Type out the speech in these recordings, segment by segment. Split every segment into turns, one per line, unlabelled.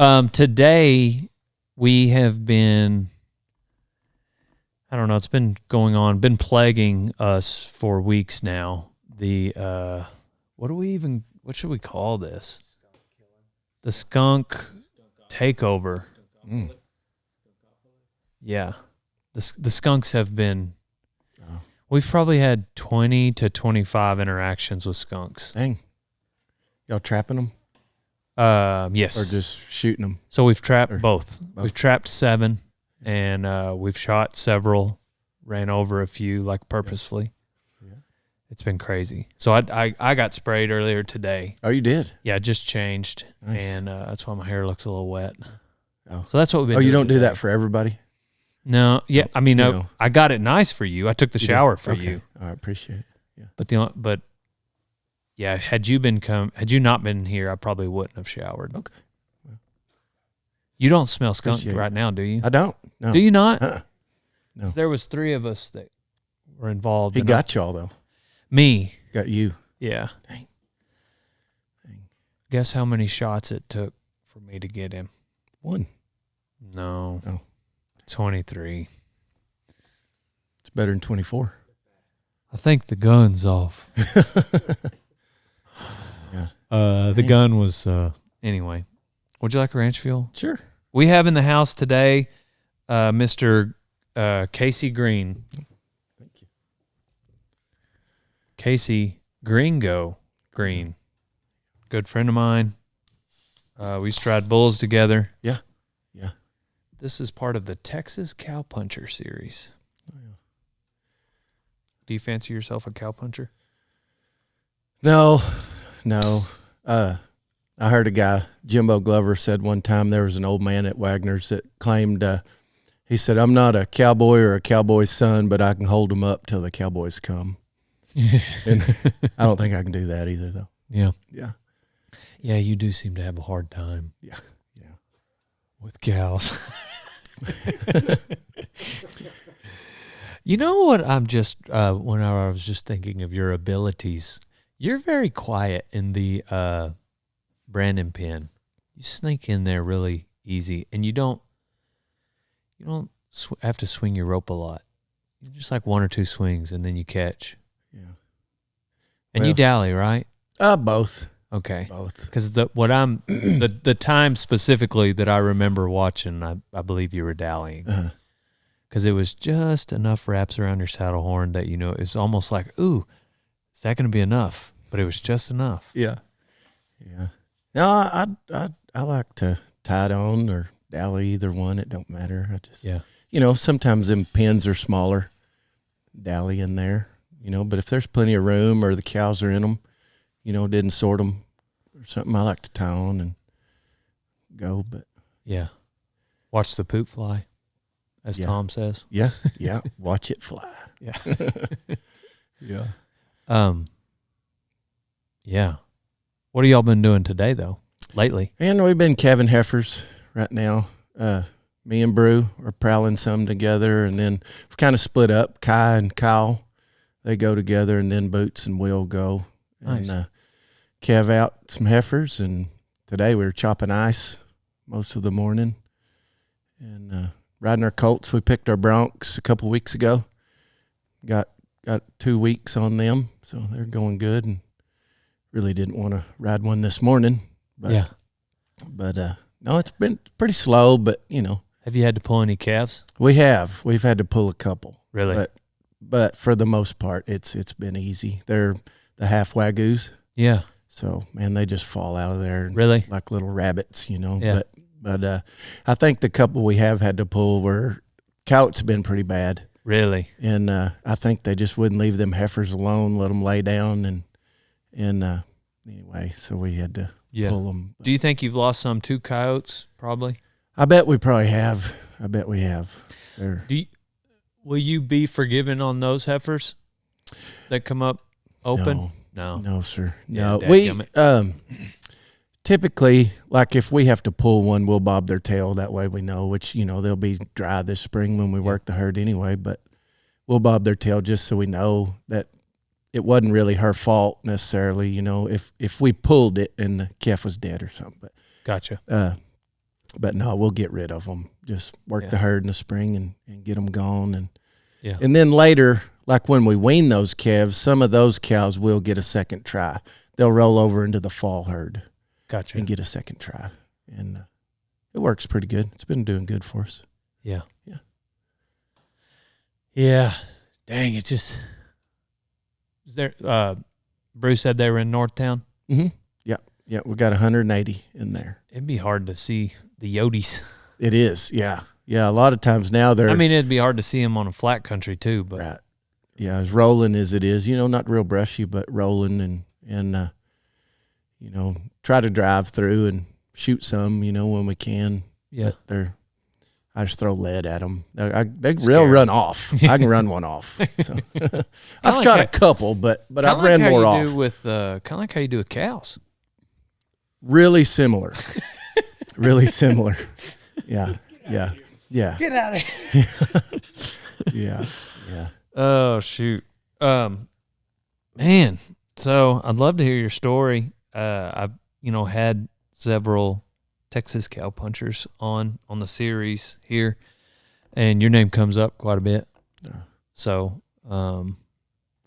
Today we have been, I don't know, it's been going on, been plaguing us for weeks now. What should we call this? The skunk takeover. Yeah. The skunks have been, we've probably had 20 to 25 interactions with skunks.
Dang. Y'all trapping them?
Yes.
Or just shooting them?
So we've trapped both. We've trapped 7, and we've shot several, ran over a few, like purposefully. Yeah. It's been crazy. So I got sprayed earlier today.
Oh, you did?
Yeah, I just changed,
nice.
And that's why my hair looks a little wet.
Oh.
So that's what we've been doing.
Oh, you don't
today.
do that for everybody?
No. Yeah, I mean, I got it nice for you. I took the shower for you.
I appreciate it.
Yeah. But yeah, had you not been here, I probably wouldn't have showered.
Okay. Well,
you don't smell skunk right now, do you?
I don't. No.
Do you not?
No.
There was 3 of us that were involved.
He got y'all though.
Me.
Got you.
Yeah.
Dang.
Guess how many shots it took for me to get him?
1.
No.
Oh.
23.
It's better than 24.
I think the gun's off.
Yeah.
The gun was anyway. Would you like a ranch fuel?
Sure.
We have in the house today Mr. Casey Green.
Thank you.
Casey Gringo Green. Good friend of mine. We used to ride bulls together.
Yeah. Yeah.
This is part of the Texas Cowpuncher series.
Oh, yeah.
Do you fancy yourself a cowpuncher?
No. I heard a guy, Jimbo Glover, said one time there was an old man at Wagner's that claimed, he said, I'm not a cowboy or a cowboy's son, but I can hold them up till the cowboys come. And I don't think I can do that either, though.
Yeah.
Yeah.
Yeah, you do seem to have a hard time.
Yeah. Yeah.
With cows. You know what? I'm just when I was just thinking of your abilities. You're very quiet in the Brandon pen. You sneak in there really easy, and you don't have to swing your rope a lot. You just like 1 or 2 swings, and then you catch.
Yeah.
And you dally, right?
Both. Okay.
Both. Because the time specifically that I remember watching, I believe you were dallying. Because it was just enough wraps around your saddle horn that, it's almost like, ooh, is that going to be enough? But it was just enough.
Yeah. Yeah. No, I like to tie it on or dally, either one. It don't matter. I just, sometimes them pins are smaller, dally in there, but if there's plenty of room or the cows are in them, didn't sort them or something, I like to tie on and go. But
yeah. Watch the poop fly, as Tom says.
Yeah. Yeah. Watch it fly.
Yeah.
Yeah.
Yeah. What have y'all been doing today, though, lately?
And we've been calving heifers right now. Me and Brew are prowling some together, and then we've kind of split up. Kai and Kyle, they go together, and then Boots and Will go.
Nice.
And calve out some heifers, and today we were chopping ice most of the morning and riding our colts. We picked our broncs a couple weeks ago. Got 2 weeks on them, so they're going good, and really didn't want to ride one this morning. But, no, it's been pretty slow, but,
Have you had to pull any calves?
We have. We've had to pull a couple.
Really?
But for the most part, it's been easy. They're the half Wagoos.
Yeah.
So, man, they just fall out of there.
Really?
Like little rabbits,
Yeah.
But I think the couple we have had to pull were cows been pretty bad.
Really?
And I think they just wouldn't leave them heifers alone, let them lay down. And anyway, so we had to pull them.
Do you think you've lost some to coyotes, probably?
I bet we probably have. I bet we have.
Will you be forgiven on those heifers that come up open?
No, sir.
Yeah,
no. We typically, like if we have to pull one, we'll bob their tail. That way we know, which, they'll be dry this spring when we work the herd anyway, but we'll bob their tail just so we know that it wasn't really her fault necessarily, if we pulled it and the calf was dead or something. But
gotcha.
But no, we'll get rid of them. Just work the herd in the spring and get them gone. And then later, like when we wean those calves, some of those cows will get a second try. They'll roll over into the fall herd.
Gotcha.
And get a second try. And it works pretty good. It's been doing good for us.
Yeah.
Yeah.
Yeah. Dang, it just is there Bruce said they were in Northtown?
Mm-hmm. Yeah. Yeah. We got 180 in there.
It'd be hard to see the Yodis.
It is. Yeah. Yeah. A lot of times now they're.
I mean, it'd be hard to see them on a flat country too, but
right. Yeah, as rolling as it is, not real brushy, but rolling and try to drive through and shoot some, when we can.
Yeah.
But I just throw lead at them. They real run off. I can run one off. So I've shot a couple, but I've ran more off.
Kind of like how you do with cows.
Really similar. Really similar. Yeah. Yeah. Yeah.
Get out of here.
Yeah. Yeah.
Oh, shoot. Man, so I'd love to hear your story. I've, had several Texas Cowpunchers on the series here, and your name comes up quite a bit. So,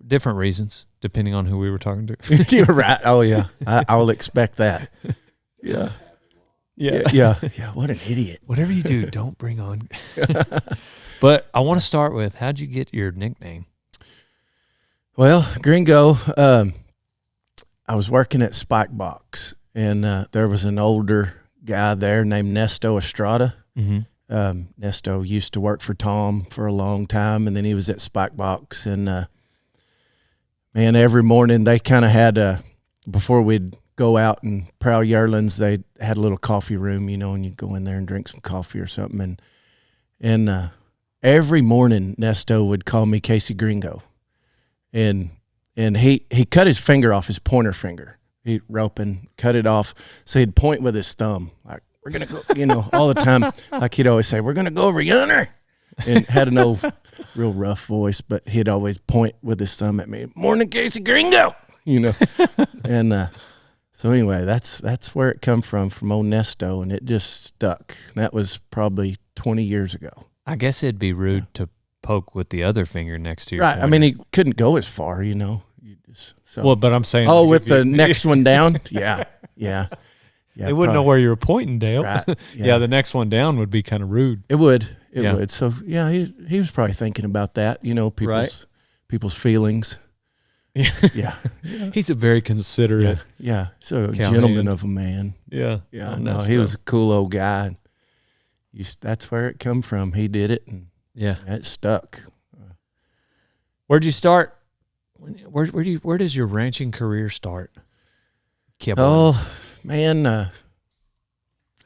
different reasons, depending on who we were talking to.
You're right. Oh, yeah. I will expect that. Yeah. Yeah. Yeah. Yeah. What an idiot.
Whatever you do, don't bring on. But I want to start with, how'd you get your nickname?
Well, Gringo, I was working at Spike Box, and there was an older guy there named Nesto Estrada.
Mm-hmm.
Nesto used to work for Tom for a long time, and then he was at Spike Box. And, man, every morning they kind of had, before we'd go out and prowl yearlings, they had a little coffee room, and you'd go in there and drink some coffee or something. And every morning Nesto would call me Casey Gringo. And he cut his finger off, his pointer finger. He'd roping, cut it off. So he'd point with his thumb, like, we're going to go, all the time. Like he'd always say, we're going to go over yonder. And had an old, real rough voice, but he'd always point with his thumb at me. Morning, Casey Gringo, And so anyway, that's where it come from old Nesto, and it just stuck. That was probably 20 years ago.
I guess it'd be rude to poke with the other finger next to your
right.
pointer.
I mean, he couldn't go as far, You just
well, but I'm saying.
Oh, with the next one down? Yeah. Yeah. Yeah.
They wouldn't know where you were pointing, Dale.
Right.
Yeah, the next one down would be kind of rude.
It would. It would. So, yeah, he was probably thinking about that, people's feelings.
Yeah.
Yeah.
He's a very considerate.
Yeah. So, a gentleman of a man.
Yeah.
Yeah. No, he was a cool old guy. That's where it come from. He did it, and it stuck.
Where'd you start? Where does your ranching career start?
Oh, man,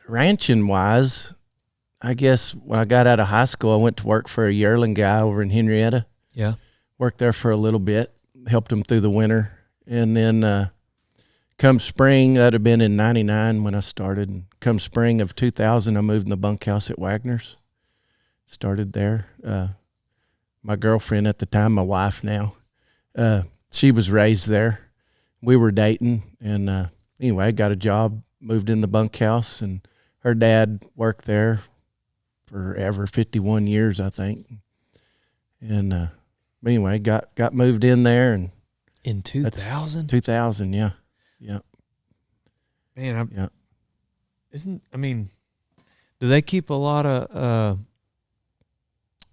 ranching wise, I guess when I got out of high school, I went to work for a yearling guy over in Henrietta.
Yeah.
Worked there for a little bit, helped him through the winter. And then come spring, that'd have been in 99 when I started. And come spring of 2000, I moved in the bunkhouse at Wagner's. Started there. My girlfriend at the time, my wife now, she was raised there. We were dating, and anyway, I got a job, moved in the bunkhouse, and her dad worked there forever, 51 years, I think. And anyway, got moved in there, and
in 2000?
2000, yeah. Yeah.
Man, do they keep a lot of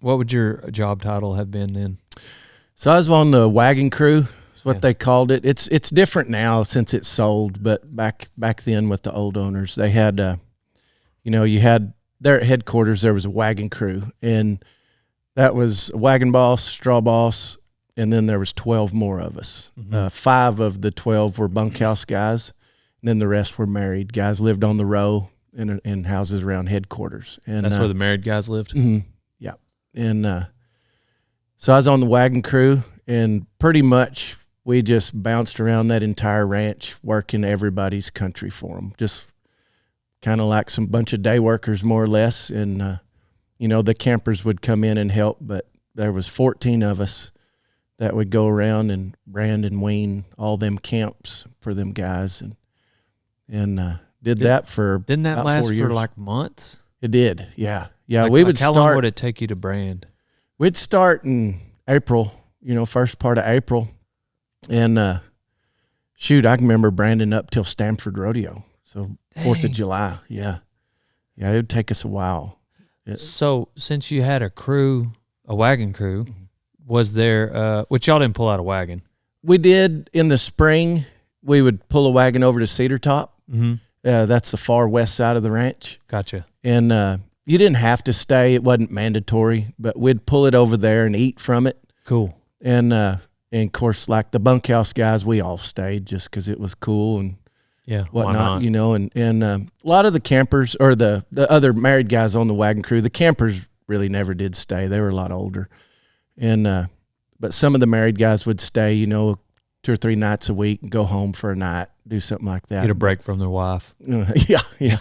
what would your job title have been then?
So I was on the wagon crew. What they called it. It's different now since it's sold, but back then with the old owners, they had, you had there at headquarters, there was a wagon crew, and that was a wagon boss, straw boss, and then there was 12 more of us. Mm-hmm. 5 of the 12 were bunkhouse guys, and then the rest were married guys, lived on the row in houses around headquarters. And
that's where the married guys lived?
Mm-hmm, yeah. And so I was on the wagon crew, and pretty much we just bounced around that entire ranch working everybody's country for them, just kind of like some bunch of day workers more or less. And, the campers would come in and help, but there was 14 of us that would go around and brand and wean all them camps for them guys and Did that for
Didn't that
about
last
4 years.
for like months?
It did, yeah. Yeah,
Like,
we would
how
start.
long would it take you to brand?
We'd start in April, first part of April. And shoot, I can remember branding up till Stamford Rodeo. So 4th of July, yeah. Yeah, it would take us a while.
So since you had a wagon crew, was there, which y'all didn't pull out a wagon?
We did in the spring. We would pull a wagon over to Cedar Top.
Mm-hmm.
That's the far west side of the ranch.
Gotcha.
And you didn't have to stay. It wasn't mandatory, but we'd pull it over there and eat from it.
Cool.
And of course, like the bunkhouse guys, we all stayed just because it was cool and whatnot, And a lot of the campers or the other married guys on the wagon crew, the campers really never did stay. They were a lot older. And but some of the married guys would stay, 2 or 3 nights a week and go home for a night, do something like that.
Get a break from their wife.
Yeah.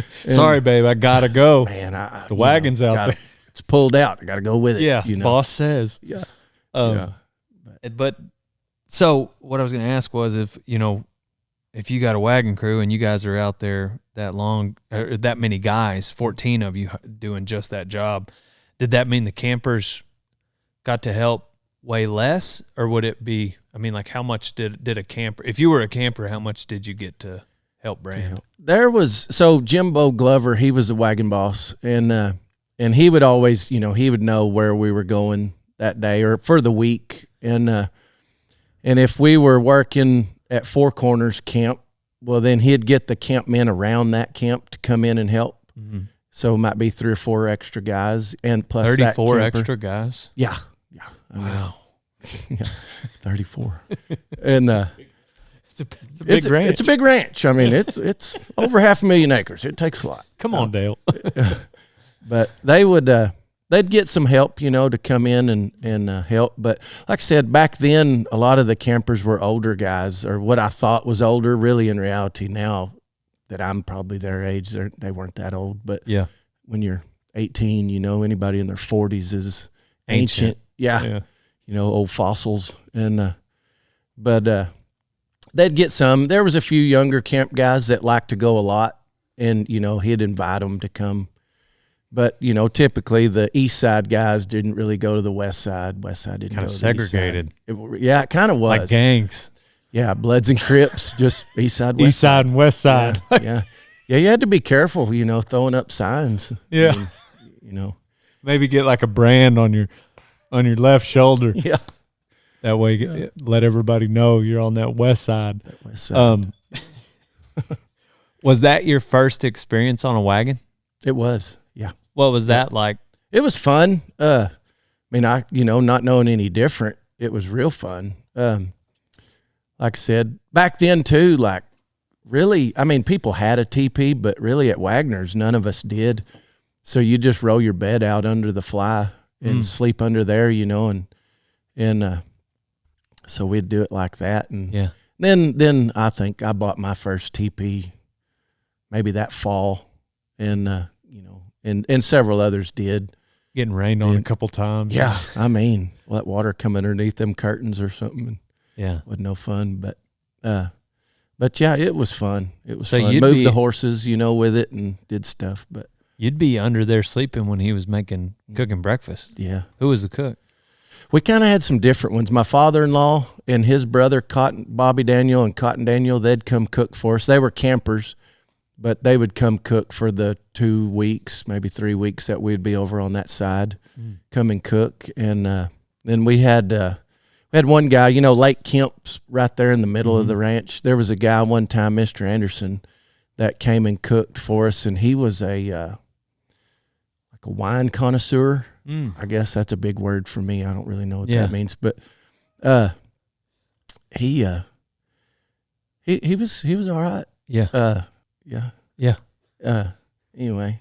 Sorry, babe, I gotta go.
Man,
the wagon's out there.
It's pulled out. I got to go with it.
Yeah, boss says.
Yeah.
But so what I was going to ask was if you got a wagon crew and you guys are out there that long, or that many guys, 14 of you doing just that job, did that mean the campers got to help way less, or would it be, how much did a camper, if you were a camper, how much did you get to help brand?
So Jimbo Glover, he was a wagon boss, and he would always, he would know where we were going that day or for the week. And if we were working at Four Corners Camp, well, then he'd get the camp men around that camp to come in and help. Mm-hmm. So it might be 3 or 4 extra guys, and plus
34 extra guys.
Yeah.
Wow.
Yeah, 34. And
it's a big ranch.
It's a big ranch. It's over 500,000 acres. It takes a lot.
Come on, Dale.
But they would they'd get some help, to come in and help. But like I said, back then, a lot of the campers were older guys, or what I thought was older. Really, in reality, now that I'm probably their age, they weren't that old. But
yeah,
when you're 18, anybody in their 40s is ancient. Yeah. Old fossils. And but they'd get some. There was a few younger camp guys that liked to go a lot, and he'd invite them to come. But, typically the east side guys didn't really go to the west side. West side didn't go to the
segregated.
East side. It kind of was.
Like gangs.
Yeah, Bloods and Crips, just east side, west
east side and west side.
Yeah. You had to be careful, throwing up signs.
Yeah. Maybe get like a brand on your left shoulder.
Yeah.
That way, let everybody know you're on that west side. Was that your first experience on a wagon?
It was, yeah.
What was that like?
It was fun. Not knowing any different, it was real fun. Like I said, back then too, like really, people had a teepee, but really at Wagner's, none of us did. So you just roll your bed out under the fly and sleep under there, and so we'd do it like that. And then I think I bought my first teepee maybe that fall, and and several others did.
Getting rained on a couple times.
Yeah, let water come underneath them curtains or something. And wasn't no fun, but yeah, it was fun. It was fun. Moved the horses, with it, and did stuff. But
you'd be under there sleeping when he was cooking breakfast.
Yeah.
Who was the cook?
We kind of had some different ones. My father-in-law and his brother, Bobby Daniel and Cotton Daniel, they'd come cook for us. They were campers, but they would come cook for the 2 weeks, maybe 3 weeks that we'd be over on that side, come and cook. And then we had one guy, Lake Kemp's right there in the middle of the ranch. There was a guy one time, Mr. Anderson, that came and cooked for us, and he was a wine connoisseur. I guess that's a big word for me. I don't really know what that means, but he was all right.
Yeah.
Anyway,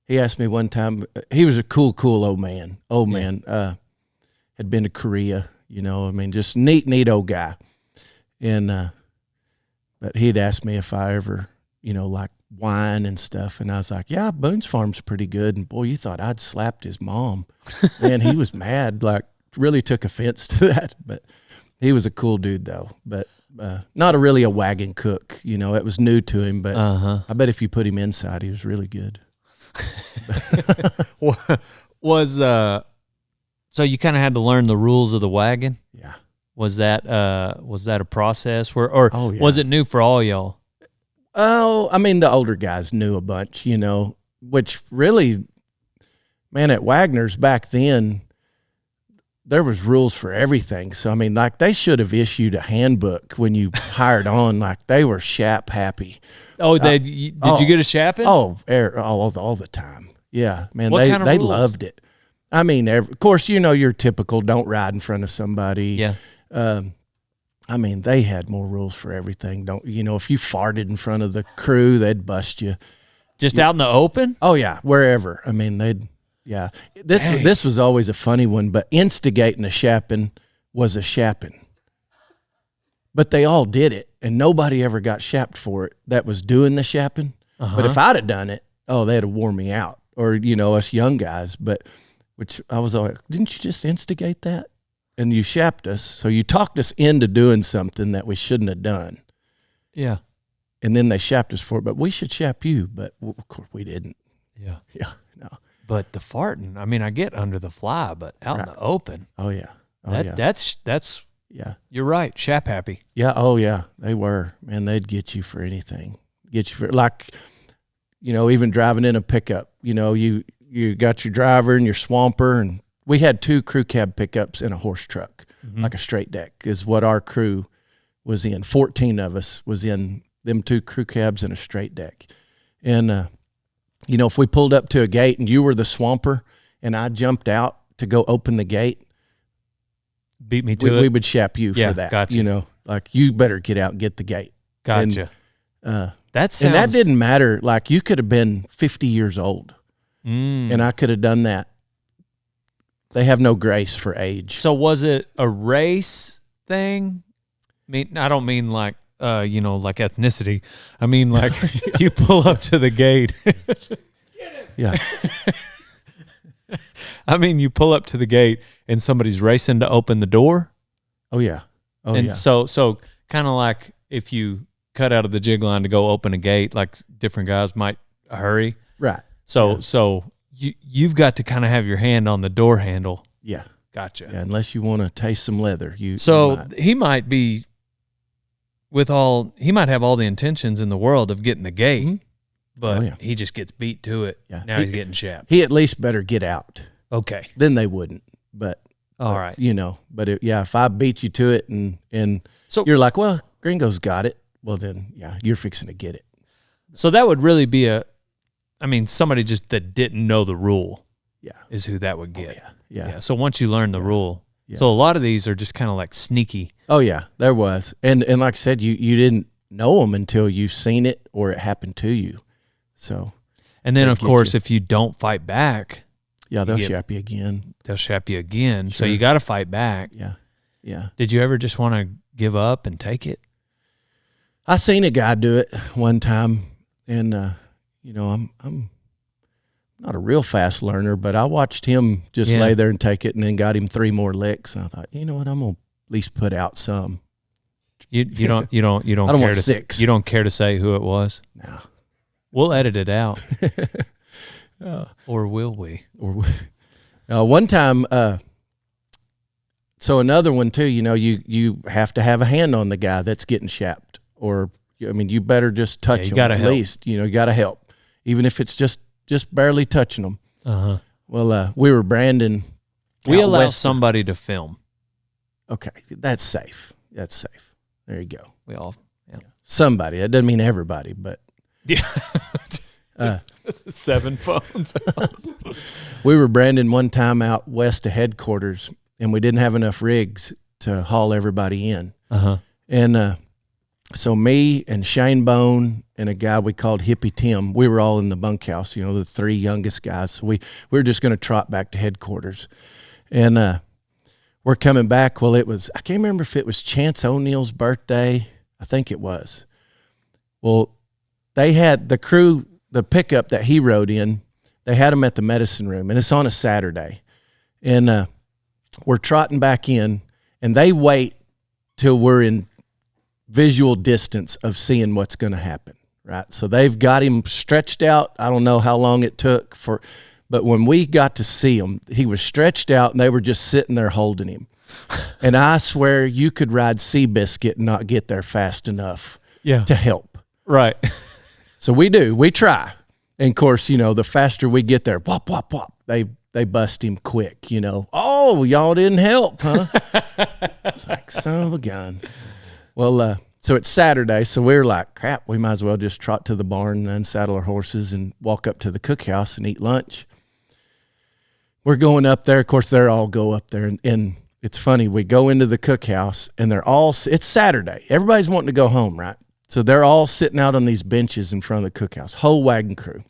he asked me one time. He was a cool old man. Had been to Korea. Just neat old guy. And but he'd asked me if I ever, like wine and stuff, and I was like, yeah, Boone's Farm's pretty good. And boy, you thought I'd slapped his mom. Man, he was mad, like really took offense to that. But he was a cool dude though. But not really a wagon cook. You know, it was new to him, but I bet if you put him inside, he was really good.
So you kind of had to learn the rules of the wagon?
Yeah.
Was that a process was it new for all y'all?
Oh, I mean, the older guys knew a bunch, you know, which really, man, at Wagner's back then, there was rules for everything. So, I mean, like they should have issued a handbook when you hired on, like they were shap happy.
Oh, did you get a shapping?
Oh, all the time. Yeah, man,
What kind of
they
rules?
loved it. I mean, of course, you know, your typical don't ride in front of somebody.
Yeah.
I mean, they had more rules for everything. Don't, you know, if you farted in front of the crew, they'd bust you.
Just out in the open?
Oh yeah, wherever. I mean, yeah. This was always a funny one, but instigating a shapping was a shapping. But they all did it, and nobody ever got shapped for it that was doing the shapping. But if I'd have done it, they'd have worn me out. Or, you know, us young guys, which I was always, didn't you just instigate that? And you shapped us, so you talked us into doing something that we shouldn't have done.
Yeah.
And then they shapped us for it, but we should shap you, but of course we didn't.
Yeah.
Yeah, no.
But the farting, I mean, I get under the fly, but out in the open.
Oh, yeah.
That's
yeah.
You're right, shap happy.
Yeah, oh, yeah, they were. Man, they'd get you for anything. Get you for, like, you know, even driving in a pickup, you know, you got your driver and your swamper, and we had 2 crew cab pickups and a horse truck, like a straight deck is what our crew was in. 14 of us was in them 2 crew cabs and a straight deck. And, you know, if we pulled up to a gate and you were the swamper and I jumped out to go open the gate,
beat me to it.
We would shap you for that.
Gotcha.
You know, like you better get out and get the gate.
Gotcha.
And,
that
and that didn't matter. Like you could have been 50 years old and I could have done that. They have no grace for age.
So was it a race thing? I mean, I don't mean like, you know, like ethnicity. I mean, like you pull up to the gate.
Yeah.
I mean, you pull up to the gate and somebody's racing to open the door.
Oh yeah. Oh
and
yeah.
So kind of like if you cut out of the jig line to go open a gate, like different guys might hurry.
Right.
So you've got to kind of have your hand on the door handle.
Yeah.
Gotcha.
Yeah, unless you want to taste some leather.
He might be he might have all the intentions in the world of getting the gate, but he just gets beat to it. Yeah. Now he's getting shapped.
He at least better get out.
Okay.
Then they wouldn't. But
all right.
You know, but if I beat you to it and so you're like, well, Gringo's got it. Well then, yeah, you're fixing to get it.
So that would really be somebody just that didn't know the rule. Yeah. Is who that would get.
Oh, yeah.
So once you learn the rule. Yeah. So a lot of these are just kind of like sneaky.
Oh yeah, there was. And like I said, you didn't know them until you've seen it or it happened to you. So
and then of course if you don't fight back,
they'll shap you again.
They'll shap you again.
Sure.
So you got to fight back.
Yeah. Yeah.
Did you ever just want to give up and take it?
I seen a guy do it one time, and you know, I'm not a real fast learner, but I watched him just lay there and take it, and then got him 3 more licks. And I thought, you know what, I'm gonna at least put out some.
You don't
I don't
care
want
to
6.
You don't care to say who it was?
No.
We'll edit it out. Or will we?
One time, so another one too, you know, you have to have a hand on the guy that's getting shapped, or I mean, you better just touch him at least. You know, you got to help, even if it's just barely touching them. Well, we were branding.
We allow somebody to film.
Okay, that's safe. That's safe. There you go.
We all,
somebody. That doesn't mean everybody, but
yeah. 7 phones.
We were branding one time out west of headquarters, and we didn't have enough rigs to haul everybody in. And so me and Shane Bone and a guy we called Hippie Tim, we were all in the bunkhouse, you know, the 3 youngest guys. So we were just going to trot back to headquarters. And we're coming back. Well, I can't remember if it was Chance O'Neill's birthday. I think it was. Well, they had the crew, the pickup that he rode in, they had him at the medicine room, and it's on a Saturday. And we're trotting back in, and they wait till we're in visual distance of seeing what's going to happen, right? So they've got him stretched out. I don't know how long it took but when we got to see him, he was stretched out and they were just sitting there holding him. And I swear you could ride Seabiscuit and not get there fast enough to help.
Right.
So we try. And of course, the faster we get there, whop, whop, whop, they bust him quick, Oh, y'all didn't help, huh? It's like, son of a gun. Well, so it's Saturday, so we're like, crap, we might as well just trot to the barn and unsaddle our horses and walk up to the cookhouse and eat lunch. We're going up there. Of course, they all go up there. And it's funny. We go into the cookhouse, and it's Saturday. Everybody's wanting to go home, right? So they're all sitting out on these benches in front of the cookhouse, whole wagon crew.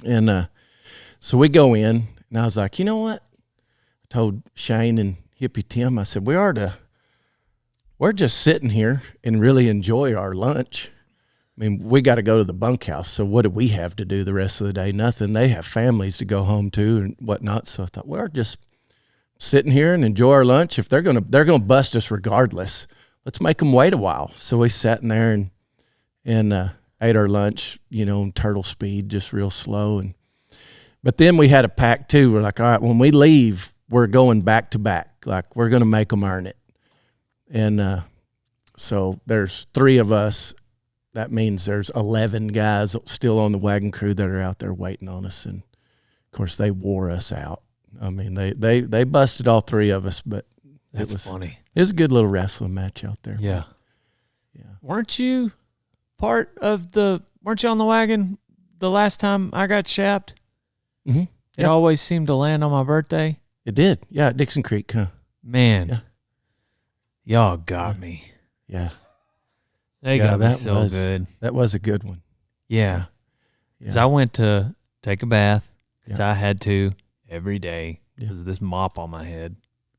And so we go in, and I was like, you know what? I told Shane and Hippie Tim, I said, we're just sitting here and really enjoy our lunch. I mean, we got to go to the bunkhouse. So what do we have to do the rest of the day? Nothing. They have families to go home to and whatnot. So I thought, we're just sitting here and enjoy our lunch. If they're gonna bust us regardless, let's make them wait a while. So we sat in there and ate our lunch, turtle speed, just real slow. But then we had a pack too. We're like, all right, when we leave, we're going back to back. Like, we're gonna make them earn it. And so there's 3 of us. That means there's 11 guys still on the wagon crew that are out there waiting on us. And of course, they wore us out. I mean, they busted all 3 of us, but
that's funny.
It was a good little wrestling match out there.
Yeah. Yeah. Weren't you on the wagon the last time I got shapped?
Mm-hmm.
It always seemed to land on my birthday.
It did. Yeah, at Dixon Creek, huh?
Man.
Yeah.
Y'all got me.
Yeah.
They got me so good.
That was a good one.
Yeah. Because I went to take a bath because I had to every day because of this mop on my head.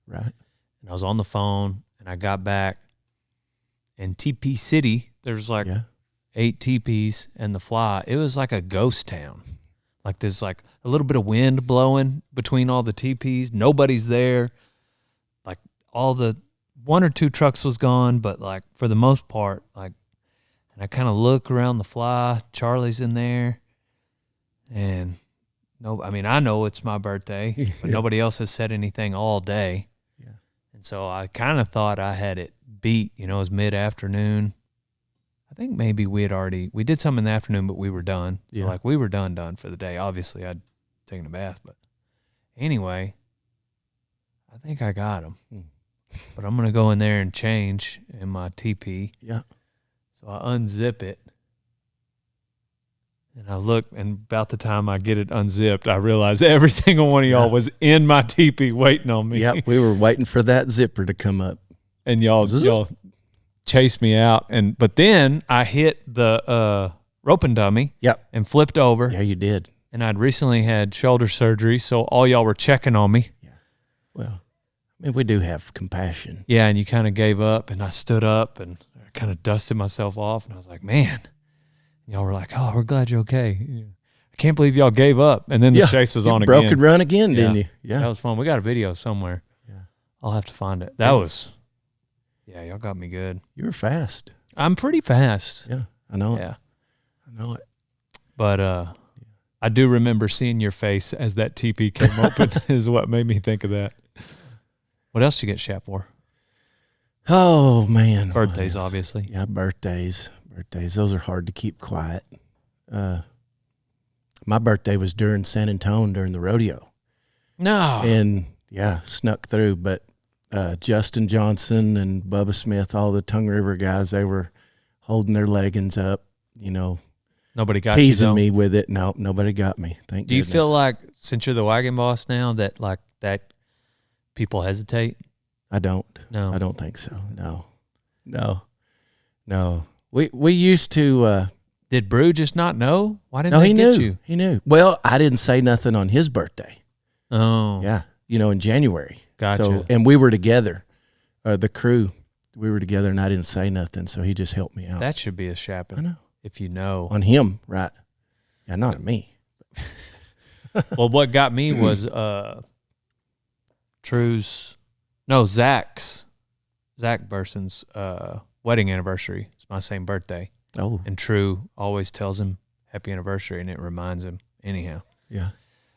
Right.
And I was on the phone, and I got back. In TP City, there's like 8 teepees and the fly. It was like a ghost town. Like there's like a little bit of wind blowing between all the teepees. Nobody's there. Like all the 1 or 2 trucks was gone, but like for the most part, like, and I kind of look around the fly. Charlie's in there, and I know it's my birthday, but nobody else has said anything all day. Yeah, and so I kind of thought I had it beat. It was mid-afternoon. I think maybe we did some in the afternoon, but we were done. So like we were done for the day. Obviously, I'd taken a bath, but anyway, I think I got him. But I'm going to go in there and change in my TP.
Yeah.
So I unzip it. And I look, and about the time I get it unzipped, I realize every single one of y'all was in my TP waiting on me.
Yep, we were waiting for that zipper to come up.
And y'all chased me out. But then I hit the roping dummy.
Yep.
And flipped over.
Yeah, you did.
And I'd recently had shoulder surgery, so all y'all were checking on me.
Yeah. Well, I mean, we do have compassion.
Yeah, and you kind of gave up, and I stood up, and I kind of dusted myself off, and I was like, man. Y'all were like, oh, we're glad you're okay. I can't believe y'all gave up. And then the chase was on again.
Broke and run again, didn't you? Yeah.
That was fun. We got a video somewhere. Yeah. I'll have to find it. That was, y'all got me good.
You were fast.
I'm pretty fast.
Yeah, I know it.
Yeah.
I know it.
But I do remember seeing your face as that TP came open is what made me think of that. What else did you get shot for?
Oh, man.
Birthdays, obviously.
Yeah, birthdays. Those are hard to keep quiet. My birthday was during San Antonio during the rodeo.
No.
And, snuck through. But Justin Johnson and Bubba Smith, all the Tongue River guys, they were holding their leggings up,
Nobody got
teasing
you,
me with it. No, nobody got me. Thank
Do
goodness.
You feel like, since you're the wagon boss now, that people hesitate?
I don't.
No.
I don't think so. No. We used to.
Did Brew just not know? Why didn't they get you?
He knew. Well, I didn't say nothing on his birthday.
Oh.
Yeah. In January.
Gotcha.
So, and we were together. The crew, we were together, and I didn't say nothing, so he just helped me out.
That should be a shapping.
I know.
If you know.
On him, right. Yeah, not on me.
Well, what got me was Zach Burson's wedding anniversary. It's my same birthday.
Oh.
And True always tells him happy anniversary, and it reminds him anyhow.
Yeah.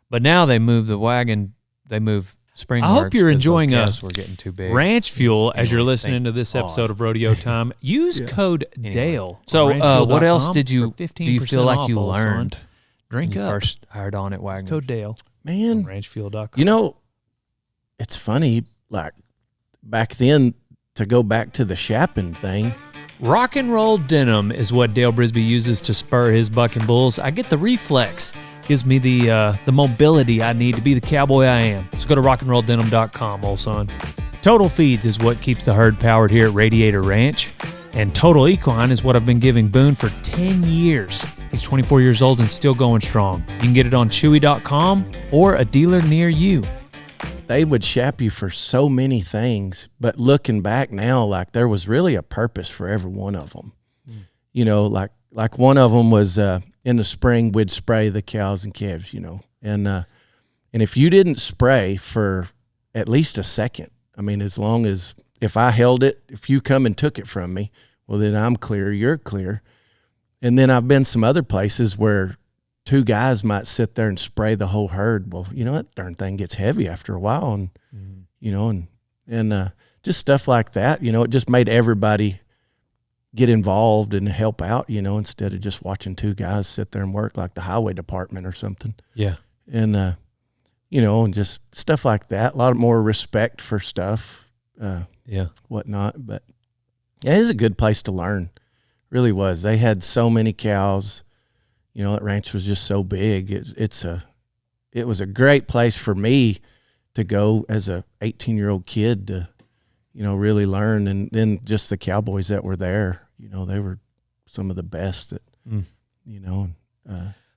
But now they move the wagon. They move spring.
I hope you're enjoying
we're getting too big.
Ranch Fuel as you're
Anyway,
listening to this episode of Rodeo Time. Use code Dale.
So what else did
do
you feel like you learned
Drink
when you
up.
first hired on at Wagner?
Code Dale.
Man,
ranchfuel.com.
you know, it's funny, like back then, to go back to the Chapin thing.
Rock and roll denim is what Dale Brisby uses to spur his bucking bulls. I get the Reflex. Gives me the mobility I need to be the cowboy I am. So go to rockandrolldenim.com, old son. Total Feeds is what keeps the herd powered here at Radiator Ranch. And Total Equine is what I've been giving Boone for 10 years. He's 24 years old and still going strong. You can get it on chewy.com or a dealer near you.
They would shap you for so many things, but looking back now, like there was really a purpose for every one of them. You know, like one of them was in the spring we'd spray the cows and calves, you know, and if you didn't spray for at least a second, I mean, as long as if I held it, if you come and took it from me, well then I'm clear, you're clear. And then I've been some other places where two guys might sit there and spray the whole herd. Well, you know, that darn thing gets heavy after a while, and you know, and just stuff like that. You know, it just made everybody get involved and help out. You know, instead of just watching two guys sit there and work like the highway department or something.
Yeah,
and you know, and just stuff like that. A lot more respect for stuff. Whatnot. But yeah, it was a good place to learn. Really was. They had so many cows. You know, that ranch was just so big. It was a great place for me to go as a 18-year-old kid to, you know, really learn. And then just the cowboys that were there, you know, they were some of the best that, you know.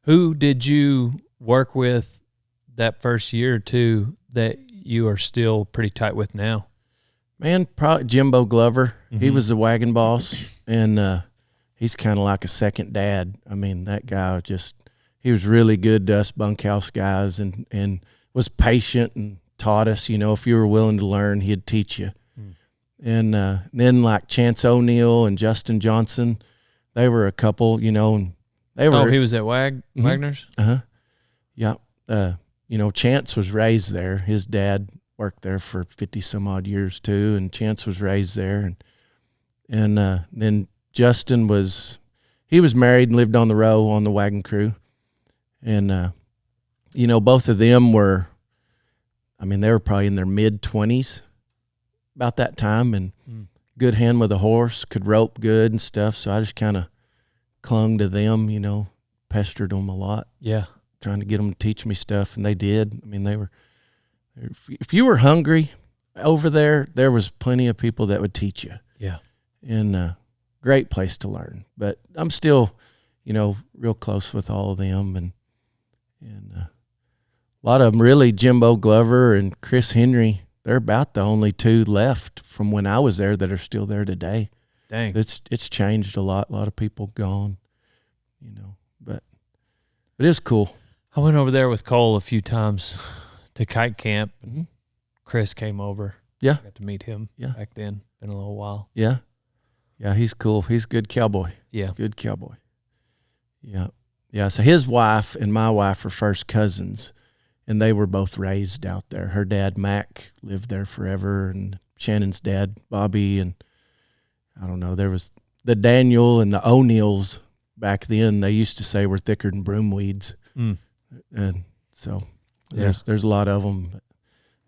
Who did you work with that first year or two that you are still pretty tight with now?
Man, probably Jimbo Glover. He was the wagon boss, and he's kind of like a second dad. I mean, that guy he was really good to us bunkhouse guys, and was patient and taught us, you know, if you were willing to learn, he'd teach you. And then like Chance O'Neill and Justin Johnson, they were a couple, you know, and they were.
Oh, he was at Wagner's?
Yeah. You know, Chance was raised there. His dad worked there for 50 some odd years too, and Chance was raised there. And then Justin was married and lived on the row on the wagon crew. And, you know, both of them were, I mean, they were probably in their mid-20s about that time, and good hand with a horse, could rope good and stuff. So I just kind of clung to them, you know, pestered them a lot.
Yeah.
Trying to get them to teach me stuff, and they did. I mean, if you were hungry over there was plenty of people that would teach you.
Yeah.
And great place to learn. But I'm still, you know, real close with all of them, and a lot of them really. Jimbo Glover and Chris Henry, they're about the only two left from when I was there that are still there today.
Dang.
It's changed a lot. A lot of people gone, you know, but it is cool.
I went over there with Cole a few times to kite camp, and Chris came over.
Yeah.
Got to meet him back then. Been a little while.
Yeah. Yeah, he's cool. He's a good cowboy.
Yeah.
Good cowboy. Yeah. Yeah, so his wife and my wife are first cousins, and they were both raised out there. Her dad, Mac, lived there forever, and Shannon's dad, Bobby, and I don't know, there was the Daniel and the O'Neills back then, they used to say were thicker than broom weeds. And so there's a lot of them.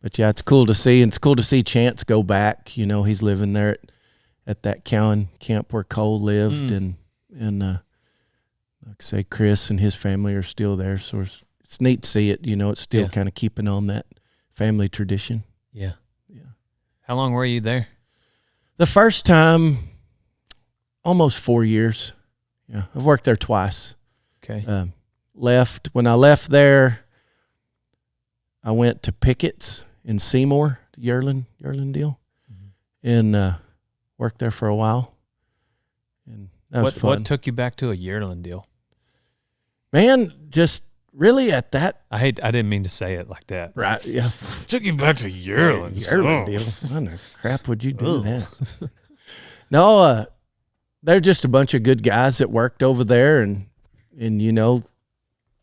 But yeah, it's cool to see, and it's cool to see Chance go back. You know, he's living there at that Cowan camp where Cole lived, and like I say, Chris and his family are still there. So it's neat to see it. You know, it's still kind of keeping on that family tradition.
Yeah. Yeah. How long were you there?
The first time, almost 4 years. Yeah, I've worked there twice.
Okay.
When I left there, I went to Pickett's in Seymour, the Yearling deal, and worked there for a while. And that was fun.
What took you back to a yearling deal?
Man, just really at that.
I didn't mean to say it like that.
Right, yeah.
Took you back to yearling.
Yearling deal. Why in the crap would you do that? No, they're just a bunch of good guys that worked over there, and you know,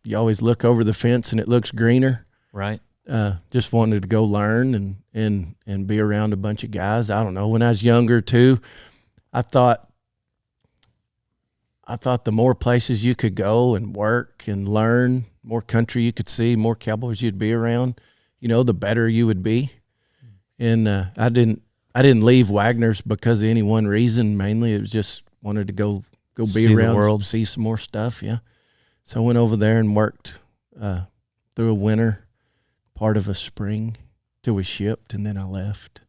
you always look over the fence and it looks greener.
Right.
Just wanted to go learn and be around a bunch of guys. I don't know. When I was younger too, I thought the more places you could go and work and learn, more country you could see, more cowboys you'd be around, you know, the better you would be. And I didn't leave Wagner's because of any one reason. Mainly it was just wanted to go be
See
around
the world.
see some more stuff. Yeah. So I went over there and worked through a winter, part of a spring, till we shipped, and then I left.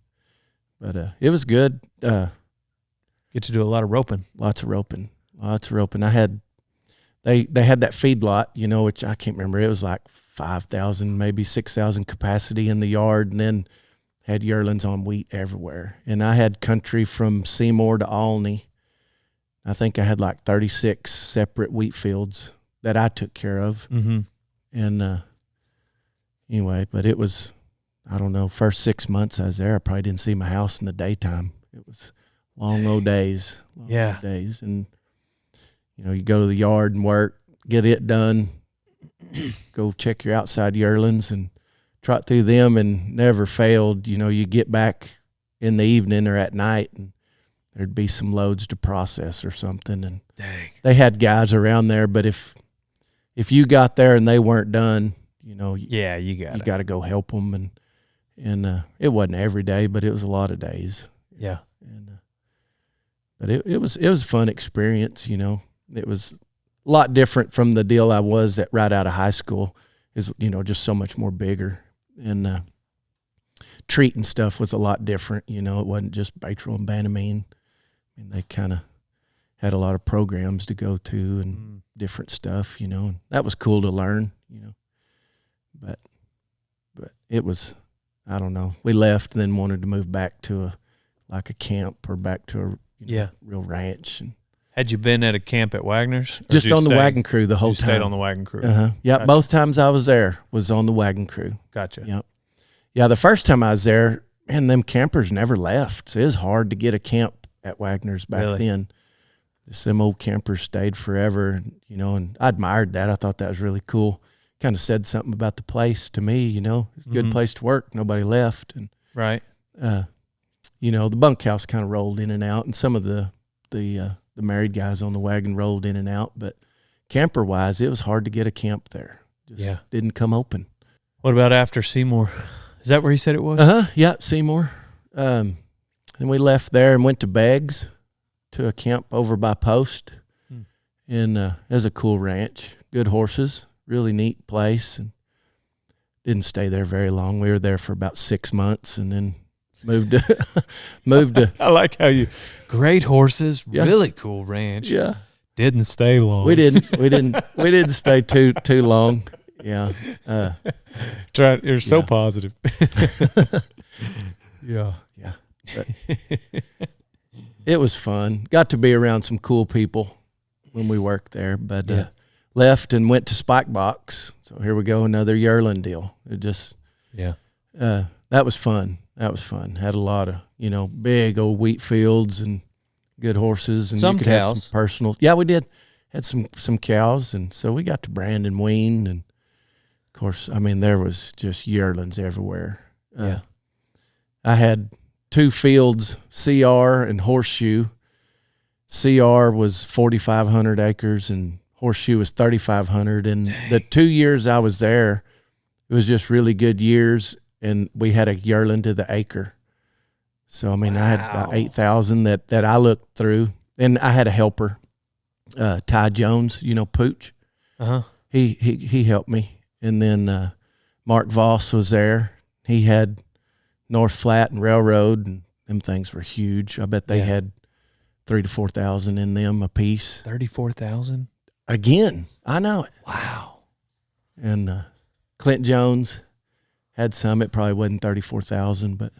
But it was good.
Get to do a lot of roping.
Lots of roping. I had they had that feedlot, you know, which I can't remember. It was like 5,000, maybe 6,000 capacity in the yard, and then had yearlings on wheat everywhere. And I had country from Seymour to Alney. I think I had like 36 separate wheat fields that I took care of.
Mm-hmm.
And anyway, but it was, I don't know, first 6 months I was there, I probably didn't see my house in the daytime. It was long old days.
Yeah.
Old days. And, you know, you go to the yard and work, get it done, go check your outside yearlings and trot through them, and never failed. You know, you get back in the evening or at night and there'd be some loads to process or something. And
Dang.
they had guys around there, but if you got there and they weren't done, you know,
Yeah, you
got to go help them. And it wasn't every day, but it was a lot of days.
Yeah.
And but it was a fun experience. You know, it was a lot different from the deal I was at right out of high school. Is, you know, just so much more bigger, and treating stuff was a lot different. You know, it wasn't just Batrel and Banamine. I mean, they kind of had a lot of programs to go to and different stuff. You know, and that was cool to learn. You know, but it was, I don't know. We left and then wanted to move back to a camp or back to a real ranch. And
Had you been at a camp at Wagner's?
just on the wagon crew the whole time.
Stayed on the wagon crew.
Yeah,
Gotcha.
both times I was there was on the wagon crew.
Gotcha.
Yep. Yeah, the first time I was there, man, them campers never left. So it was hard to get a camp at Wagner's back then. Just them old campers stayed forever, you know, and I admired that. I thought that was really cool. Kind of said something about the place to me, you know. It's a good place to work. Nobody left. And
Right.
you know, the bunkhouse kind of rolled in and out, and some of the married guys on the wagon rolled in and out, but camper wise, it was hard to get a camp there. Just didn't come open.
What about after Seymour? Is that where he said it was?
Yeah, Seymour. And we left there and went to Beggs to a camp over by Post. And it was a cool ranch, good horses, really neat place. And didn't stay there very long. We were there for about 6 months and then moved to
I like how you, great horses, really cool ranch.
Yeah.
Didn't stay long.
We didn't stay too long. Yeah.
You're so positive.
Yeah. But it was fun. Got to be around some cool people when we worked there, but left and went to Spike Box. So here we go, another yearling deal. It just that was fun. Had a lot of, you know, big old wheat fields and good horses, and
some
you could
cows.
have some personal. Yeah, we did. Had some cows, and so we got to brand and wean, and of course, I mean, there was just yearlings everywhere. I had 2 fields, CR and Horseshoe. CR was 4,500 acres, and Horseshoe was 3,500. And the 2 years I was there, it was just really good years, and we had a yearling to the acre. So, I mean, I had about 8,000 that I looked through, and I had a helper, Ty Jones, you know, Pooch. He helped me. And then Mark Voss was there. He had North Flat and Railroad, and them things were huge. I bet they had 3,000 to 4,000 in them a piece.
34,000?
Again, I know it.
Wow.
And Clint Jones had some. It probably wasn't 34,000, but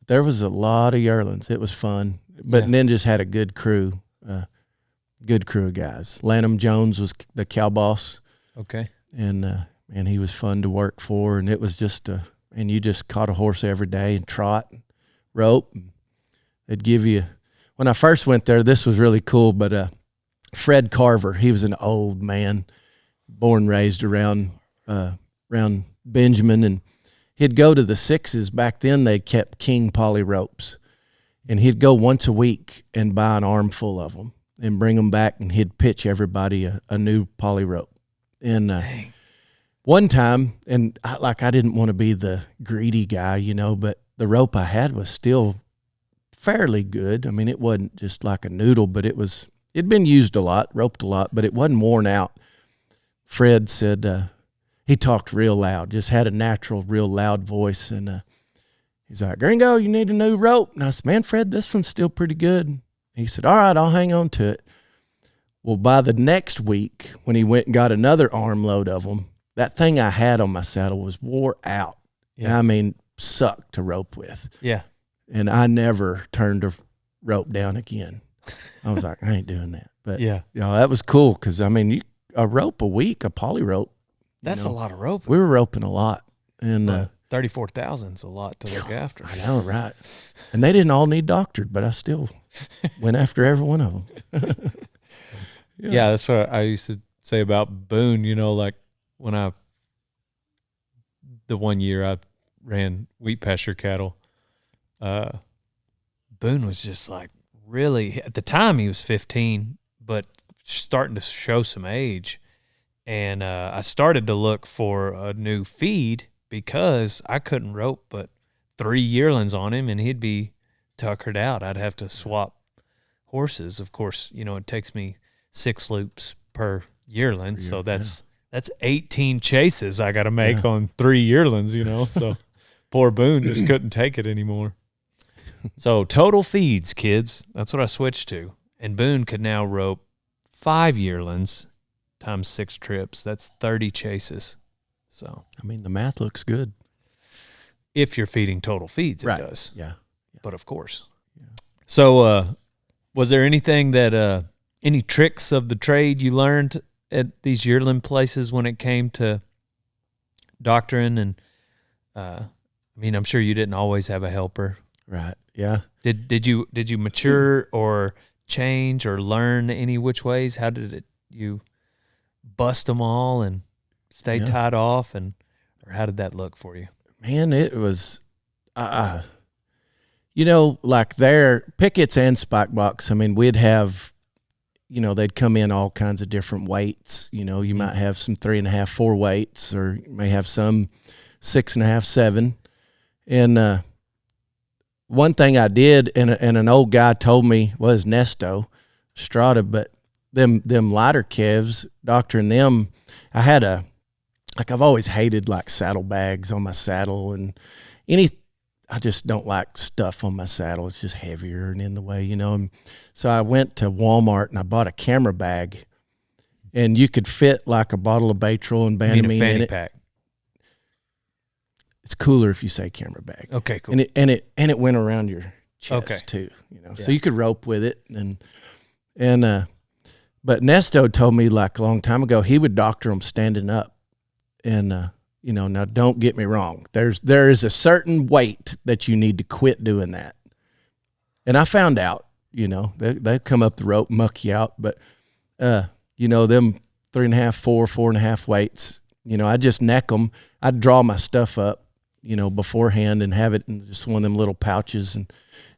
there was a lot of yearlings. It was fun, but then just had a good crew of guys. Lanham Jones was the cow boss.
Okay.
And he was fun to work for, and it was just and you just caught a horse every day and trot and rope. And they'd give you. When I first went there, this was really cool. But Fred Carver, he was an old man, born and raised around Benjamin, and he'd go to the Sixes. Back then, they kept king poly ropes, and he'd go once a week and buy an armful of them and bring them back, and he'd pitch everybody a new poly rope. And one time, and I didn't want to be the greedy guy, but the rope I had was still fairly good. I mean, it wasn't just like a noodle, but it'd been used a lot, roped a lot, but it wasn't worn out. Fred said, he talked real loud, just had a natural, real loud voice. And he's like, Gringo, you need a new rope. And I said, man, Fred, this one's still pretty good. He said, all right, I'll hang on to it. Well, by the next week, when he went and got another armload of them, that thing I had on my saddle was wore out. Yeah. I mean, sucked to rope with.
Yeah.
And I never turned a rope down again. I was like, I ain't doing that. But, that was cool because, I mean, a rope a week, a poly rope.
That's a lot of rope.
We were roping a lot. And
34,000 is a lot to look after.
I know, right? And they didn't all need doctored, but I still went after every one of them.
Yeah, that's what I used to say about Boone, like when the 1 year I ran wheat pasture cattle, Boone was just like really, at the time he was 15, but starting to show some age. And I started to look for a new feed because I couldn't rope but 3 yearlings on him, and he'd be tuckered out. I'd have to swap horses. Of course, it takes me 6 loops per yearling, so that's 18 chases I got to make on 3 yearlings, so poor Boone just couldn't take it anymore. So total feeds, kids, that's what I switched to. And Boone could now rope 5 yearlings times 6 trips. That's 30 chases. So
I mean, the math looks good.
If you're feeding total feeds,
right.
It does.
Yeah.
But of course. Yeah. So was there anything that any tricks of the trade you learned at these yearling places when it came to doctoring? And I mean, I'm sure you didn't always have a helper.
Right. Yeah.
Did you mature or change or learn any which ways? How did you bust them all and stay tied off, or how did that look for you?
Man, it was, like their pickets and spike box. I mean, we'd have, they'd come in all kinds of different weights. You might have some 3.5, 4 weights, or you may have some 6.5, 7. And one thing I did, and an old guy told me was Nesto Strata, but them lighter Kevs, doctoring them, I had I've always hated like saddlebags on my saddle, and I just don't like stuff on my saddle. It's just heavier and in the way, And so I went to Walmart and I bought a camera bag, and you could fit like a bottle of Baytril and Banamine in it.
Pack.
It's cooler if you say camera bag.
Okay, cool.
And it went around your chest too, So you could rope with it, but Nesto told me like a long time ago he would doctor them standing up, and now don't get me wrong, there is a certain weight that you need to quit doing that, and I found out, they come up the rope, muck you out, but them 3.5, 4.5 weights, I just neck them. I'd draw my stuff up, beforehand and have it in just one of them little pouches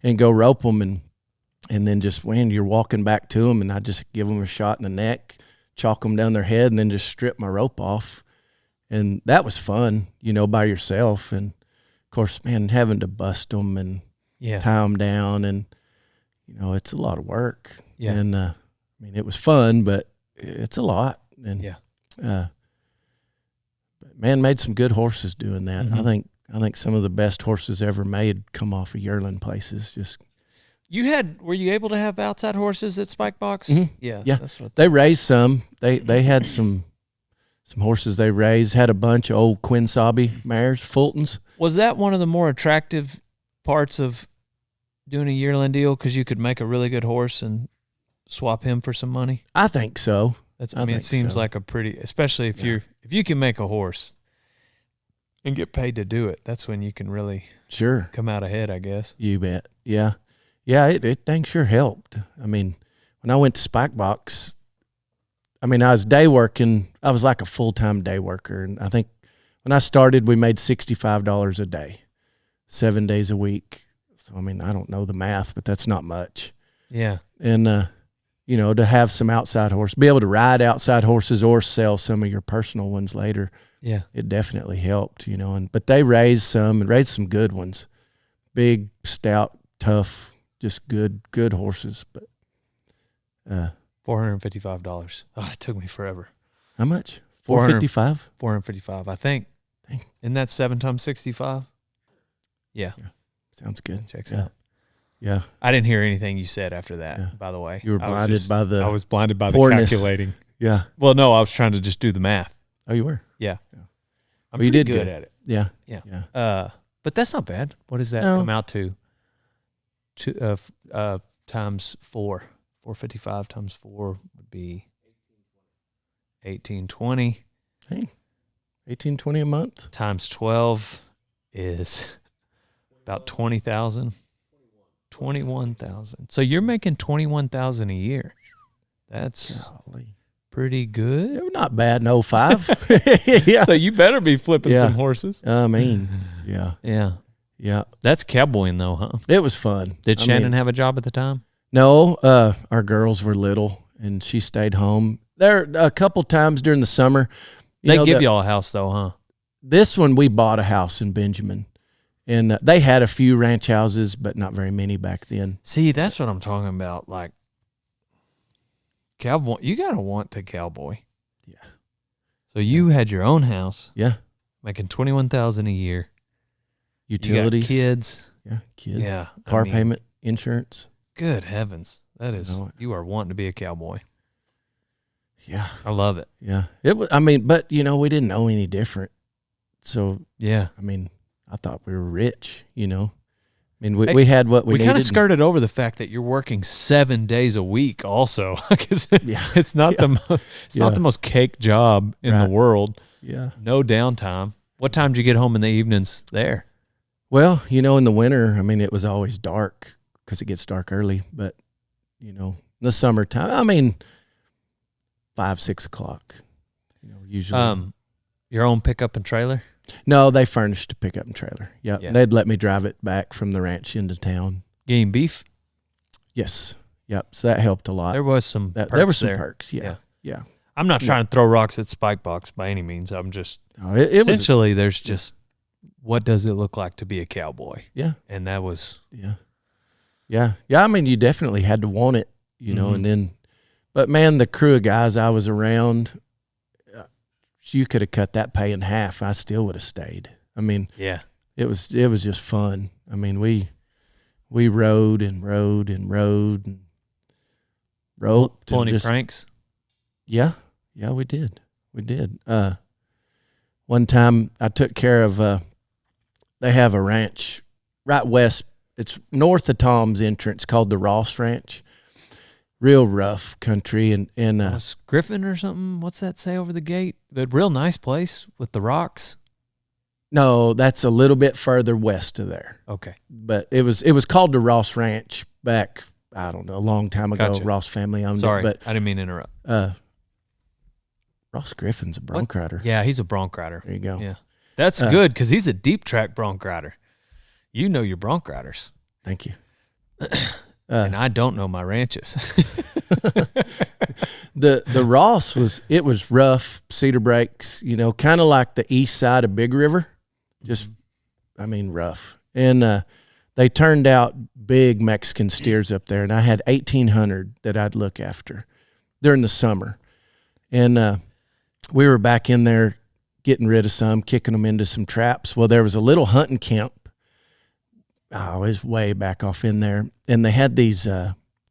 and go rope them, and then just when you're walking back to them, and I just give them a shot in the neck, chalk them down their head, and then just strip my rope off. And that was fun, by yourself. And of course, man, having to bust them and tie them down, and it's a lot of work. Yeah. And I mean, it was fun, but it's a lot. And but man, made some good horses doing that. Mm-hmm. I think some of the best horses ever made come off of yearling places. Just
were you able to have outside horses at Spike Box?
Mm-hmm.
Yeah.
That's what they raised some. They had some horses they raised, had a bunch of old Quinn Sabi mares, Fultons.
Was that one of the more attractive parts of doing a yearling deal, because you could make a really good horse and swap him for some money?
I think so.
It seems like a pretty, especially if you can make a horse and get paid to do it, that's when you can really come out ahead, I guess.
You bet. Yeah. Yeah, it dang sure helped. I mean, when I went to Spike Box, I mean, I was day working. I was like a full-time day worker. And I think when I started, we made $65 a day, 7 days a week. So, I mean, I don't know the math, but that's not much.
Yeah.
And, you know, to have some outside horse, be able to ride outside horses or sell some of your personal ones later.
Yeah.
It definitely helped, you know. But they raised some good ones. Big, stout, tough, just good horses. But
$455. Oh, it took me forever.
how much? $455?
$455, I think.
Dang.
Isn't that 7 times 65? Yeah.
Sounds good.
Checks
Yeah.
out.
Yeah.
I didn't hear anything you said after that,
Yeah.
by the way.
You were blinded by the
I was blinded by the
poorness.
calculating.
Yeah.
Well, no, I was trying to just do the math.
Oh, you were?
Yeah.
Yeah.
I'm
Well, you
pretty
did good.
at it.
Yeah.
Yeah.
Yeah.
But that's not bad. What does that
No.
come out to? Times 4. 455 times 4 would be 1820.
Hey, $18.20 a month.
Times 12 is about 20,000. 21,000. So you're making 21,000 a year. That's
Golly.
pretty good.
They were not bad in 05. Yeah.
So you better be flipping
Yeah.
some horses.
I mean, yeah.
Yeah.
Yeah.
That's cowboying though, huh?
It was fun.
Did
I
Shannon
mean,
have a job at the time?
No, our girls were little, and she stayed home. There a couple times during the summer.
They give y'all a house though, huh?
This one, we bought a house in Benjamin, and they had a few ranch houses, but not very many back then.
See, that's what I'm talking about. Like, cowboy, you got to want to cowboy.
Yeah.
So you had your own house,
Yeah.
making 21,000 a year.
Utilities.
You got kids.
Yeah, kids.
Yeah.
Car payment, insurance.
Good heavens. That is,
know it.
you are wanting to be a cowboy.
Yeah.
I love it.
Yeah. It was, I mean, but, you know, we didn't know any different. So,
Yeah.
I mean, I thought we were rich, you know. I mean, we had what we needed.
We kind of skirted over the fact that you're working 7 days a week also.
Yeah.
It's not the most cake job in the world.
Yeah.
No downtime. What time did you get home in the evenings there?
Well, you know, in the winter, I mean, it was always dark because it gets dark early. But, you know, in the summertime, I mean, 5, 6 o'clock, you know, usually.
Your own pickup and trailer?
No, they furnished a pickup and trailer. Yeah.
Yeah.
They'd let me drive it back from the ranch into town.
Getting beef?
Yes. Yep. So that helped a lot.
There was some perks
there were some
there.
perks. Yeah. Yeah.
I'm not trying to throw rocks at Spike Box by any means. I'm just
No, it was.
essentially there's just what does it look like to be a cowboy?
Yeah.
And that was
Yeah. Yeah. Yeah. I mean, you definitely had to want it, you know, and then, but man, the crew of guys I was around, you could have cut that pay in half. I still would have stayed. I mean,
yeah.
it was just fun. I mean, we rode and rode and rode and roped.
Pull
and
any
just,
pranks?
Yeah. Yeah, we did. We did. One time I took care of, they have a ranch right west. It's north of Tom's entrance called the Ross Ranch. Real rough country. And
Was Griffin or something? What's that say over the gate? But real nice place with the rocks.
no, that's a little bit further west of there.
Okay.
But it was called the Ross Ranch back, I don't know, a long time ago.
Gotcha.
Ross family owned
Sorry,
it. But
I didn't mean to interrupt.
Ross Griffin's a bronc rider.
Yeah, he's a bronc rider.
There you go.
Yeah. That's good because he's a deep track bronc rider. You know your bronc riders.
Thank you.
And I don't know my ranches.
The Ross was rough, cedar breaks, you know, kind of like the east side of Big River. Just, I mean, rough. And they turned out big Mexican steers up there, and I had 1,800 that I'd look after during the summer. And we were back in there getting rid of some, kicking them into some traps. Well, there was a little hunting camp. Oh, it was way back off in there. And they had these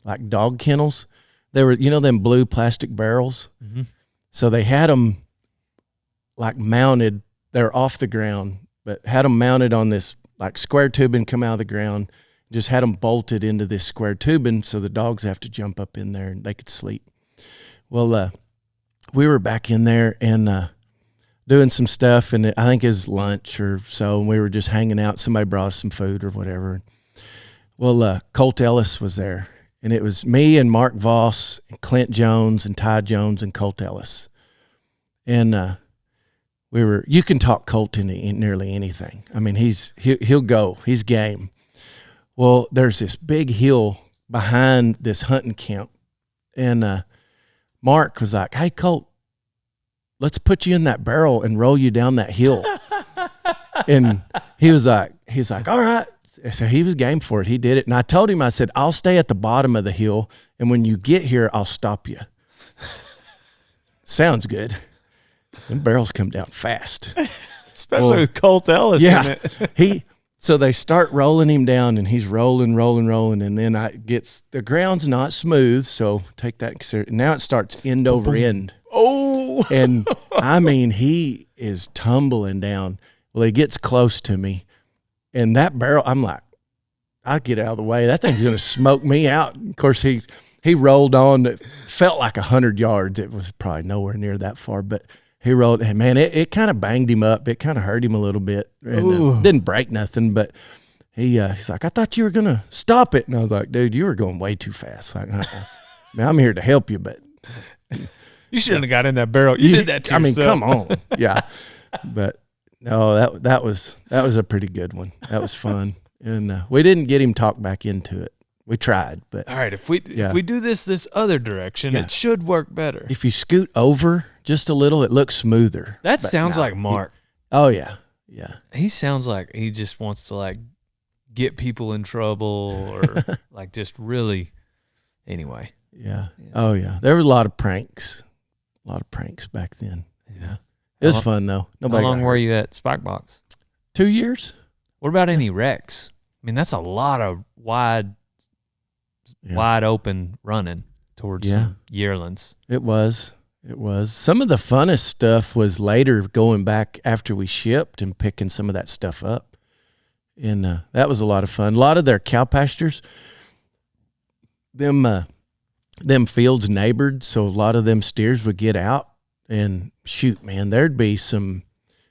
like dog kennels. They were, you know, them blue plastic barrels.
Mm-hmm.
So they had them like mounted. They're off the ground, but had them mounted on this like square tubing come out of the ground. Just had them bolted into this square tubing so the dogs have to jump up in there and they could sleep. Well, we were back in there and doing some stuff, and I think it was lunch or so, and we were just hanging out. Somebody brought us some food or whatever. Well, Colt Ellis was there, and it was me and Mark Voss and Clint Jones and Ty Jones and Colt Ellis. And you can talk Colt into nearly anything. I mean, he'll go. He's game. Well, there's this big hill behind this hunting camp, and Mark was like, "Hey, Colt, let's put you in that barrel and roll you down that hill." And he's like, "All right." So he was game for it. He did it. And I told him, I said, "I'll stay at the bottom of the hill, and when you get here, I'll stop you." Sounds good. Them barrels come down fast.
Especially with Colt Ellis in it.
So they start rolling him down, and he's rolling, and then the ground's not smooth, so take that in consideration. Now it starts end over end.
Oh.
And, I mean, he is tumbling down. Well, he gets close to me, and that barrel, I'm like, I get out of the way. That thing's going to smoke me out. Of course, he rolled on. It felt like 100 yards. It was probably nowhere near that far, but he rolled, and man, it kind of banged him up. It kind of hurt him a little bit. And didn't break nothing, but he's like, "I thought you were going to stop it." And I was like, "Dude, you were going way too fast. Like, man, I'm here to help you, but
you shouldn't have got in that barrel. You did that to yourself.
Come on." Yeah. But no, that was a pretty good one. That was fun. And we didn't get him talked back into it. We tried, but
all right, if we do this other direction, it should work better.
If you scoot over just a little, it looks smoother.
That sounds like Mark.
Oh yeah. Yeah.
He sounds like he just wants to like get people in trouble or like just really anyway.
Yeah. Oh yeah. There were a lot of pranks. Back then.
Yeah.
It was fun though.
How long were you at Spike Box?
2 years.
What about any wrecks? I mean, that's a lot of wide open running towards yearlings.
It was. Some of the funnest stuff was later going back after we shipped and picking some of that stuff up. And that was a lot of fun. A lot of their cow pastures, them fields neighbored, so a lot of them steers would get out and shoot, man. There'd be some,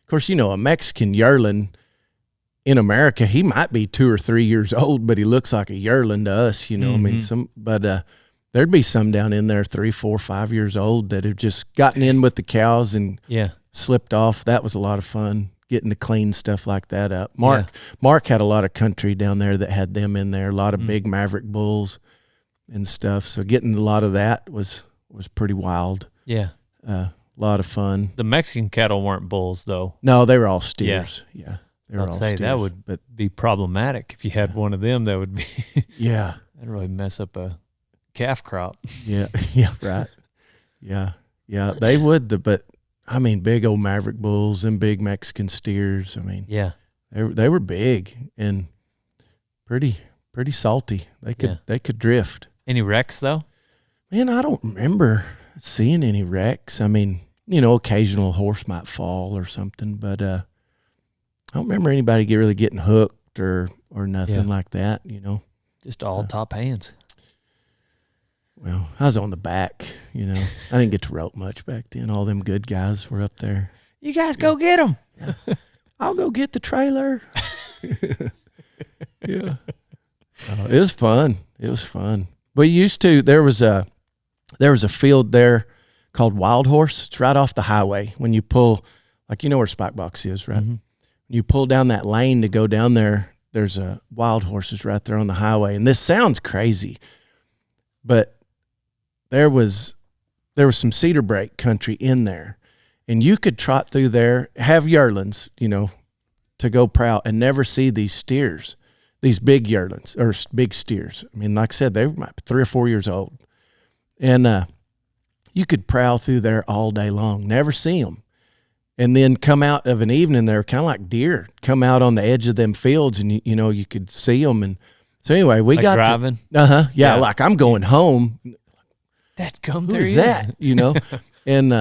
of course, a Mexican yearling in America, he might be 2 or 3 years old, but he looks like a yearling to us, I mean, there'd be some down in there 3, 4, 5 years old that have just gotten in with the cows and slipped off. That was a lot of fun, getting to clean stuff like that up. Mark had a lot of country down there that had them in there, a lot of big Maverick bulls and stuff. So getting a lot of that was pretty wild.
Yeah.
A lot of fun.
The Mexican cattle weren't bulls though.
No, they were all steers. Yeah.
I'd say that would be problematic if you had one of them. That would be that'd really mess up a calf crop.
Yeah, right. Yeah, they would. But I mean, big old Maverick bulls and big Mexican steers. I mean, they were big and pretty salty. They could drift. Any
wrecks though?
Man, I don't remember seeing any wrecks. I mean, occasional horse might fall or something, but I don't remember anybody really getting hooked or nothing like that,
Just all top hands.
Well, I was on the back, I didn't get to rope much back then. All them good guys were up there.
You guys go get them.
Yeah. I'll go get the trailer. Yeah. It was fun. We used to, there was a field there called Wild Horse. It's right off the highway. When you pull, like, where Spike Box is, right? Mm-hmm. You pull down that lane to go down there, there's a Wild Horses right there on the highway. And this sounds crazy, but there was some cedar brake country in there, and you could trot through there, have yearlings, to go prowl and never see these steers, these big yearlings or big steers. I mean, like I said, they were 3 or 4 years old, and you could prowl through there all day long, never see them. And then come out of an evening, they're kind of like deer, come out on the edge of them fields, and you could see them. And so anyway, we got
driving.
Yeah, like I'm going home.
Who's
that? And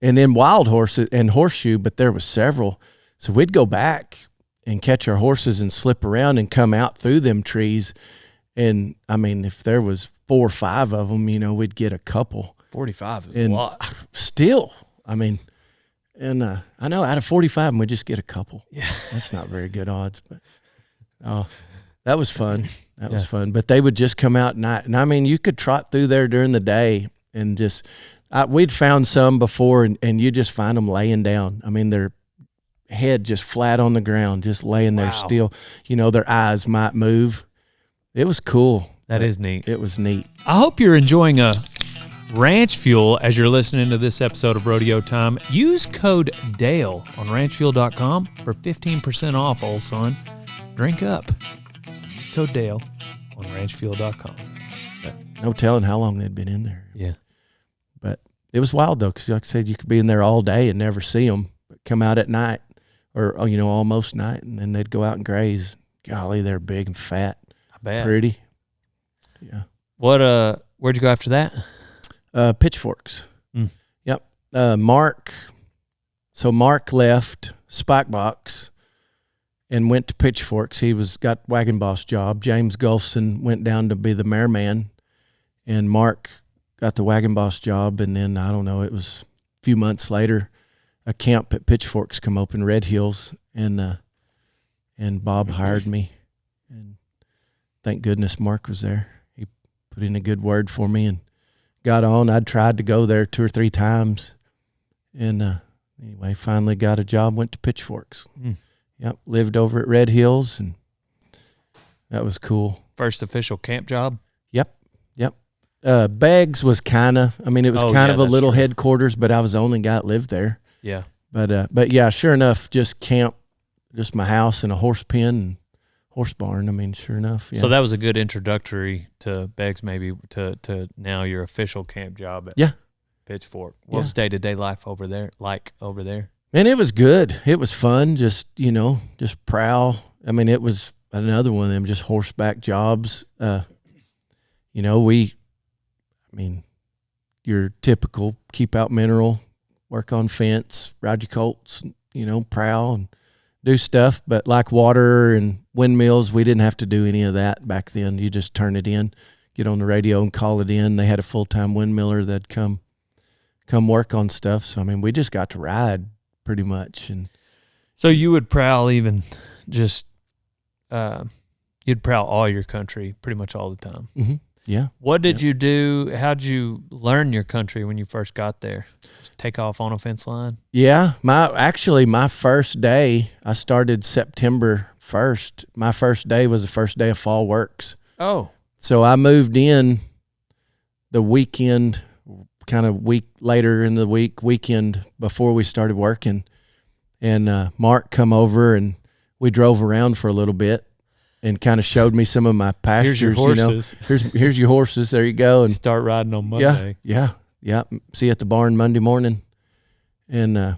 then wild horses and horseshoe, but there was several. So we'd go back and catch our horses and slip around and come out through them trees. And I mean, if there was 4 or 5 of them, we'd get a couple.
45 is a lot.
Still, I mean. And I know out of 45, we just get a couple.
Yeah.
That's not very good odds, but That was fun. That was fun. But they would just come out at night. And I mean, you could trot through there during the day and just, we'd found some before and you just find them laying down. I mean, their head just flat on the ground, just laying there still. You know, their eyes might move. It was cool.
That is neat.
It was neat.
I hope you're enjoying a ranch fuel as you're listening to this episode of Rodeo Time. Use code DALE on ranchfuel.com for 15% off, old son. Drink up. Use code DALE on ranchfuel.com.
But no telling how long they'd been in there.
Yeah.
But it was wild, though, because like I said, you could be in there all day and never see them, but come out at night or, you know, almost night, and then they'd go out and graze. Golly, they're big and fat.
I bet.
Pretty. Yeah.
Where'd you go after that?
Pitchforks. Yep. Mark left Spikebox and went to Pitchforks. He got Wagon Boss job. James Gulfson went down to be the mareman, and Mark got the Wagon Boss job. And then, I don't know, it was a few months later, a camp at Pitchforks come open, Red Hills, and Bob hired me. And thank goodness Mark was there. He put in a good word for me and got on. I'd tried to go there 2 or 3 times. And anyway, finally got a job, went to Pitchforks. Yep, lived over at Red Hills, and that was cool.
First official camp job?
Yep. Beggs was kind of, I mean, it was kind of a little headquarters, but I was the only guy that lived there.
Yeah.
But yeah, sure enough, just camp, just my house and a horse pen and horse barn. I mean, sure enough. Yeah.
So that was a good introductory to Beggs, maybe to now your official camp job at Pitchfork. What was day-to-day life over there over there?
Man, it was good. It was fun. Just, you know, just prowl. I mean, it was another one of them just horseback jobs. You know, your typical keep out mineral, work on fence, ride your colts, you know, prowl and do stuff. But like water and windmills, we didn't have to do any of that back then. You just turn it in, get on the radio and call it in. They had a full-time windmiller that'd come work on stuff. So, I mean, we just got to ride pretty much. And
so you would prowl even just you'd prowl all your country pretty much all the time.
Mm-hmm. Yeah.
What did you do? How'd you learn your country when you first got there? Just take off on a fence line?
Yeah. My first day, I started September 1st. My first day was the first day of fall works.
Oh.
So I moved in the weekend, kind of week later in the weekend before we started working. And Mark come over and we drove around for a little bit and kind of showed me some of my pastures.
Here's your horses.
You know, here's your horses. There you go. And
start riding on Monday.
Yeah. See you at the barn Monday morning. And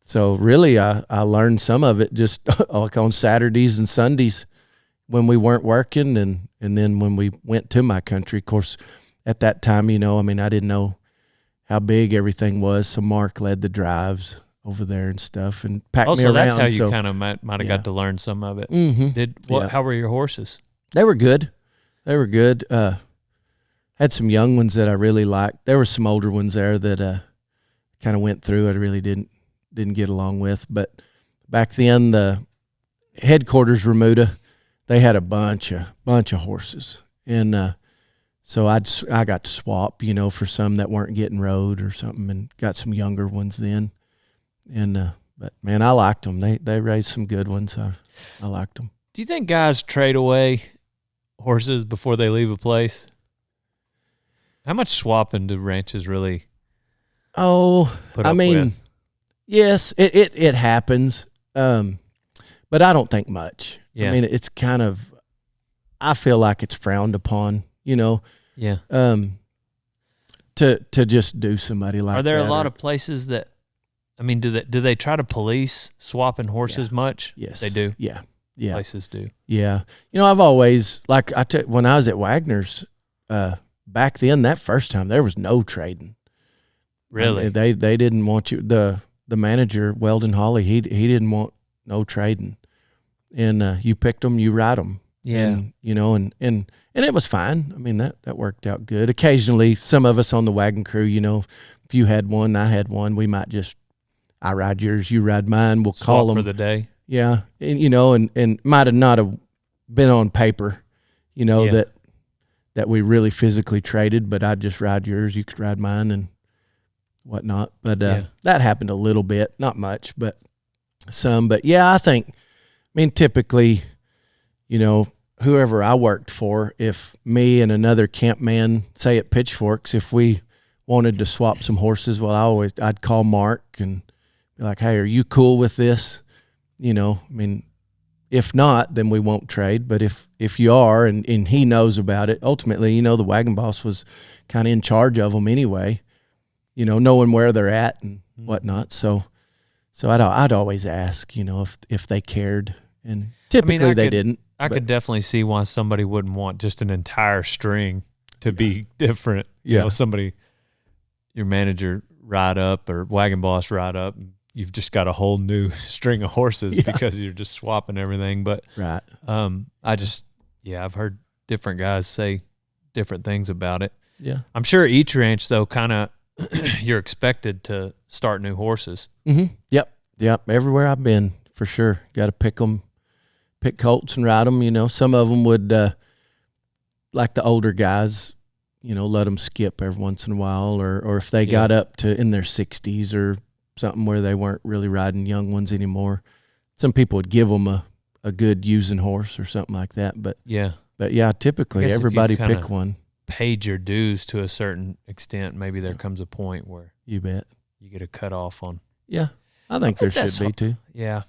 so really I learned some of it just like on Saturdays and Sundays when we weren't working. And then when we went to my country, of course, at that time, you know, I mean, I didn't know how big everything was. So Mark led the drives over there and stuff and packed me around.
That's how you kind of might have got to learn some of it.
Mm-hmm.
How were your horses?
They were good. Had some young ones that I really liked. There were some older ones there that kind of went through. I really didn't get along with. But back then, the headquarters Remuda, they had a bunch of horses, and so I got to swap, you know, for some that weren't getting rode or something, and got some younger ones then. And but man, I liked them. They raised some good ones. I liked them.
Do you think guys trade away horses before they leave a place? How much swapping do ranches really?
Oh, I mean, yes, it happens, but I don't think much.
Yeah.
I mean, it's kind of, I feel like it's frowned upon, you know.
Yeah.
To just do somebody like that.
Are there a lot of places that? I mean, do they try to police swapping horses much?
Yes,
they do.
Yeah.
Places do.
Yeah, you know, I've always when I was at Wagner's back then. That first time there was no trading.
Really,
they didn't want you. The manager Weldon Hawley, he didn't want no trading, and you picked them, you ride them.
Yeah,
and, you know, and it was fine. I mean, that worked out good. Occasionally, some of us on the wagon crew, you know, if you had one, I had one, we might just. I ride yours, you ride mine. We'll call them
for the day.
Yeah, and you know, and might have not have been on paper,
Yeah.
that we really physically traded, but I'd just ride yours, you could ride mine and whatnot. But that happened a little bit, not much, but some. But yeah, I mean, typically, whoever I worked for, if me and another camp man, say at Pitchforks, if we wanted to swap some horses, well, I'd call Mark and be like, hey, are you cool with this? I mean, if not, then we won't trade. But if you are, and he knows about it, ultimately, the wagon boss was kind of in charge of them anyway, knowing where they're at and whatnot. So I'd always ask, if they cared, and typically they didn't.
I could definitely see why somebody wouldn't want just an entire string to be different. Somebody, your manager ride up or wagon boss ride up, and you've just got a whole new string of horses because you're just swapping everything. But
right.
I've heard different guys say different things about it.
Yeah.
I'm sure each ranch though, kind of you're expected to start new horses.
Mm-hmm. Yep. Everywhere I've been, for sure. Got to pick colts and ride them. Some of them would, like the older guys, let them skip every once in a while, or if they got up to in their 60s or something where they weren't really riding young ones anymore, some people would give them a good using horse or something like that. But typically everybody pick one.
Paid your dues to a certain extent, maybe there comes a point where
you bet
you get a cut off on.
Yeah, I think there should be too.
Yeah,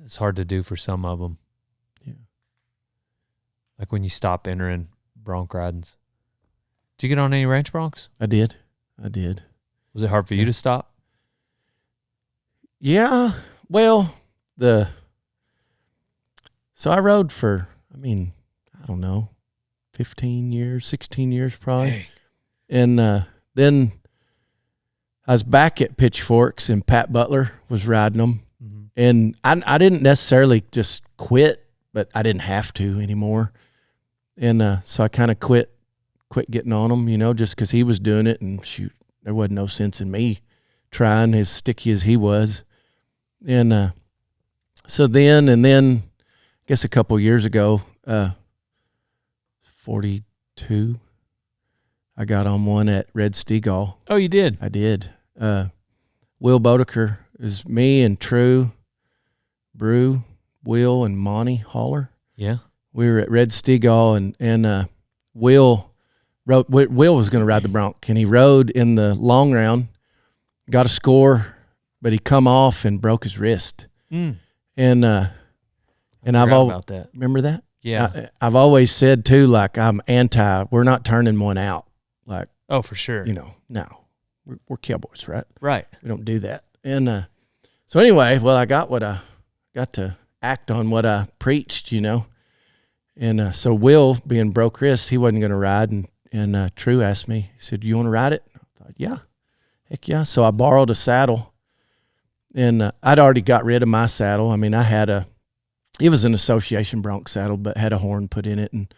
it's hard to do for some of them.
Yeah,
like when you stop entering bronc ridings. Did you get on any ranch broncs?
I did.
Was it hard for you to stop?
Yeah. Well, so I rode for, I don't know, 15 years, 16 years probably.
Dang.
And then I was back at Pitchforks and Pat Butler was riding them.
Mm-hmm.
And I didn't necessarily just quit, but I didn't have to anymore. And so I kind of quit getting on them, just because he was doing it. And shoot, there wasn't no sense in me trying, as sticky as he was. And so then, I guess a couple years ago, 42, I got on one at Red Steagall.
Oh, you did?
I did. Will Bodeker is me and True, Brew, Will, and Monty Haller.
Yeah.
We were at Red Steagall, and Will was going to ride the bronc, and he rode in the long round, got a score, but he come off and broke his wrist.
Mm.
And I've
about that.
Remember that?
Yeah.
I've always said too, like, I'm we're not turning one out. Like,
oh, for sure.
No, we're cowboys, right?
Right.
We don't do that. And so anyway, well, I got to act on what I preached, And so Will, being broke wrist, he wasn't going to ride, and True asked me, he said, "You want to ride it?" I thought, yeah, heck yeah. So I borrowed a saddle, and I'd already got rid of my saddle. I had it was an association bronc saddle, but had a horn put in it and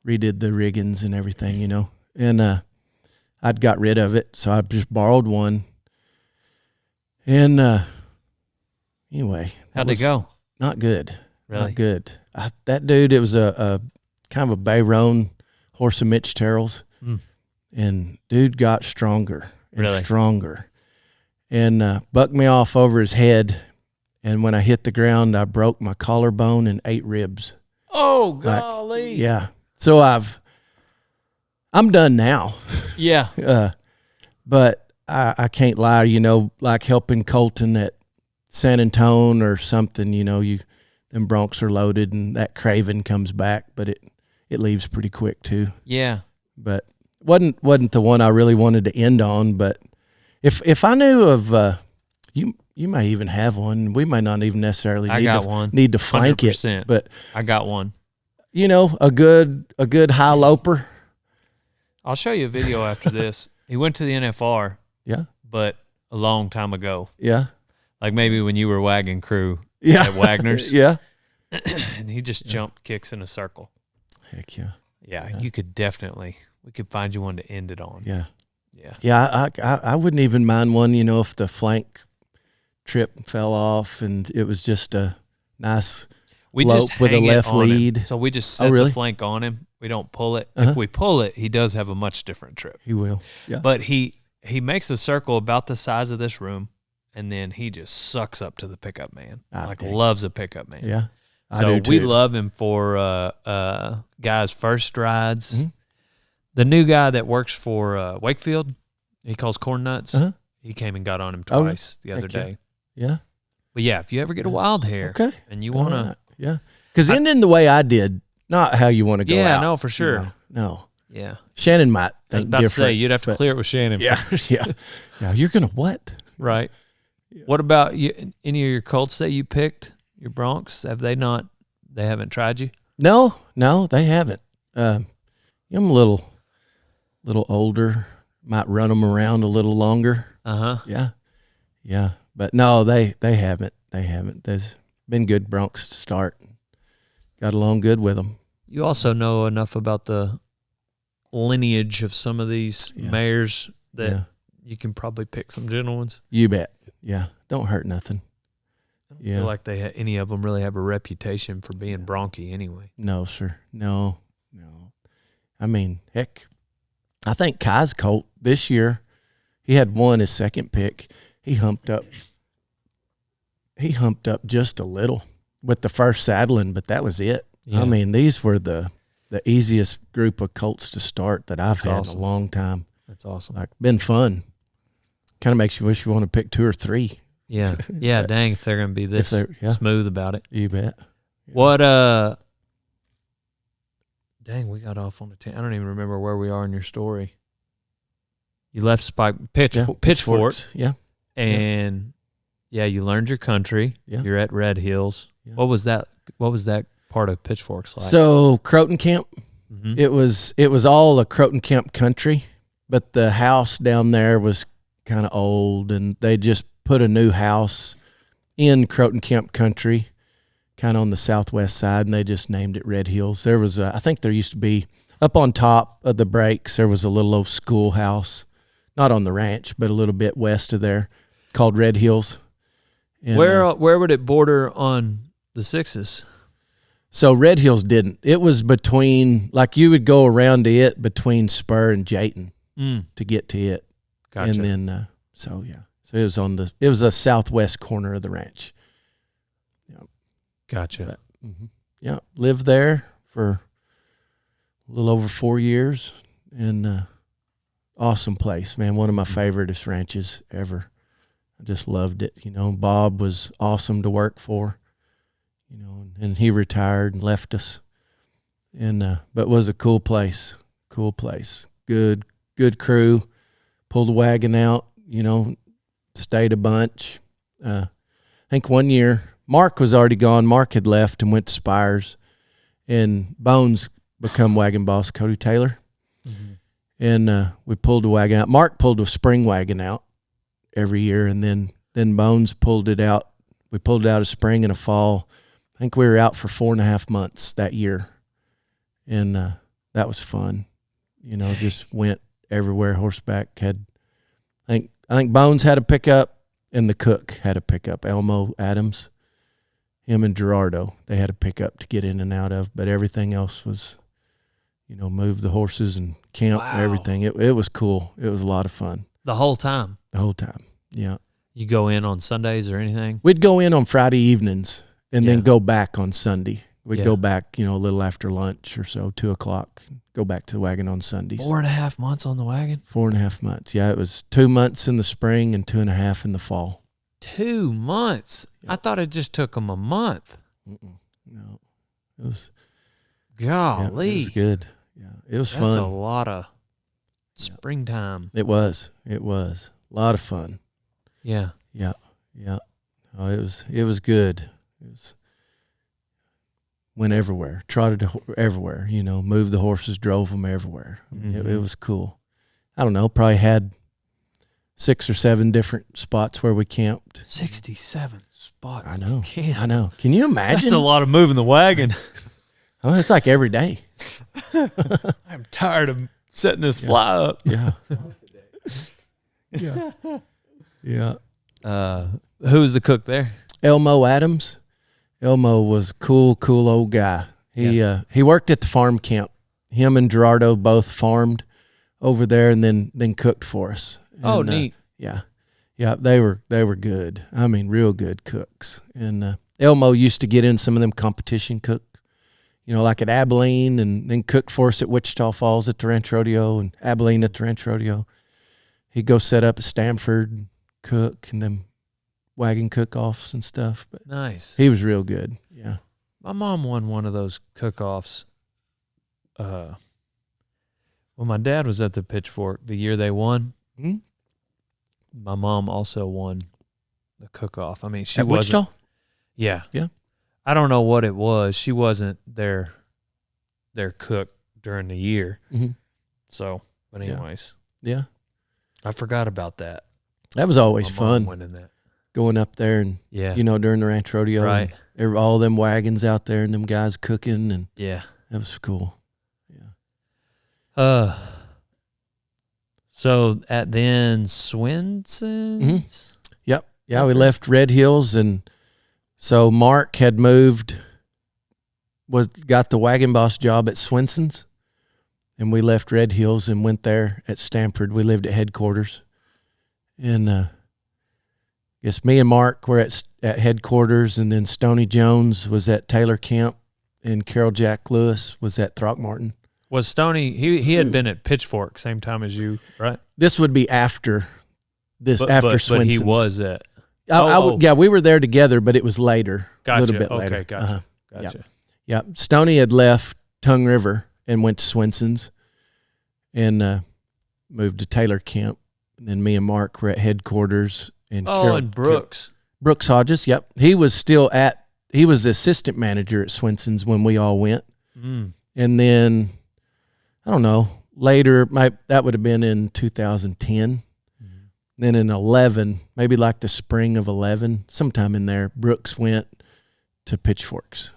redid the riggings and everything, And I'd got rid of it, so I just borrowed one. And anyway,
how'd it go?
Not good.
Really?
Not good. That dude, it was a kind of a Bayron horse of Mitch Terrell's, and dude got stronger and stronger, and bucked me off over his head. And when I hit the ground, I broke my collarbone and 8 ribs.
Oh, golly!
Yeah. So I'm done now.
Yeah.
But I can't lie. Like helping Colton at San Antonio or something. Them broncs are loaded, and that craven comes back, but it leaves pretty quick too.
Yeah.
But wasn't the one I really wanted to end on. But if I knew of you may even have one. We may not even necessarily need to flank 100%. It. But
I got one.
A good high loper.
I'll show you a video after this. He went to the NFR.
Yeah.
But a long time ago.
Yeah.
Like maybe when you were wagon crew.
Yeah.
At Wagner's.
Yeah.
And he just jumped kicks in a circle.
Heck yeah.
Yeah, you could definitely, we could find you one to end it on.
Yeah.
Yeah.
Yeah, I wouldn't even mind one, if the flank trip fell off and it was just a nice
We
lope
just
with a
hang it
left
on him.
lead.
So we just
Oh,
set
really?
the flank on him. We don't pull it.
Uh-huh.
If we pull it, he does have a much different trip.
He will. Yeah.
But he makes a circle about the size of this room, and then he just sucks up to the pickup man. Loves a pickup man.
Yeah.
So we love him for guys' first rides.
Mm-hmm.
The new guy that works for Wakefield, he calls corn nuts.
Uh-huh.
He came and got on him twice the other day.
Yeah.
But yeah, if you ever get a wild hair and you want to.
Yeah. Because ending the way I did, not how you want to go out.
Yeah, no, for sure.
You know? No.
Yeah.
Shannon might think
I was about to say, you'd have to clear it with Shannon first.
Yeah. Yeah. You're going to what?
Right. Yeah. What about you? Any of your colts that you picked, your broncs, they haven't tried you?
No, they haven't. I'm a little older. Might run them around a little longer.
Uh-huh.
Yeah. Yeah. But no, they haven't. They haven't. There's been good broncs to start. Got along good with them.
You also know enough about the lineage of some of these mares that you can probably pick some gentle ones.
You bet. Yeah. Don't hurt nothing.
I don't feel like any of them really have a reputation for being bronky anyway.
No, sir. No. I mean, heck, I think Kai's colt this year, he had won his second pick. He humped up just a little with the first saddling, but that was it. Yeah. I mean, these were the easiest group of colts to start that I've had in a long time.
That's awesome.
Like, been fun. Kind of makes you wish you want to pick 2 or 3.
Yeah. Yeah, dang, if they're going to be this smooth about it.
You bet. Yeah.
What, dang, we got off on a tangent. I don't even remember where we are in your story. You left Pitchforks.
Yeah.
And you learned your country. Yeah. You're at Red Hills. Yeah. What was that part of Pitchforks like?
So Croton Camp, it was all a Croton Camp country, but the house down there was kind of old, and they just put a new house in Croton Camp country, kind of on the southwest side, and they just named it Red Hills. There was I think there used to be up on top of the breaks, there was a little old schoolhouse, not on the ranch, but a little bit west of there, called Red Hills. And,
where would it border on the sixes?
So Red Hills didn't. It was between, like you would go around to it between Spur and Jayton to get to it.
Gotcha.
And then, so it was a southwest corner of the ranch. Yeah.
Gotcha.
But, lived there for a little over 4 years, and awesome place, man. One of my favoriteest ranches ever. I just loved it. Bob was awesome to work for. And he retired and left us. And but was a cool place. Good crew. Pulled the wagon out, stayed a bunch. I think one year, Mark was already gone. Mark had left and went to Spires. And Bones become wagon boss, Cody Taylor. Mm-hmm. And we pulled the wagon out. Mark pulled a spring wagon out every year, and then Bones pulled it out. We pulled it out a spring and a fall. I think we were out for 4.5 months that year, and that was fun. Just went everywhere horseback. I think Bones had a pickup, and the cook had a pickup. Elmo Adams, him and Gerardo, they had a pickup to get in and out of, but everything else was, move the horses and camp and everything. It was cool. It was a lot of fun.
The whole time.
Yeah.
You go in on Sundays or anything?
We'd go in on Friday evenings. And then go back on Sunday. We'd go back, a little after lunch or so, 2:00, go back to the wagon on Sundays.
4.5 months on the wagon?
4.5 months. Yeah, it was 2 months in the spring and 2.5 in the fall.
2 months? Yeah. I thought it just took them a month.
No. It was.
Golly.
It was good. Yeah, it was fun.
That's a lot of springtime.
It was. A lot of fun.
Yeah.
Yeah. Oh, it was good. Went everywhere, trotted everywhere, moved the horses, drove them everywhere. It was cool. I don't know, probably had 6 or 7 different spots where we camped.
67 spots.
I know. Can you imagine?
That's a lot of moving the wagon.
It's like every day.
I'm tired of setting this fly up.
Yeah. Who
was the cook there?
Elmo Adams. Elmo was a cool old guy. He worked at the farm camp. Him and Gerardo both farmed over there, and then cooked for us. And,
neat.
Yeah, they were good. I mean, real good cooks. And Elmo used to get in some of them competition cooks, like at Abilene, and then cooked for us at Wichita Falls at the Ranch Rodeo, and Abilene at the Ranch Rodeo. He'd go set up at Stanford, cook, and then Wagon cook-offs and stuff. But
nice.
he was real good. Yeah.
My mom won one of those cook-offs. When my dad was at the Pitchfork, the year they won, my mom also won the cook-off. I mean, she
at
wasn't.
Wichita?
Yeah.
Yeah.
I don't know what it was. She wasn't their cook during the year.
Mm-hmm.
So, but anyways.
Yeah.
I forgot about that.
That was always
My mom
fun.
winning that.
Going up there and, during the Ranch Rodeo.
Right.
And all them wagons out there and them guys cooking. And
yeah.
That was cool. Yeah.
So at then Swinson's?
Yep. Yeah, we left Red Hills, and so Mark had moved, got the wagon boss job at Swinson's, and we left Red Hills and went there at Stanford. We lived at headquarters. And I guess me and Mark were at headquarters, and then Stoney Jones was at Taylor Camp, and Carol Jack Lewis was at Throckmorton.
Was Stoney, he had been at Pitchfork same time as you, right?
This would be after Swinson's.
But he was at.
Yeah, we were there together, but it was later.
Gotcha.
A little bit later.
Okay, gotcha. Gotcha.
Yeah. Stoney had left Tongue River and went to Swinson's and moved to Taylor Camp. And then me and Mark were at headquarters. And
and Brooks.
Brooks Hodges, yep. He was he was the assistant manager at Swinson's when we all went.
Mm.
And then, I don't know, later, that would have been in 2010. Mm-hmm. Then in 11, maybe like the spring of 11, sometime in there, Brooks went to Pitchforks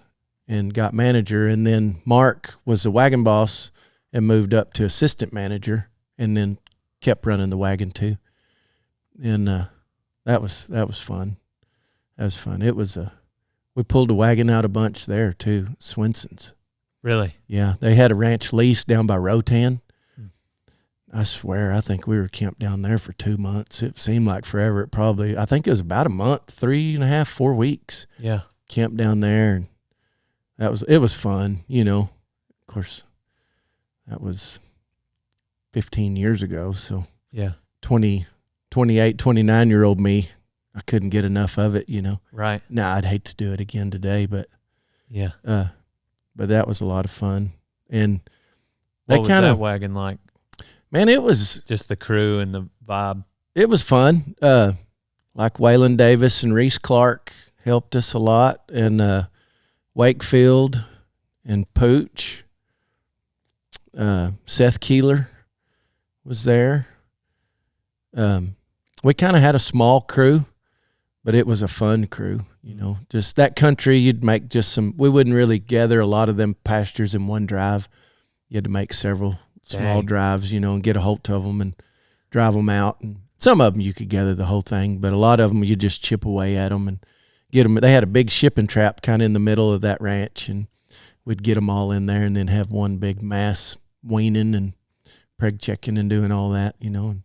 and got manager. And then Mark was the wagon boss and moved up to assistant manager, and then kept running the wagon too. And that was fun. That was fun. It was we pulled the wagon out a bunch there too, Swinson's.
Really?
Yeah, they had a ranch lease down by Rotan. I swear, I think we were camped down there for 2 months. It seemed like forever. I think it was about a month, 3.5, 4 weeks.
Yeah.
Camped down there, and it was fun, Of course, that was 15 years ago, so
yeah,
28, 29-year-old me, I couldn't get enough of it,
Right.
Now, I'd hate to do it again today, but
yeah.
But that was a lot of fun. And
what was that wagon like?
Man, it was
just the crew and the vibe.
It was fun. Like Waylon Davis and Reese Clark helped us a lot, and Wakefield and Pooch. Seth Keeler was there. We kind of had a small crew, but it was a fun crew. Just that country, you'd make we wouldn't really gather a lot of them pastures in one drive. You had to make several small drives, and get a hold of them and drive them out. And some of them you could gather the whole thing, but a lot of them you just chip away at them and get them. They had a big shipping trap kind of in the middle of that ranch, and we'd get them all in there and then have one big mass weaning and preg checking and doing all that, and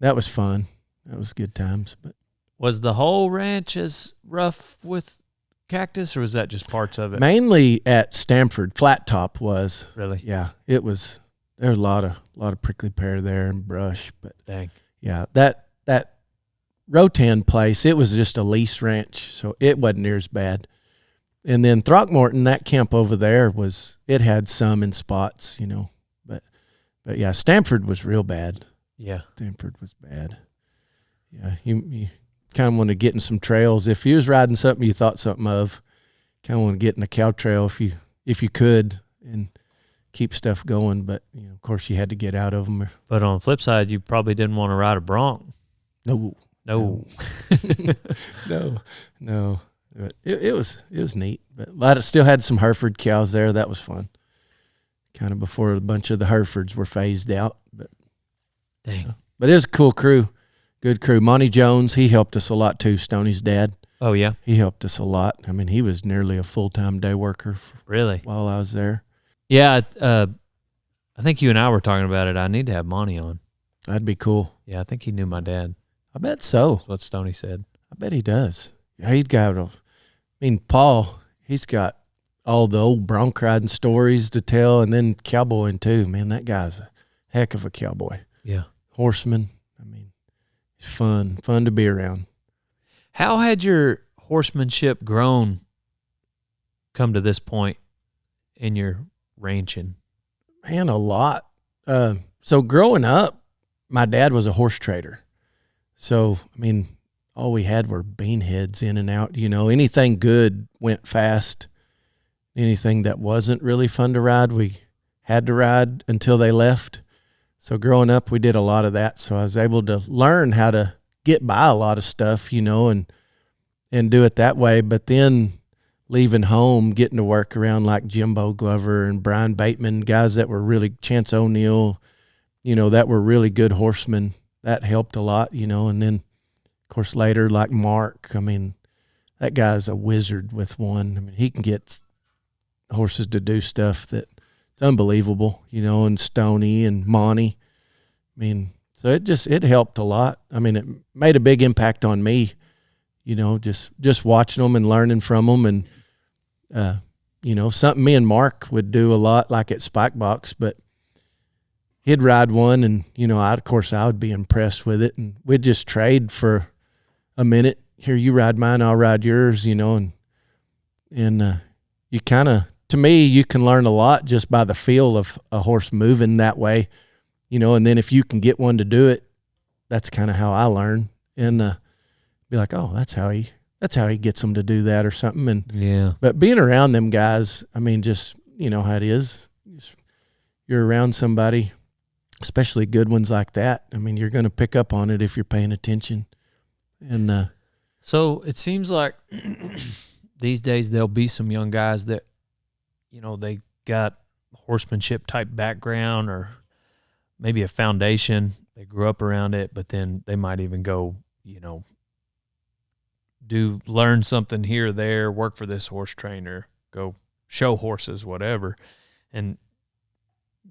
that was fun. That was good times. But
was the whole ranch as rough with cactus, or was that just parts of it?
Mainly at Stanford, Flat Top was.
Really?
Yeah, it was. There was a lot of prickly pear there and brush, but
dang. Yeah,
that Rotan place, it was just a lease ranch, so it wasn't near as bad. And then Throckmorton, that camp over there it had some in spots, but yeah, Stanford was real bad.
Yeah,
Stanford was bad. Yeah, you kind of want to get in some trails. If you was riding something you thought something of, kind of want to get in a cow trail if you could and keep stuff going. But of course, you had to get out of them.
But on the flip side, you probably didn't want to ride a bronc.
No.
No.
But it was neat. But still had some Hereford cows there. That was fun. Kind of before a bunch of the Herefords were phased out. But
dang.
But it was a cool crew. Good crew. Monty Jones, he helped us a lot too, Stoney's dad.
Oh, yeah?
He helped us a lot. I mean, he was nearly a full-time day worker
Really?
while I was there.
Yeah, I think you and I were talking about it. I need to have Monty on.
That'd be cool.
Yeah, I think he knew my dad.
I bet so.
That's what Stoney said.
I bet he does. Yeah, he's got Paul, he's got all the old bronc riding stories to tell, and then cowboying too. Man, that guy's a heck of a cowboy.
Yeah.
Horseman. I mean, he's fun to be around.
How had your horsemanship grown come to this point in your ranching?
Man, a lot. So growing up, my dad was a horse trader. So, I mean, all we had were bean heads in and out. You know, anything good went fast. Anything that wasn't really fun to ride, we had to ride until they left. So growing up, we did a lot of that. So I was able to learn how to get by a lot of stuff, you know, and do it that way. But then leaving home, getting to work around like Jimbo Glover and Brian Bateman, guys that were really, Chance O'Neill, you know, that were really good horsemen. That helped a lot, you know. And then, of course, later, like Mark, I mean, that guy's a wizard with one. I mean, he can get horses to do stuff that it's unbelievable, you know, and Stoney and Monty. I mean, so it helped a lot. I mean, it made a big impact on me, you know, just watching them and learning from them. And, you know, something me and Mark would do a lot, like at Spike Box, but he'd ride one and, you know, I would be impressed with it. And we'd just trade for a minute. Here, you ride mine, I'll ride yours, you know, and you kind of, to me, you can learn a lot just by the feel of a horse moving that way, you know, and then if you can get one to do it, that's kind of how I learn. And be like, oh, that's how he gets them to do that or something. And
yeah,
but being around them guys, I mean, just, you know how it is. You're around somebody, especially good ones like that. I mean, you're going to pick up on it if you're paying attention. And
so it seems like these days there'll be some young guys that, you know, they got horsemanship type background or maybe a foundation. They grew up around it, but then they might even go, you know, learn something here or there, work for this horse trainer, go show horses, whatever. And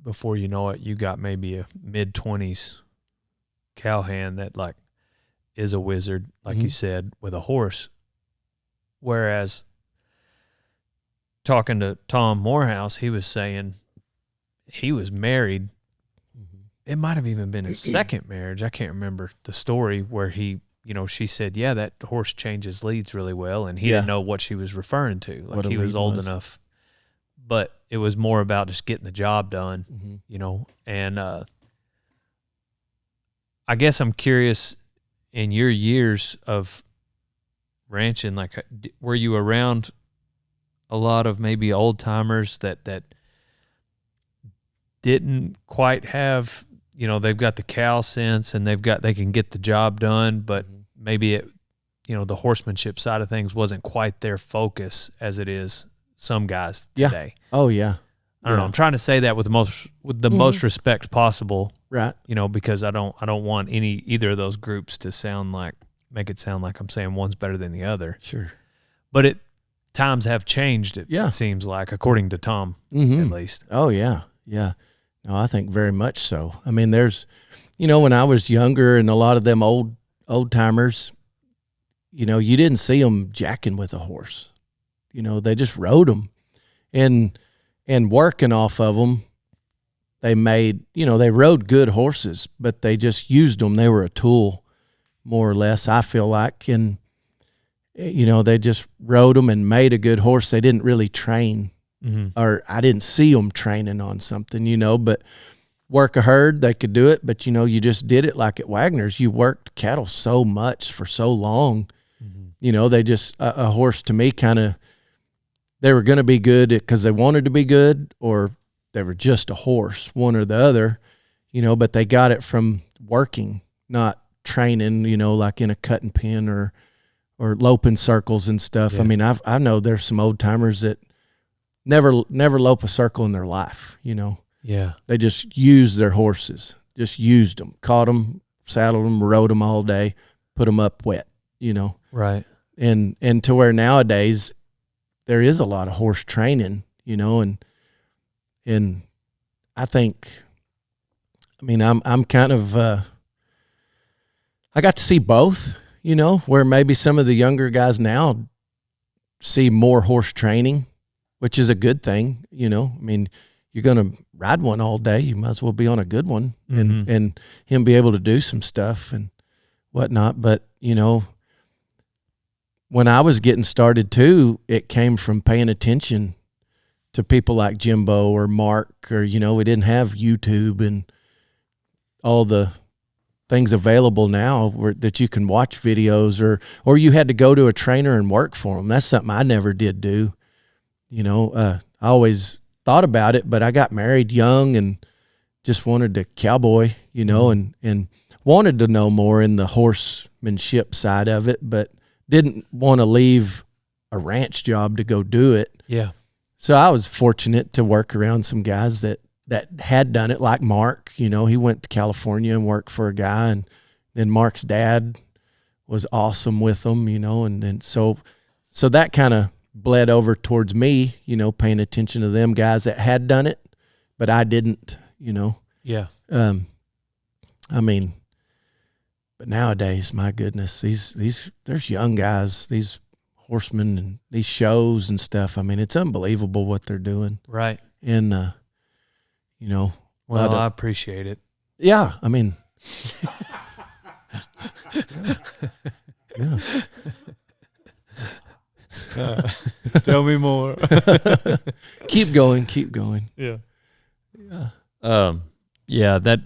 before you know it, you got maybe a mid-20s cowhand that like is a wizard, like you said, with a horse. Whereas talking to Tom Morehouse, he was saying he was married. It might have even been his second marriage. I can't remember the story where he, you know, she said, yeah, that horse changes leads really well. And he didn't know what she was referring to. Like he was old enough. But it was more about just getting the job done, you know. And I guess I'm curious, in your years of ranching, like, were you around a lot of maybe old timers that didn't quite have, you know, they've got the cow sense and they can get the job done, but maybe it, you know, the horsemanship side of things wasn't quite their focus as it is some guys today.
Oh yeah.
I don't know. I'm trying to say that with the most respect possible,
right?
You know, because I don't want either of those groups to make it sound like I'm saying one's better than the other.
Sure.
But times have changed. It seems like, according to Tom, at least.
Oh yeah, yeah. No, I think very much so. I mean, there's, you know, when I was younger, and a lot of them old timers, you know, you didn't see them jacking with a horse. You know, they just rode them, and working off of them, they made, you know, they rode good horses, but they just used them. They were a tool, more or less, I feel like. And, you know, they just rode them and made a good horse. They didn't really train, or I didn't see them training on something, you know, but work a herd, they could do it. But, you know, you just did it like at Wagner's. You worked cattle so much for so long, you know, they just, a horse to me kind of, they were going to be good because they wanted to be good, or they were just a horse, one or the other, you know, but they got it from working, not training, you know, like in a cutting pen or loping circles and stuff. Yeah. I mean, I know there's some old timers that never lope a circle in their life, you know.
Yeah.
They just used their horses, just used them, caught them, saddled them, rode them all day, put them up wet, you know.
Right.
and to where nowadays there is a lot of horse training, and I think, I'm kind of, I got to see both, where maybe some of the younger guys now see more horse training, which is a good thing. You're going to ride one all day. You might as well be on a good one and him be able to do some stuff and whatnot. But, when I was getting started too, it came from paying attention to people like Jimbo or Mark, or, we didn't have YouTube and all the things available now that you can watch videos, or you had to go to a trainer and work for them. That's something I never did do. I always thought about it, but I got married young and just wanted to cowboy, and wanted to know more in the horsemanship side of it, but didn't want to leave a ranch job to go do it.
Yeah.
So I was fortunate to work around some guys that had done it, like Mark. He went to California and worked for a guy, and then Mark's dad was awesome with them, and then so that kind of bled over towards me, paying attention to them guys that had done it, but I didn't,
Yeah.
But nowadays, my goodness, there's young guys, these horsemen and these shows and stuff. It's unbelievable what they're doing.
Right.
And,
well, I appreciate it.
Yeah. Yeah.
Tell me more.
Keep going.
Yeah.
Yeah.
Yeah, that,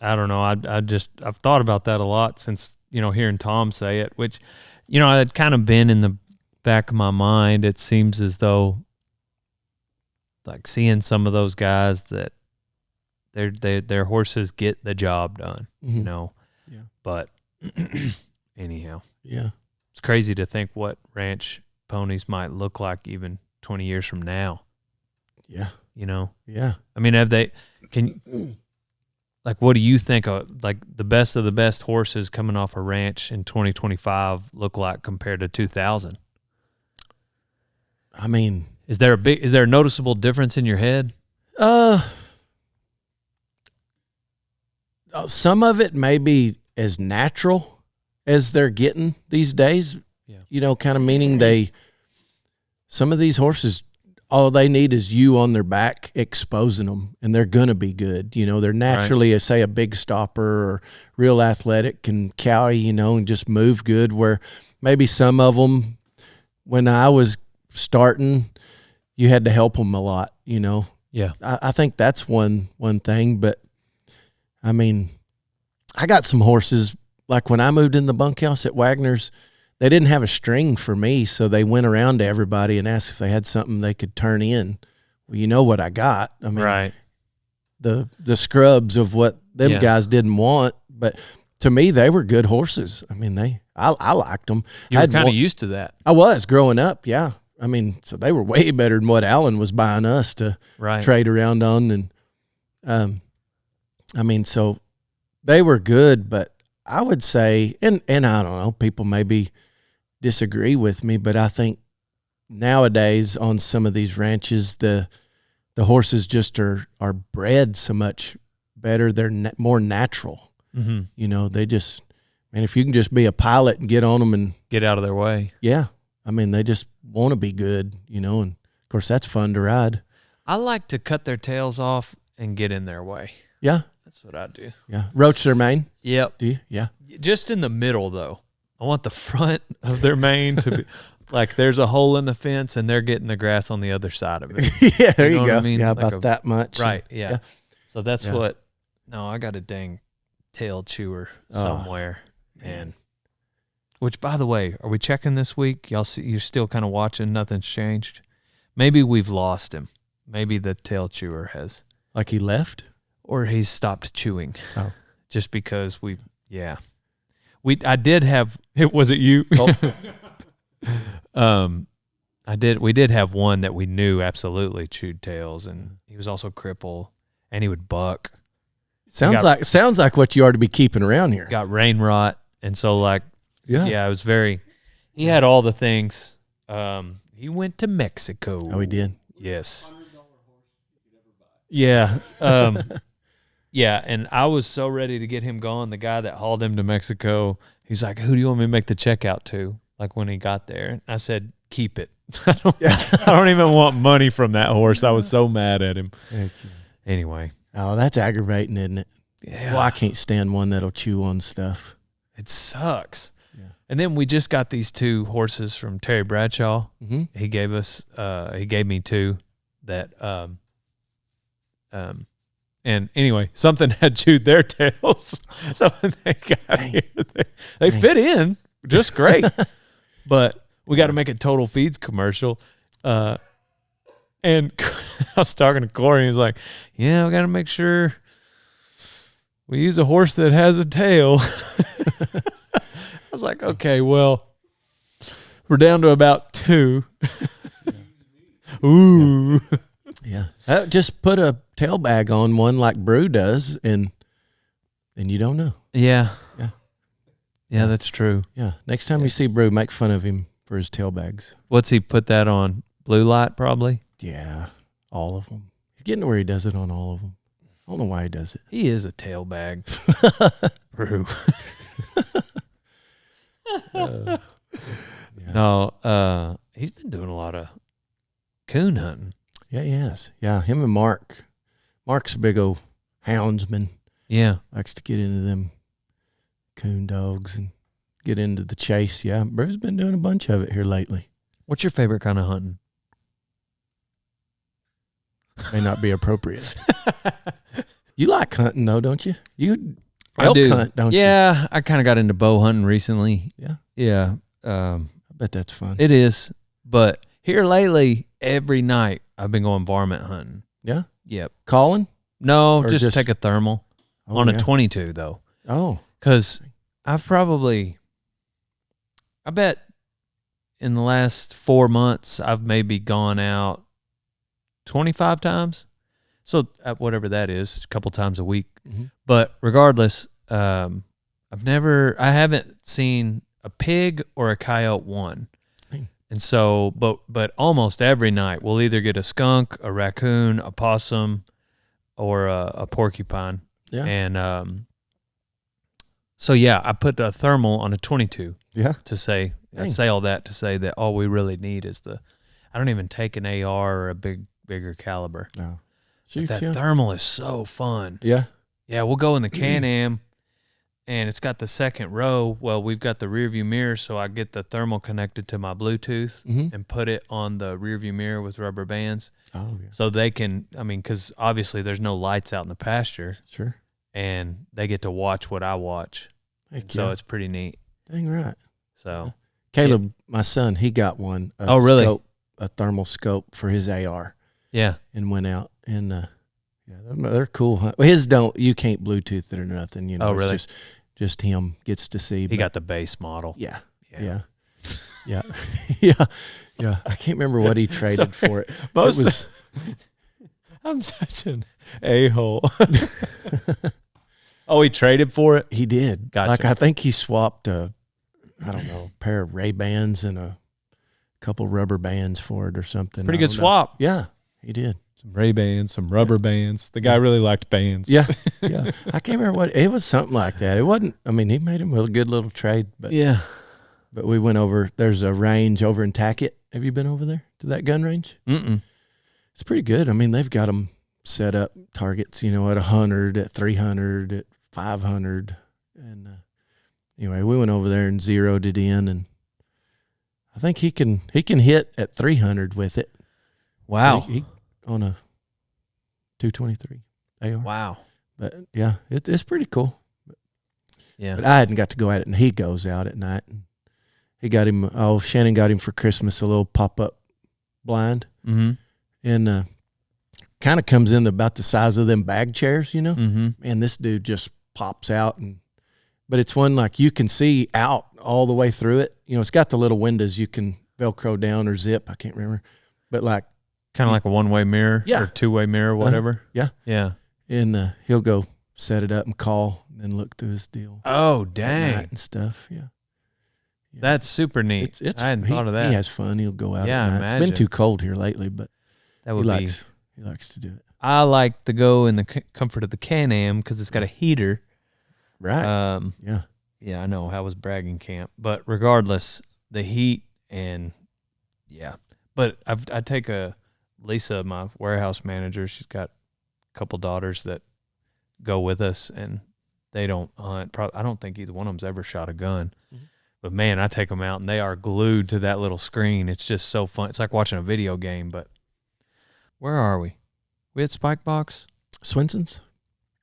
I don't know. I've thought about that a lot since, hearing Tom say it, which, had kind of been in the back of my mind. It seems as though, like, seeing some of those guys that their horses get the job done,
Yeah.
But anyhow,
yeah,
it's crazy to think what ranch ponies might look like even 20 years from now.
Yeah.
Yeah.
Yeah.
Like, what do you think like the best of the best horses coming off a ranch in 2025 look like compared to 2000? Is there a noticeable difference in your head?
Some of it may be as natural as they're getting these days. Yeah. Kind of meaning some of these horses, all they need is you on their back exposing them, and they're going to be good. They're naturally, right, say, a big stopper or real athletic and cowy, and just move good, where maybe some of them, when I was starting, you had to help them a lot,
Yeah.
I think that's one thing. But, I got some horses, like when I moved in the bunkhouse at Wagner's, they didn't have a string for me, so they went around to everybody and asked if they had something they could turn in. Well, you know what I got.
Right.
The scrubs of what them guys didn't want, but to me, they were good horses. I liked them.
You were kind of used to that.
I was growing up, yeah. So they were way better than what Alan was buying us to trade around on. And, so they were good, but I would say, and I don't know, people maybe disagree with me, but I think nowadays on some of these ranches, the horses just are bred so much better. They're more natural.
Mm-hmm.
They just, if you can just be a pilot and get on them and
get out of their way.
Yeah. They just want to be good, and of course that's fun to ride.
I like to cut their tails off and get in their way.
Yeah.
That's what I do.
Yeah. Roach their mane?
Yep.
Do you? Yeah.
Just in the middle, though. I want the front of their mane to be like there's a hole in the fence and they're getting the grass on the other side of it.
Yeah, there you go. Yeah,
like
about that much.
Right, yeah. So that's what – no, I got a dang tail chewer somewhere. Man. Which, by the way, are we checking this week? Y'all see, you're still kind of watching. Nothing's changed. Maybe we've lost him. Maybe the tail chewer has.
Like he left?
Or he's stopped chewing.
Oh.
Just because we did have, was it you?
Oh.
We did have one that we knew absolutely chewed tails, and he was also crippled, and he would buck.
Sounds like what you are to be keeping around here.
Got rain rot, and so it was very, He had all the things. He went to Mexico.
Oh, he did?
Yes. Yeah. Yeah, and I was so ready to get him going. The guy that hauled him to Mexico, he's like, who do you want me to make the check out to? Like when he got there. I said, keep it. I don't even want money from that horse. I was so mad at him. Anyway.
Oh, that's aggravating, isn't it?
Yeah.
Well, I can't stand one that'll chew on stuff.
It sucks.
Yeah.
And then we just got these 2 horses from Terry Bradshaw.
Mm-hmm.
He gave me 2 that, and anyway, something had chewed their tails. So when they got here, they fit in just great. But we got to make a Total Feeds commercial. And I was talking to Corey. He was like, yeah, we got to make sure we use a horse that has a tail. I was like, okay, well, we're down to about 2. Ooh.
Yeah. Just put a tail bag on one like Brew does, and you don't know.
Yeah.
Yeah.
Yeah, that's true.
Yeah. Next time you see Brew, make fun of him for his tail bags.
What's he put that on? Blue light, probably?
Yeah. All of them. He's getting to where he does it on all of them. I don't know why he does it.
He is a tail bag. Brew.
Yeah.
No, he's been doing a lot of coon hunting.
Yeah, he has. Yeah, him and Mark. Mark's a big old houndsman.
Yeah.
Likes to get into them coon dogs and get into the chase. Yeah, Brew's been doing a bunch of it here lately.
What's your favorite kind of hunting?
May not be appropriate. You like hunting though, don't you? You
I
elk
do.
hunt, don't you?
Yeah, I kind of got into bow hunting recently.
Yeah.
Yeah.
I bet that's fun.
It is. But here lately, every night, I've been going varmint hunting.
Yeah?
Yep.
Calling?
No,
Or
just
just-
take a thermal on
yeah.
a 22, though.
Oh.
Because I bet in the last 4 months, I've maybe gone out 25 times. So whatever that is, a couple times a week.
Mm-hmm.
But regardless, I haven't seen a pig or a coyote one. And so, but almost every night we'll either get a skunk, a raccoon, a possum, or a porcupine.
Yeah.
And so yeah, I put a thermal on a 22.
Yeah.
To say, I
Dang.
say all that to say that all we really need is I don't even take an AR or a bigger caliber.
No.
But
Shoot,
that
yeah.
thermal is so fun.
Yeah.
Yeah, we'll go in the Can-Am, and it's got the second row. Well, we've got the rear view mirror, so I get the thermal connected to my Bluetooth
Mm-hmm.
and put it on the rear view mirror with rubber bands.
Oh, yeah.
So they can, because obviously there's no lights out in the pasture,
Sure.
and they get to watch what I watch.
Heck
So
yeah.
it's pretty neat.
Dang right.
So
Caleb, my son, he got one.
Oh, really?
A thermal scope for his AR
yeah,
and went out. And, yeah, they're cool. Well, his don't, you can't Bluetooth it or nothing, you know.
Oh, really?
It's just him gets to see.
he got the base model.
Yeah.
Yeah.
Yeah. Yeah. Yeah. I can't remember what he traded for it.
Most
It was,
I'm such an a-hole. Oh, he traded for it?
he did.
Gotcha.
Like, I think he swapped a pair of Ray-Bans and a couple rubber bands for it or something.
Pretty
I
good
don't know.
swap.
Yeah, he did.
Some Ray-Bans, some rubber bands. The guy really liked bands.
Yeah. Yeah. I can't remember what, it was something like that. It wasn't, he made him a good little trade, but
Yeah.
But we went over, there's a range over in Tackett. Have you been over there to that gun range?
Mm-mm.
It's pretty good. They've got them set up targets, at 100, at 300, at 500. And anyway, we went over there and zeroed it in, and I think he can hit at 300 with it.
Wow.
He on a 223 AR.
Wow.
But yeah, it's pretty cool.
Yeah.
But I hadn't got to go at it, and he goes out at night. And he got him. Shannon got him for Christmas a little pop-up blind,
Mm-hmm.
and kind of comes in about the size of them bag chairs,
Mm-hmm.
And this dude just pops out, but it's one like you can see out all the way through it. It's got the little windows you can Velcro down or zip. I can't remember, but like
Kind of like a one-way mirror
Yeah.
or two-way mirror, whatever.
yeah.
Yeah.
And he'll go set it up and call, and then look through his deal.
Oh,
at
dang.
night and stuff. Yeah. Yeah.
That's super neat. I hadn't thought of that.
He has fun. He'll go out
Yeah,
at night.
imagine.
It's been too cold here lately, but
That would
he likes to do it.
I like to go in the comfort of the Can-Am because it's got a heater.
Right. Yeah.
Yeah, I know. I was bragging camp. But regardless, the heat and, yeah. But I take Lisa, my warehouse manager, she's got a couple daughters that go with us, and they don't hunt. I don't think either one of them's ever shot a gun. Mm-hmm. But, man, I take them out, and they are glued to that little screen. It's just so fun. It's like watching a video game. But where are we? We at Spike Box?
Swinson's?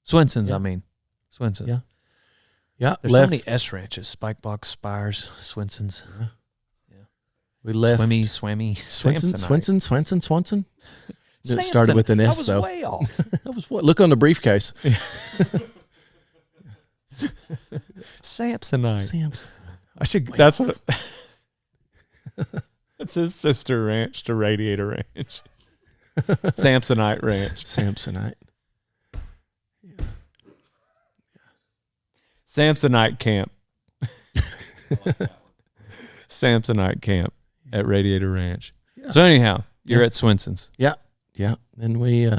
Swinson's,
Yeah.
I mean. Swinson's.
Yeah. Yeah.
There's so many S ranches. Spike Box, Spires, Swinson's.
Yeah. We left.
Swimmy.
Swanson. It started with an S, though.
That was way off.
That was what? Look on the briefcase.
Samsonite. I should. That's what. That's his sister ranch to Radiator Ranch. Samsonite Ranch.
Samsonite.
Yeah. Samsonite Camp. Samsonite Camp at Radiator Ranch. Yeah. So anyhow, you're at Swinson's.
Yeah. Yeah. Then we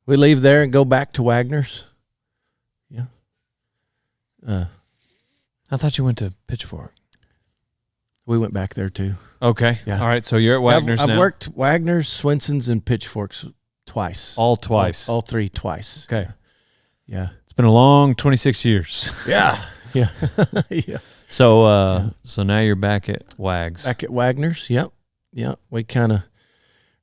leave there and go back to Wagner's. Yeah.
I thought you went to Pitchfork.
We went back there too.
Okay.
Yeah.
All right. So you're at Wagner's now.
I've worked Wagner's, Swinson's, and Pitchforks twice.
All twice.
All three twice.
Okay.
Yeah.
It's been a long 26 years.
Yeah. Yeah. Yeah.
So so now you're back at Wags.
Back at Wagner's. Yep. Yep. We kind of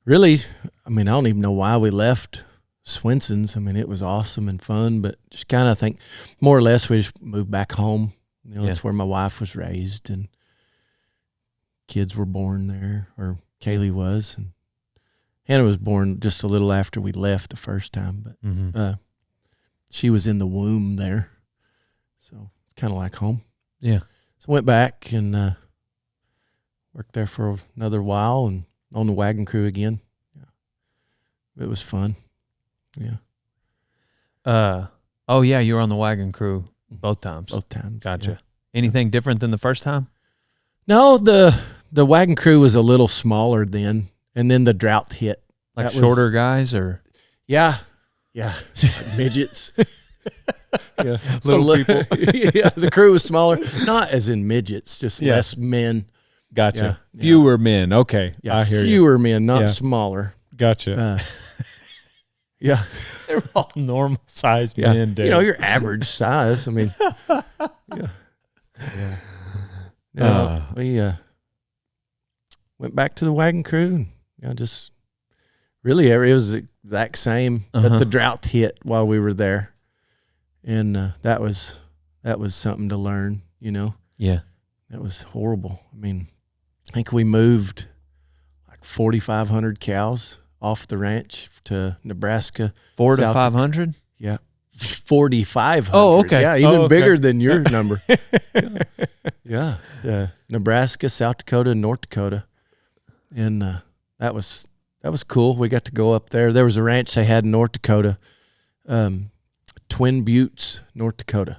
really, I mean, I don't even know why we left Swinson's. I mean, it was awesome and fun, but just kind of think more or less we just moved back home. You know, that's where my wife was raised and kids were born there, or Kaylee was. And Hannah was born just a little after we left the first time, but she was in the womb there. So it's kind of like home.
Yeah.
So went back and worked there for another while and on the wagon crew again. Yeah. It was fun. Yeah.
Oh yeah, you were on the wagon crew both times.
Both times.
Gotcha.
Yeah.
Anything different than the first time?
No, the wagon crew was a little smaller then, and then the drought hit.
Like shorter guys or?
Yeah. Yeah. Like midgets. Yeah.
Little people.
Yeah, the crew was smaller. Not as in midgets, just less men.
Gotcha.
Yeah.
Fewer men. Okay.
Yeah,
I hear you.
fewer men, not smaller.
Gotcha.
Yeah.
They're all normal sized men, dude.
You know, your average size. I mean, yeah. Yeah. No, we went back to the wagon crew and just really it was the exact same, but the drought hit while we were there. And that was something to learn, you know.
Yeah.
That was horrible. I mean, I think we moved like 4,500 cows off the ranch to Nebraska.
400 to 500?
Yeah. 4,500.
Oh, okay.
Yeah, even bigger than your number. Yeah. Nebraska, South Dakota, and North Dakota. And that was cool. We got to go up there. There was a ranch they had in North Dakota, Twin Buttes, North Dakota.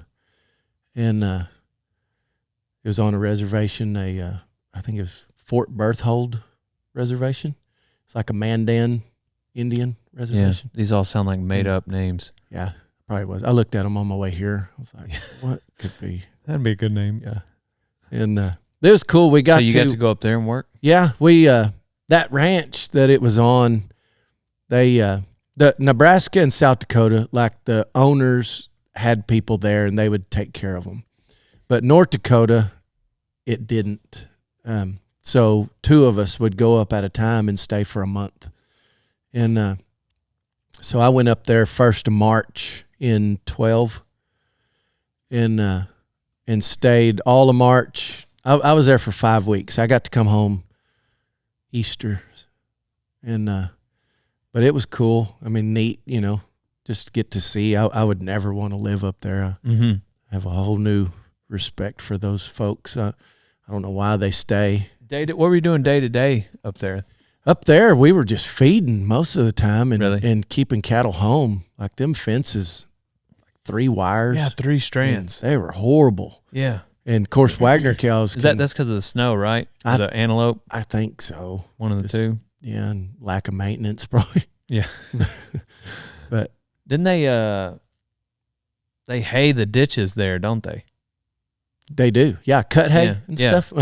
And it was on a reservation, I think it was Fort Berthold Reservation. It's like a Mandan Indian reservation.
Yeah, these all sound like made-up names.
Yeah, probably was. I looked at them on my way here. I was like, what could be?
That'd be a good name.
Yeah. And it was cool. We got
so you got to go up there and work?
Yeah, we that ranch that it was on, they the Nebraska and South Dakota, like the owners had people there and they would take care of them. But North Dakota, it didn't. So two of us would go up at a time and stay for a month. And so I went up there 1st of March in 12 and stayed all of March. I was there for 5 weeks. I got to come home Easter. And but it was cool. I mean, neat, you know, just to get to see. I would never want to live up there. I have a whole new respect for those folks. I don't know why they stay.
What were you doing day to day up there?
Up there, we were just feeding most of the time and,
Really?
and keeping cattle home. Like them fences, like 3 wires.
Yeah, 3 strands.
They were horrible.
Yeah.
And of course, Wagner cows.
That's because of the snow, right? The antelope.
I think so.
One of the two.
Yeah, and lack of maintenance probably.
Yeah.
But
didn't they hay the ditches there, don't they?
They do. Yeah, cut hay and stuff.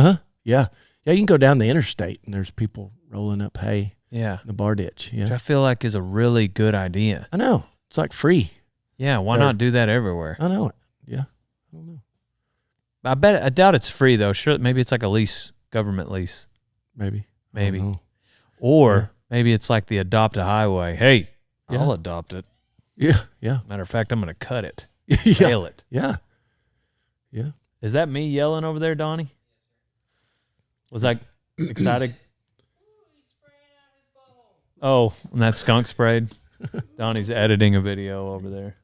Yeah. Yeah, you can go down the interstate and there's people rolling up hay.
Yeah.
In the bar ditch. Yeah.
Which I feel like is a really good idea.
I know. It's like free.
Yeah, why not do that everywhere?
I know it. Yeah. I don't know.
I doubt it's free though. Sure, maybe it's like a lease, government lease.
Maybe.
Or maybe it's like the adopt a highway. Hey, I'll adopt it.
Yeah, yeah.
Matter of fact, I'm going to cut it.
Yeah.
Nail it.
Yeah. Yeah.
Is that me yelling over there, Donnie? Was I excited? Oh, and that skunk sprayed. Donnie's editing a video over there.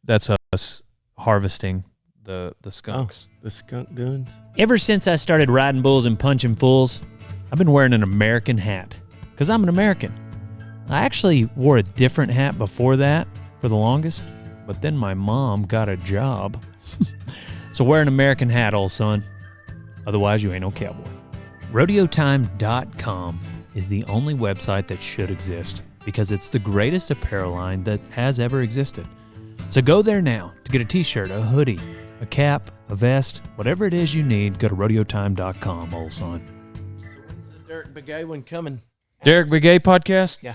That's us harvesting the skunks.
Oh, the skunk goons.
Ever since I started riding bulls and punching fools, I've been wearing an American hat because I'm an American. I actually wore a different hat before that for the longest, but then my mom got a job. So wear an American hat, old son. Otherwise, you ain't no cowboy. RodeoTime.com is the only website that should exist because it's the greatest apparel line that has ever existed. So go there now to get a t-shirt, a hoodie, a cap, a vest, whatever it is you need. Go to RodeoTime.com, old son.
So when's the Derek Begay one coming?
Derek Begay podcast?
Yeah.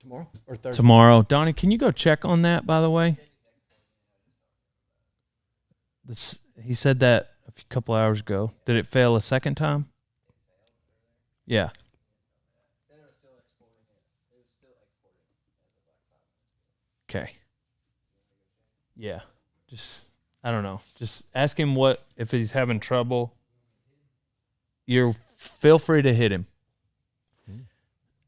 Tomorrow or Thursday?
Tomorrow. Donnie, can you go check on that, by the way? He said that a couple hours ago. Did it fail a second time? Yeah. Okay. Yeah. I don't know. Just ask him if he's having trouble. Feel free to hit him.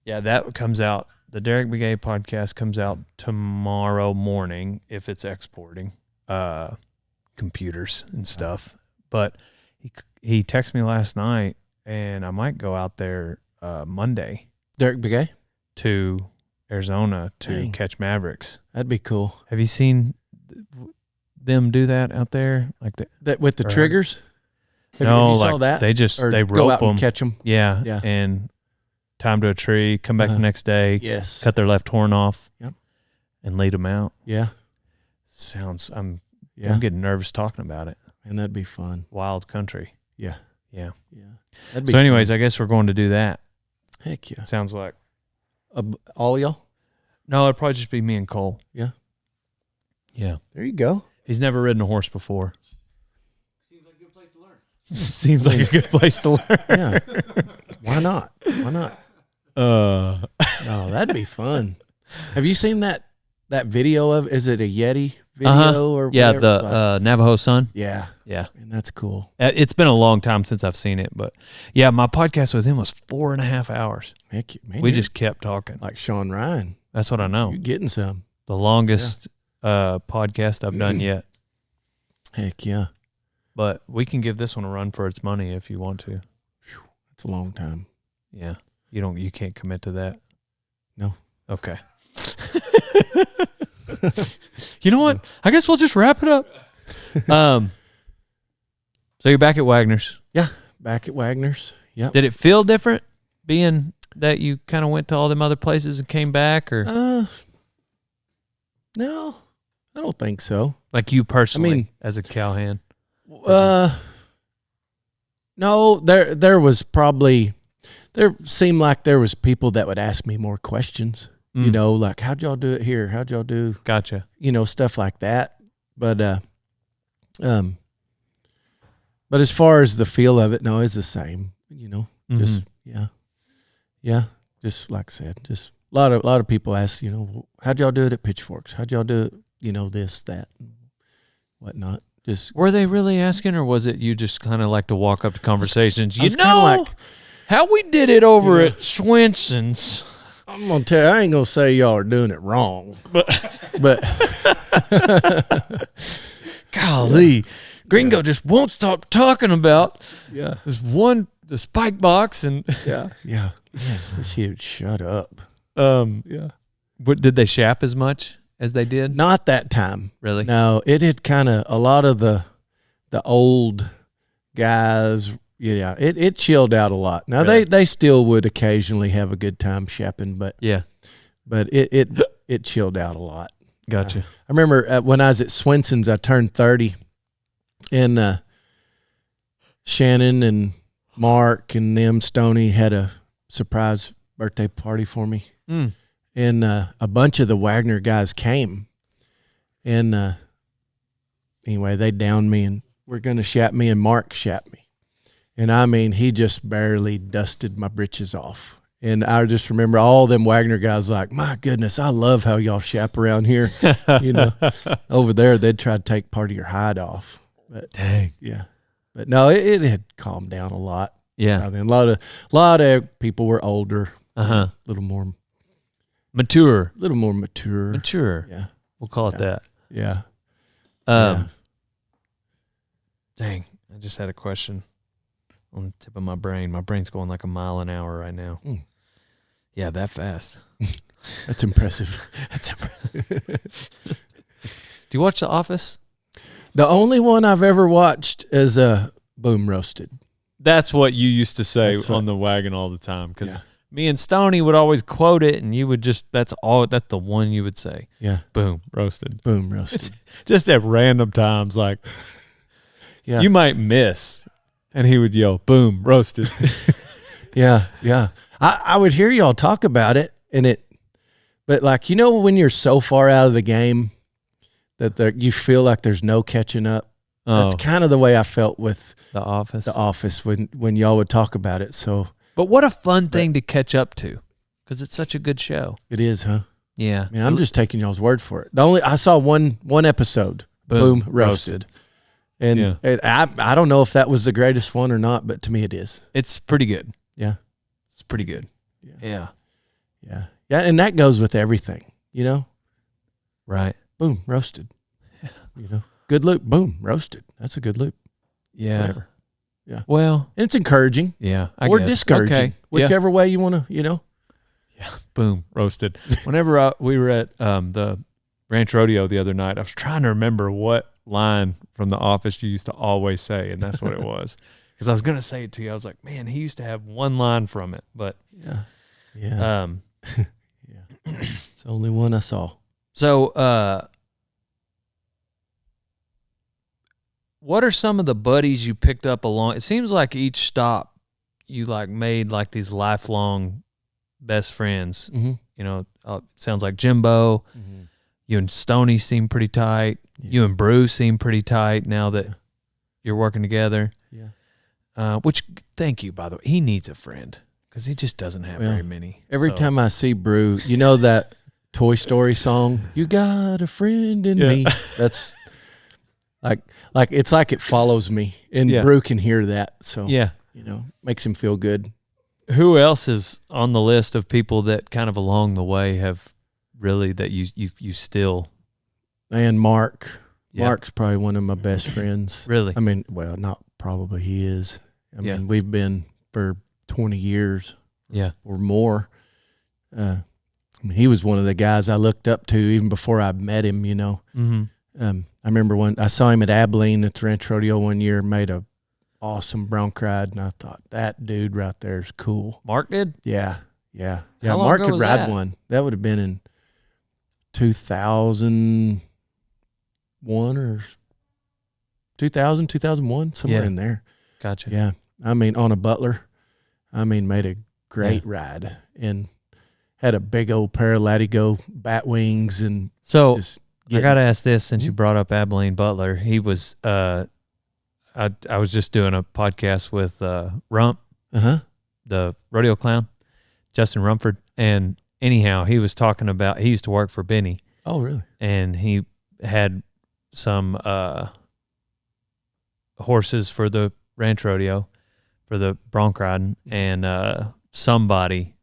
Yeah, that comes out. The Derek Begay podcast comes out tomorrow morning if it's exporting computers and stuff. But he texted me last night, and I might go out there Monday.
Derek Begay?
To Arizona to catch Mavericks.
That'd be cool.
Have you seen them do that out there? Like
that with the triggers?
No,
you saw that?
They rope
go out
them,
and catch them.
Yeah, and tie them to a tree, come back the next day,
yes,
cut their left horn off,
yep, and
lead them out.
Yeah,
I'm getting nervous talking about it.
And that'd be fun.
Wild country.
Yeah.
That'd be anyways, fun. I guess we're going to do that.
Heck yeah.
It sounds like
all y'all?
No, it'd probably just be me and Cole.
Yeah.
Yeah.
There you go.
He's never ridden a horse before. Seems like a good place to learn. Seems like a good place to learn.
Yeah. Why not? No, that'd be fun. Have you seen that video of? Is it a Yeti video or
yeah,
whatever?
The Navajo Sun.
Yeah,
and
that's cool.
It's been a long time since I've seen it, but yeah, my podcast with him was 4.5 hours.
Heck, man,
we just kept talking
like Sean Ryan.
That's what I know.
You're getting some.
The longest podcast I've done yet.
Heck yeah.
But we can give this one a run for its money if you want to.
It's a long time.
Yeah. You can't commit to that?
No.
Okay. You know what? I guess we'll just wrap it up. So you're back at Wagner's?
Yeah, back at Wagner's. Yeah.
Did it feel different being that you kind of went to all them other places and came back, or?
No, I don't think so.
Like you personally, as a cowhand?
No, there seemed like there was people that would ask me more questions. You know, like, how'd y'all do it here? How'd y'all do?
Gotcha.
Stuff like that. But as far as the feel of it, no, it's the same. Just just like I said, just a lot of people ask, how'd y'all do it at Pitchforks? How'd y'all do it? This, that, and whatnot. Just
were they really asking, or was it you just kind of like to walk up to conversations? How we did it over at Swinson's.
I'm gonna tell you, I ain't gonna say y'all are doing it wrong, but
golly, Gringo just won't stop talking about the spike box and
yeah. This huge. Shut up.
But did they shap as much as they did?
Not that time,
really.
No, it had kind of a lot of the the old guys. Yeah, it chilled out a lot. Now
Really?
they still would occasionally have a good time shepping, but it chilled out a lot.
Gotcha.
I remember when I was at Swinson's, I turned 30, and Shannon and Mark and them Stoney had a surprise birthday party for me, and a bunch of the Wagner guys came, and anyway, they downed me and were going to shap me, and Mark shapped me. And I mean, he just barely dusted my britches off. And I just remember all them Wagner guys like, my goodness, I love how y'all shap around here. Over there, they'd try to take part of your hide off. But,
dang.
Yeah. But no, it had calmed down a lot.
Yeah.
I mean, a lot of people were older. A little more
mature.
Mature. Yeah.
We'll call it that.
Yeah.
Dang. I just had a question on the tip of my brain. My brain's going like a mile an hour right now. Yeah, that fast.
That's impressive.
Do you watch The Office?
The only one I've ever watched is Boom Roasted.
That's what you used to say on the Wagon all the time, because me and Stoney would always quote it, and you would that's the one you would say.
Yeah.
Boom, roasted.
Boom roasted.
Just at random times, like you might miss. And he would yell, boom, roasted.
Yeah. I would hear y'all talk about it, but like, when you're so far out of the game that you feel like there's no catching up. That's kind of the way I felt with
The Office.
The Office when y'all would talk about it. So,
but what a fun thing to catch up to, because it's such a good show.
It is, huh?
Yeah.
Man, I'm just taking y'all's word for it. I saw one episode. Boom roasted. And I don't know if that was the greatest one or not, but to me it is.
It's pretty good.
Yeah.
It's pretty good.
Yeah. And that goes with everything,
Right.
Boom, roasted. Good loop. Boom, roasted. That's a good loop.
Yeah.
Whatever. Yeah.
Well.
And it's encouraging.
Yeah.
Or discouraging. Okay. Whichever way you want to,
Yeah. Boom, roasted. Whenever we were at the Ranch Rodeo the other night, I was trying to remember what line from The Office you used to always say, and that's what it was. Because I was going to say it to you. I was like, man, he used to have one line from it, but
yeah. It's the only one I saw.
So, what are some of the buddies you picked up along? It seems like each stop you made these lifelong best friends.
Mm-hmm.
It sounds like Jimbo. Mm-hmm. You and Stoney seem pretty tight. Yeah. You and Bruce seem pretty tight now that you're working together. Yeah. Which, thank you, by the way. He needs a friend because he just doesn't have very many.
Every time I see Bruce, that Toy Story song, "You Got a Friend in Me." That's like it's like it follows me, and Bruce can hear that. So makes him feel good.
Who else is on the list of people that kind of along the way have really that you still?
And Mark. Yeah. Mark's probably one of my best friends.
Really?
I mean, well, not probably, he is. I mean, we've been for 20 years or more. He was one of the guys I looked up to even before I met him, Mm-hmm. I remember when I saw him at Abilene at the Ranch Rodeo one year, made a awesome bronc ride, and I thought, that dude right there is cool.
Mark did?
Yeah. Mark could ride one. That would have been in 2001 or 2001, somewhere in there.
Gotcha.
Yeah. I mean, on a Butler. Made a great ride and had a big old pair of Latigo bat wings. And
so I got to ask this, since you brought up Abilene Butler. He was, I was just doing a podcast with Rump, the rodeo clown, Justin Rumford. And anyhow, he was talking about, he used to work for Benny.
Oh, really?
And he had some horses for the ranch rodeo, for the bronc riding, and somebody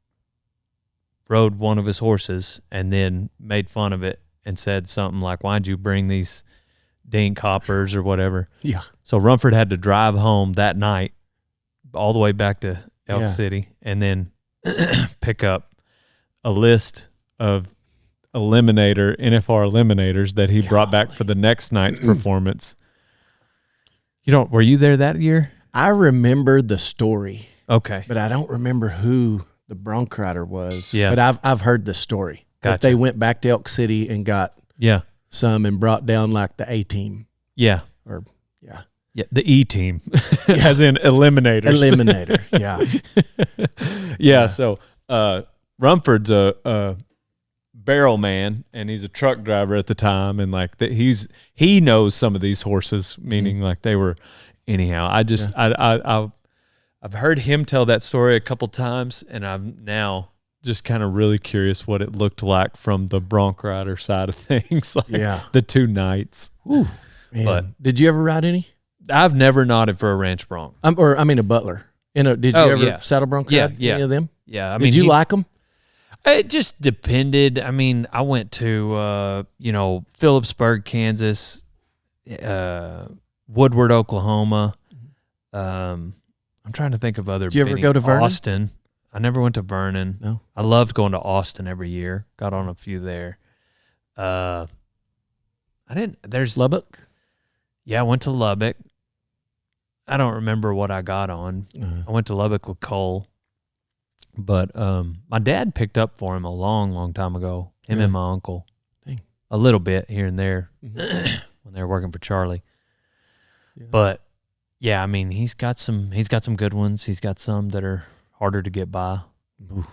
rode one of his horses and then made fun of it and said something like, "Why'd you bring these dink hoppers," or whatever.
Yeah.
So Rumford had to drive home that night all the way back to Elk City and then pick up a list of NFR eliminators that he brought back for the next night's performance. Were you there that year?
I remember the story,
Okay.
but I don't remember who the bronc rider was.
Yeah.
But I've heard the story that
Gotcha.
they went back to Elk City and got some and brought down like the A team.
Yeah.
Or yeah.
Yeah, the E team, as in eliminators.
Eliminator,
yeah. So Rumford's a barrel man, and he's a truck driver at the time, and like he knows some of these horses, meaning like they were. Anyhow, I've heard him tell that story a couple times, and I'm now just kind of really curious what it looked like from the bronc rider side of things. Like the 2 nights.
Ooh, man. But did you ever ride any?
I've never nodded for a ranch bronc.
A butler. Did you ever saddle bronc ride any of them?
Yeah. I
mean, did you like them?
It just depended. I mean, I went to, Phillipsburg, Kansas, Woodward, Oklahoma. I'm trying to think of other.
Did you ever go to Vernon?
Austin. I never went to Vernon.
No.
I loved going to Austin every year. Got on a few there. I didn't. There's
Lubbock.
Yeah, I went to Lubbock. I don't remember what I got on. I went to Lubbock with Cole, but my dad picked up for him a long, long time ago. Him and my uncle.
Dang.
A little bit here and there when they were working for Charlie. Yeah. But yeah, I mean, he's got some good ones. He's got some that are harder to get by.
Ooh.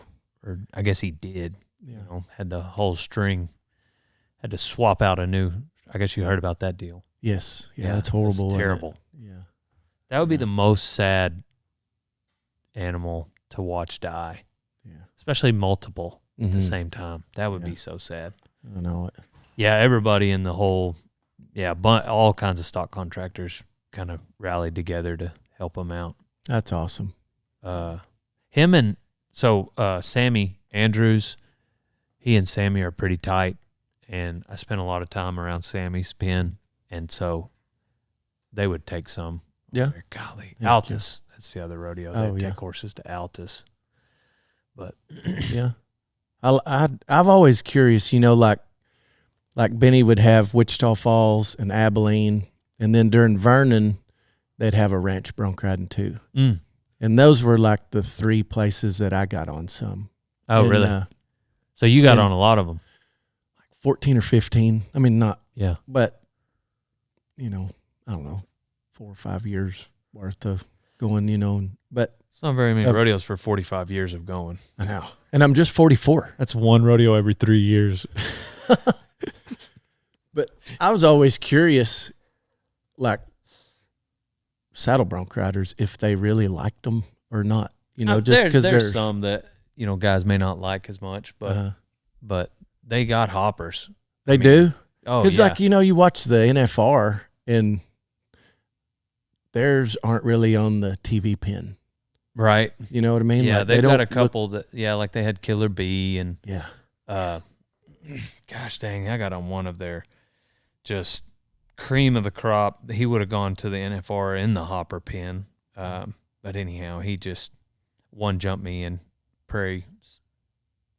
Or I guess he did.
Yeah.
Had the whole string. Had to swap out a new. I guess you heard about that deal.
Yes. Yeah, that's horrible.
It's terrible.
Yeah.
That would be the most sad animal to watch die.
Yeah.
Especially multiple at the same time. That would be so sad.
I know it.
Yeah, everybody in the whole, all kinds of stock contractors kind of rallied together to help him out.
That's awesome.
Sammy Andrews, he and Sammy are pretty tight, and I spent a lot of time around Sammy's pen, and so they would take some.
Yeah.
Golly.
Yeah,
Altus. That's the other rodeo. They'd take horses to Altus. But
yeah. I've always curious, like Benny would have Wichita Falls and Abilene, and then during Vernon, they'd have a ranch bronc riding too.
Mm.
And those were like the 3 places that I got on some.
Oh, really? So you got on a lot of them.
Like 14 or 15. I mean, not.
Yeah.
But, I don't know, 4 or 5 years worth of going, but.
It's not very many rodeos for 45 years of going.
I know. And I'm just 44.
That's one rodeo every 3 years.
But I was always curious, like, saddle bronc riders, if they really liked them or not. Just because
there's some that, guys may not like as much, but they got hoppers.
They do?
Oh,
because, you watch the NFR, and theirs aren't really on the TV pin.
Right.
You know what I mean?
Yeah,
like,
they've got a couple that, like they had Killer Bee and, gosh dang, I got on one of their just cream of the crop. He would have gone to the NFR in the hopper pin. But anyhow, he just one jumped me in Prairie.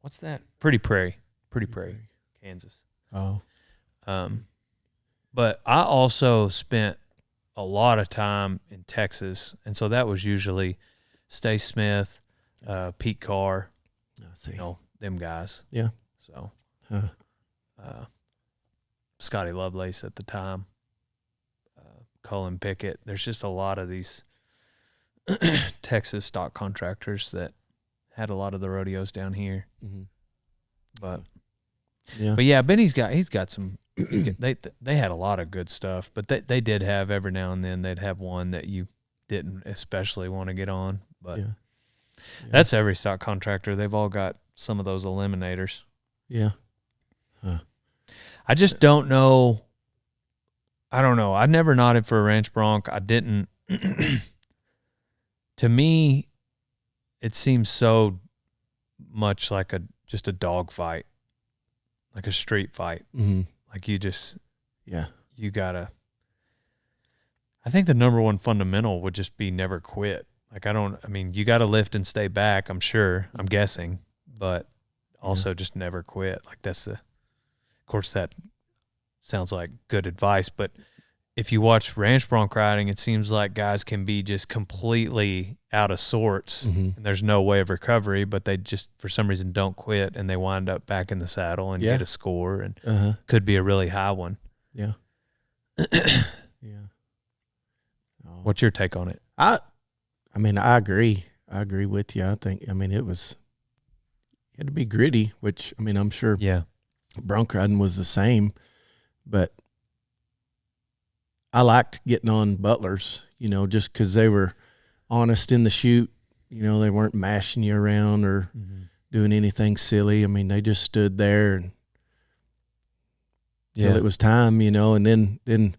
What's that? Pretty Prairie, Kansas.
Oh.
But I also spent a lot of time in Texas, and so that was usually Stay Smith, Pete Carr,
I see.
Them guys.
Yeah.
So, Scotty Lovelace at the time, Cullen Pickett. There's just a lot of these Texas stock contractors that had a lot of the rodeos down here.
Mm-hmm.
But
yeah,
Benny's got some. They had a lot of good stuff, but they did have every now and then they'd have one that you didn't especially want to get on. But that's every stock contractor. They've all got some of those eliminators.
Yeah.
I just don't know. I don't know. I never nodded for a ranch bronc. I didn't. To me, it seems so much like just a dog fight, like a street fight.
Mm-hmm.
Like you just, you gotta. I think the number one fundamental would just be never quit. Like you got to lift and stay back. I'm sure. I'm guessing, but also just never quit. Like of course, that sounds like good advice, but if you watch ranch bronc riding, it seems like guys can be just completely out of sorts, and there's no way of recovery, but they just, for some reason, don't quit, and they wind up back in the saddle and get a score, and could be a really high one.
Yeah.
What's your take on it?
I mean, I agree. I agree with you. I mean, it had to be gritty, which, I mean, I'm sure bronc riding was the same, but I liked getting on butlers, just because they were honest in the chute. They weren't mashing you around or doing anything silly. I mean, they just stood there and till it was time, and then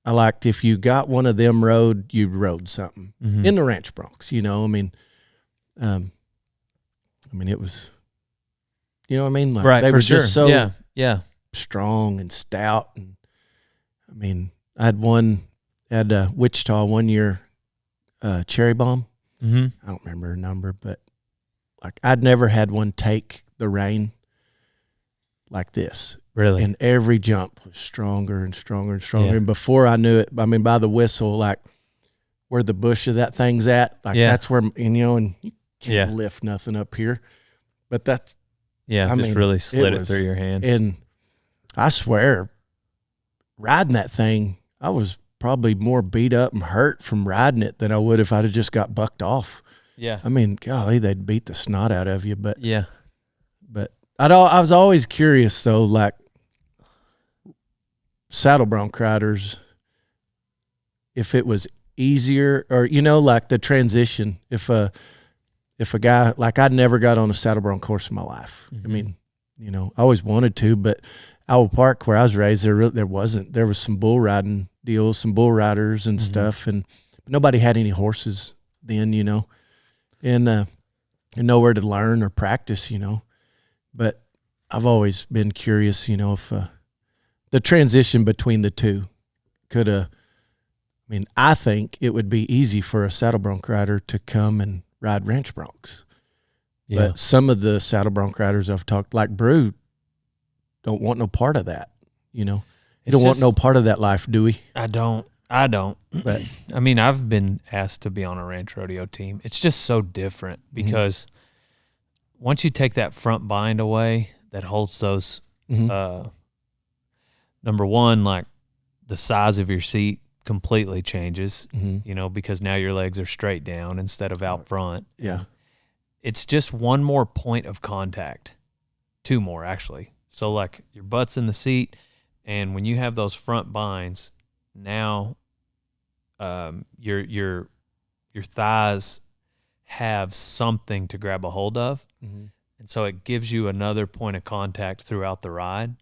I liked if you got one of them rode, you rode something in the ranch broncs, I mean, it was, what I mean? Like,
right,
they
for
were
sure.
just so
yeah,
strong and stout. And I mean, I had Wichita one year, Cherry Bomb. I don't remember her number, but like I'd never had one take the rein like this.
Really?
And every jump was stronger and stronger and stronger. Yeah. And before I knew it, I mean, by the whistle, like where the bush of that thing's at, like that's where, and you can't lift nothing up here. But that's,
I mean, really slid it through your hand.
And I swear, riding that thing, I was probably more beat up and hurt from riding it than I would if I'd have just got bucked off.
Yeah.
I mean, golly, they'd beat the snot out of you. But but I was always curious though, like saddle bronc riders, if it was easier or like the transition. If a guy, like I'd never got on a saddle bronc horse in my life. I mean, I always wanted to, but Owl Park, where I was raised, there wasn't. There was some bull riding deals, some bull riders and stuff, and nobody had any horses then, and nowhere to learn or practice, But I've always been curious, if the transition between the two could have. I mean, I think it would be easy for a saddle bronc rider to come and ride ranch broncs. Yeah. But some of the saddle bronc riders I've talked, like Brew, don't want no part of that. You don't want no part of that life, do we?
I don't. But I mean, I've been asked to be on a ranch rodeo team. It's just so different because once you take that front bind away that holds those, number one, like the size of your seat completely changes, because now your legs are straight down instead of out front.
Yeah.
It's just one more point of contact. Two more, actually. So, like, your butt's in the seat, and when you have those front binds, now your thighs have something to grab a hold of, and so it gives you another point of contact throughout the ride.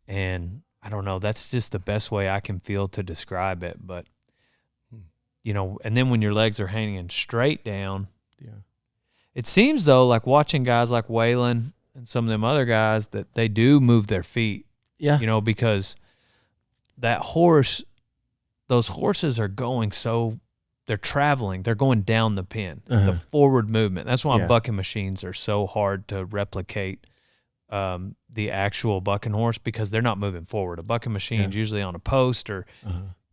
And I don't know, that's just the best way I can feel to describe it. But, and then when your legs are hanging straight down, it seems, though, like watching guys like Waylon and some of them other guys, that they do move their feet. Yeah. Because that horse, those horses are going they're traveling, they're going down the pin, the forward movement. That's why bucking machines are so hard to replicate. The actual bucking horse, because they're not moving forward. A bucking machine's usually on a post or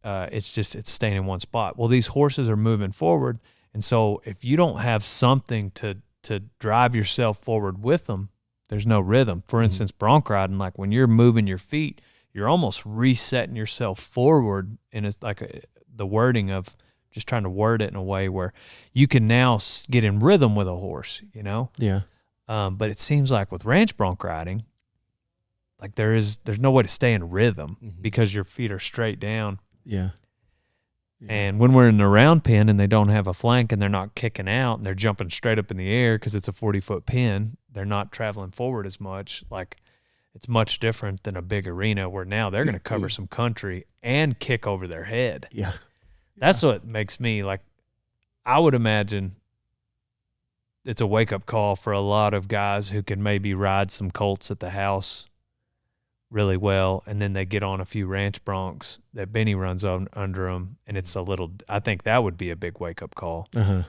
it's staying in one spot. Well, these horses are moving forward, and so if you don't have something to drive yourself forward with them, there's no rhythm. For instance, bronc riding, like when you're moving your feet, you're almost resetting yourself forward, and it's like the wording of just trying to word it in a way where you can now get in rhythm with a horse, Yeah. But it seems like with ranch bronc riding, like there's no way to stay in rhythm because your feet are straight down. Yeah. And when we're in the round pin and they don't have a flank and they're not kicking out and they're jumping straight up in the air because it's a 40-foot pin, they're not traveling forward as much. Like, it's much different than a big arena where now they're going to cover some country and kick over their head. Yeah. That's what makes me, like, I would imagine it's a wake-up call for a lot of guys who can maybe ride some colts at the house really well, and then they get on a few ranch broncs that Benny runs on under them, and it's I think that would be a big wake-up call. Yeah.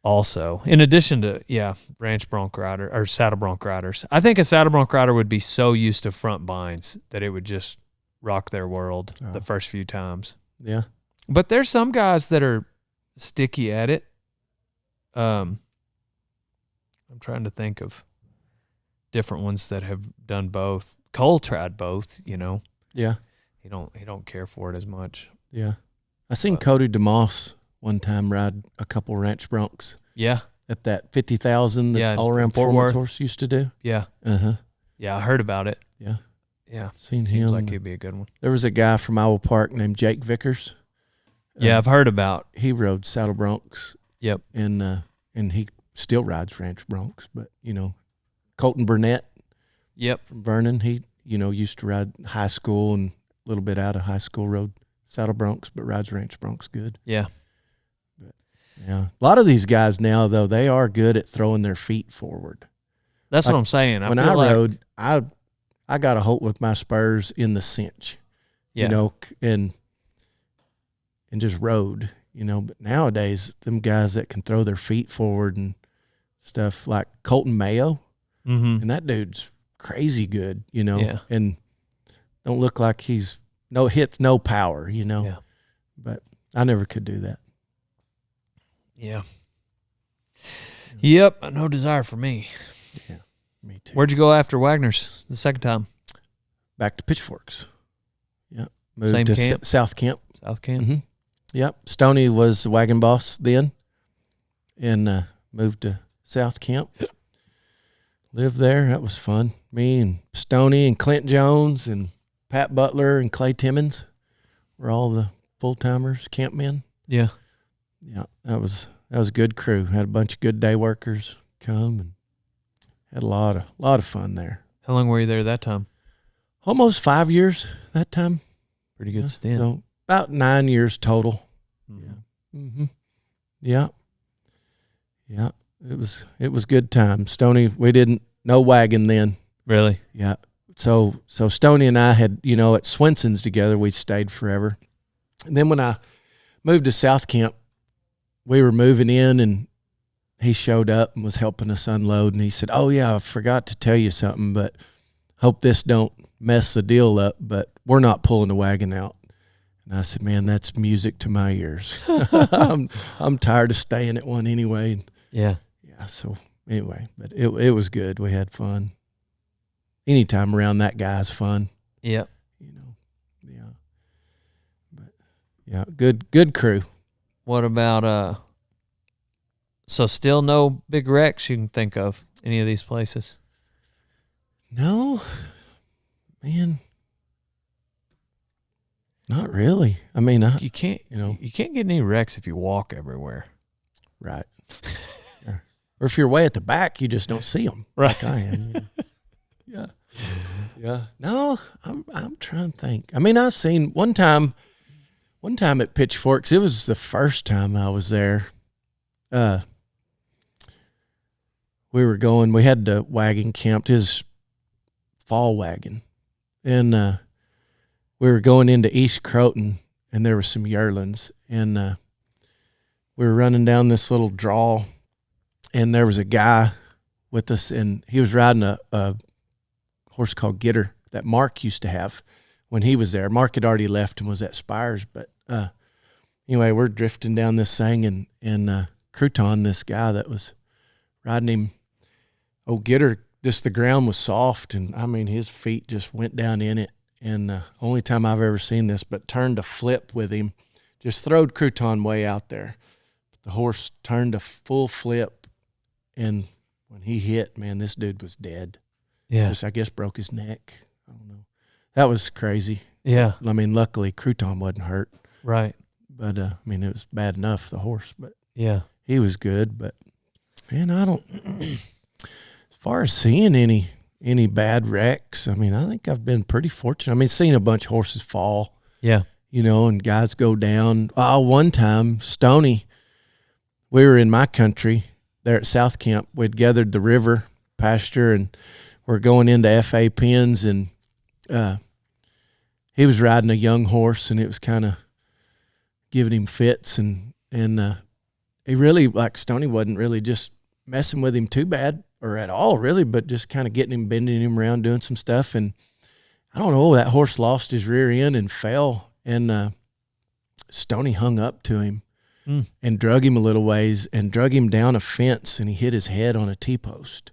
Also, in addition to, ranch bronc rider or saddle bronc riders, I think a saddle bronc rider would be so used to front binds that it would just rock their world the first few times.
Yeah.
But there's some guys that are sticky at it. I'm trying to think of different ones that have done both. Cole tried both, you know.
Yeah.
He don't care for it as much.
Yeah. I seen Cody DeMoss one time ride a couple ranch broncs.
Yeah.
At that 50,000 that all around
Fort
performance
Worth
horse used to do.
Yeah.
Uh-huh.
Yeah, I heard about it.
Yeah.
Yeah.
Seen
Seems
him.
like he'd be a good one.
There was a guy from Iowa Park named Jake Vickers.
Yeah, I've heard about.
He rode saddle broncs.
Yep.
And he still rides ranch broncs, but you know, Colton Burnett.
Yep.
From Vernon, he, you know, used to ride high school and a little bit out of high school, rode saddle broncs, but rides ranch broncs good.
Yeah.
But, yeah. A lot of these guys now, though, they are good at throwing their feet forward.
That's what I'm saying.
When I rode, I got a hold with my spurs in the cinch, you know, and just rode, you know. But nowadays, them guys that can throw their feet forward and stuff like Colton Mayo, and that dude's crazy good, you know, and don't look like he's hits no power, you know.
Yeah.
But I never could do that.
Yeah. Yep. No desire for me.
Yeah. Me too.
Where'd you go after Wagner's the second time?
Back to Pitchforks. Yeah. Moved
Same
to
camp?
South Camp.
South Camp?
Mm-hmm. Yep. Stoney was the wagon boss then and moved to South Camp. Lived there. That was fun. Me and Stoney and Clint Jones and Pat Butler and Clay Timmons were all the full-timers, campmen.
Yeah.
Yeah, that was a good crew. Had a bunch of good day workers come and had a lot of fun there.
How long were you there that time?
Almost 5 years that time.
Pretty good stint.
So about 9 years total.
Mm-hmm.
Yeah. Mm-hmm. Yeah. Yeah. It was good time. Stoney, we didn't know Wagon then.
Really?
Yeah. So Stoney and I had, you know, at Swinson's together, we stayed forever. And then when I moved to South Camp, we were moving in and he showed up and was helping us unload. And he said, "Oh yeah, I forgot to tell you something, but hope this don't mess the deal up, but we're not pulling the wagon out." And I said, "Man, that's music to my ears." I'm tired of staying at one anyway.
Yeah.
Yeah. So anyway, but it was good. We had fun. Anytime around that guy's fun.
Yep.
You know. Yeah. But yeah, good crew.
What about so still no big wrecks you can think of any of these places?
No, man, not really. I mean,
You can't
you
get any wrecks if you walk everywhere.
right. Yeah. Or if you're way at the back, you just don't see them.
Right.
Like I am. Yeah. Yeah. No, I'm trying to think. I mean, I've seen one time at Pitchforks. It was the first time I was there. We had the wagon camped, his fall wagon, and we were going into East Croton, and there were some yearlings, and we were running down this little draw, and there was a guy with us, and he was riding a horse called Gitter that Mark used to have when he was there. Mark had already left and was at Spires, but anyway, we're drifting down this thing, and Crouton, this guy that was riding him, Gitter, just the ground was soft, and I mean his feet just went down in it, and only time I've ever seen this, but turned a flip with him, just throwed Crouton way out there. The horse turned a full flip, and when he hit, man, this dude was dead.
Yeah.
Just, I guess broke his neck. I don't know. That was crazy.
Yeah.
I mean, luckily Crouton wasn't hurt.
Right.
But, I mean, it was bad enough, the horse. But
yeah,
he was good. But, man, I don't – as far as seeing any bad wrecks, I mean, I think I've been pretty fortunate. I mean, seeing a bunch of horses fall.
Yeah.
You know, and guys go down. One time, Stoney, we were in my country there at South Camp. We'd gathered the river pasture, and we're going into FA pens, and he was riding a young horse, and it was kind of giving him fits, and he really, like, Stoney wasn't really just messing with him too bad or at all really, but just kind of getting him, bending him around, doing some stuff, and I don't know, that horse lost his rear end and fell, and Stoney hung up to him and drug him a little ways and drug him down a fence, and he hit his head on a T-post.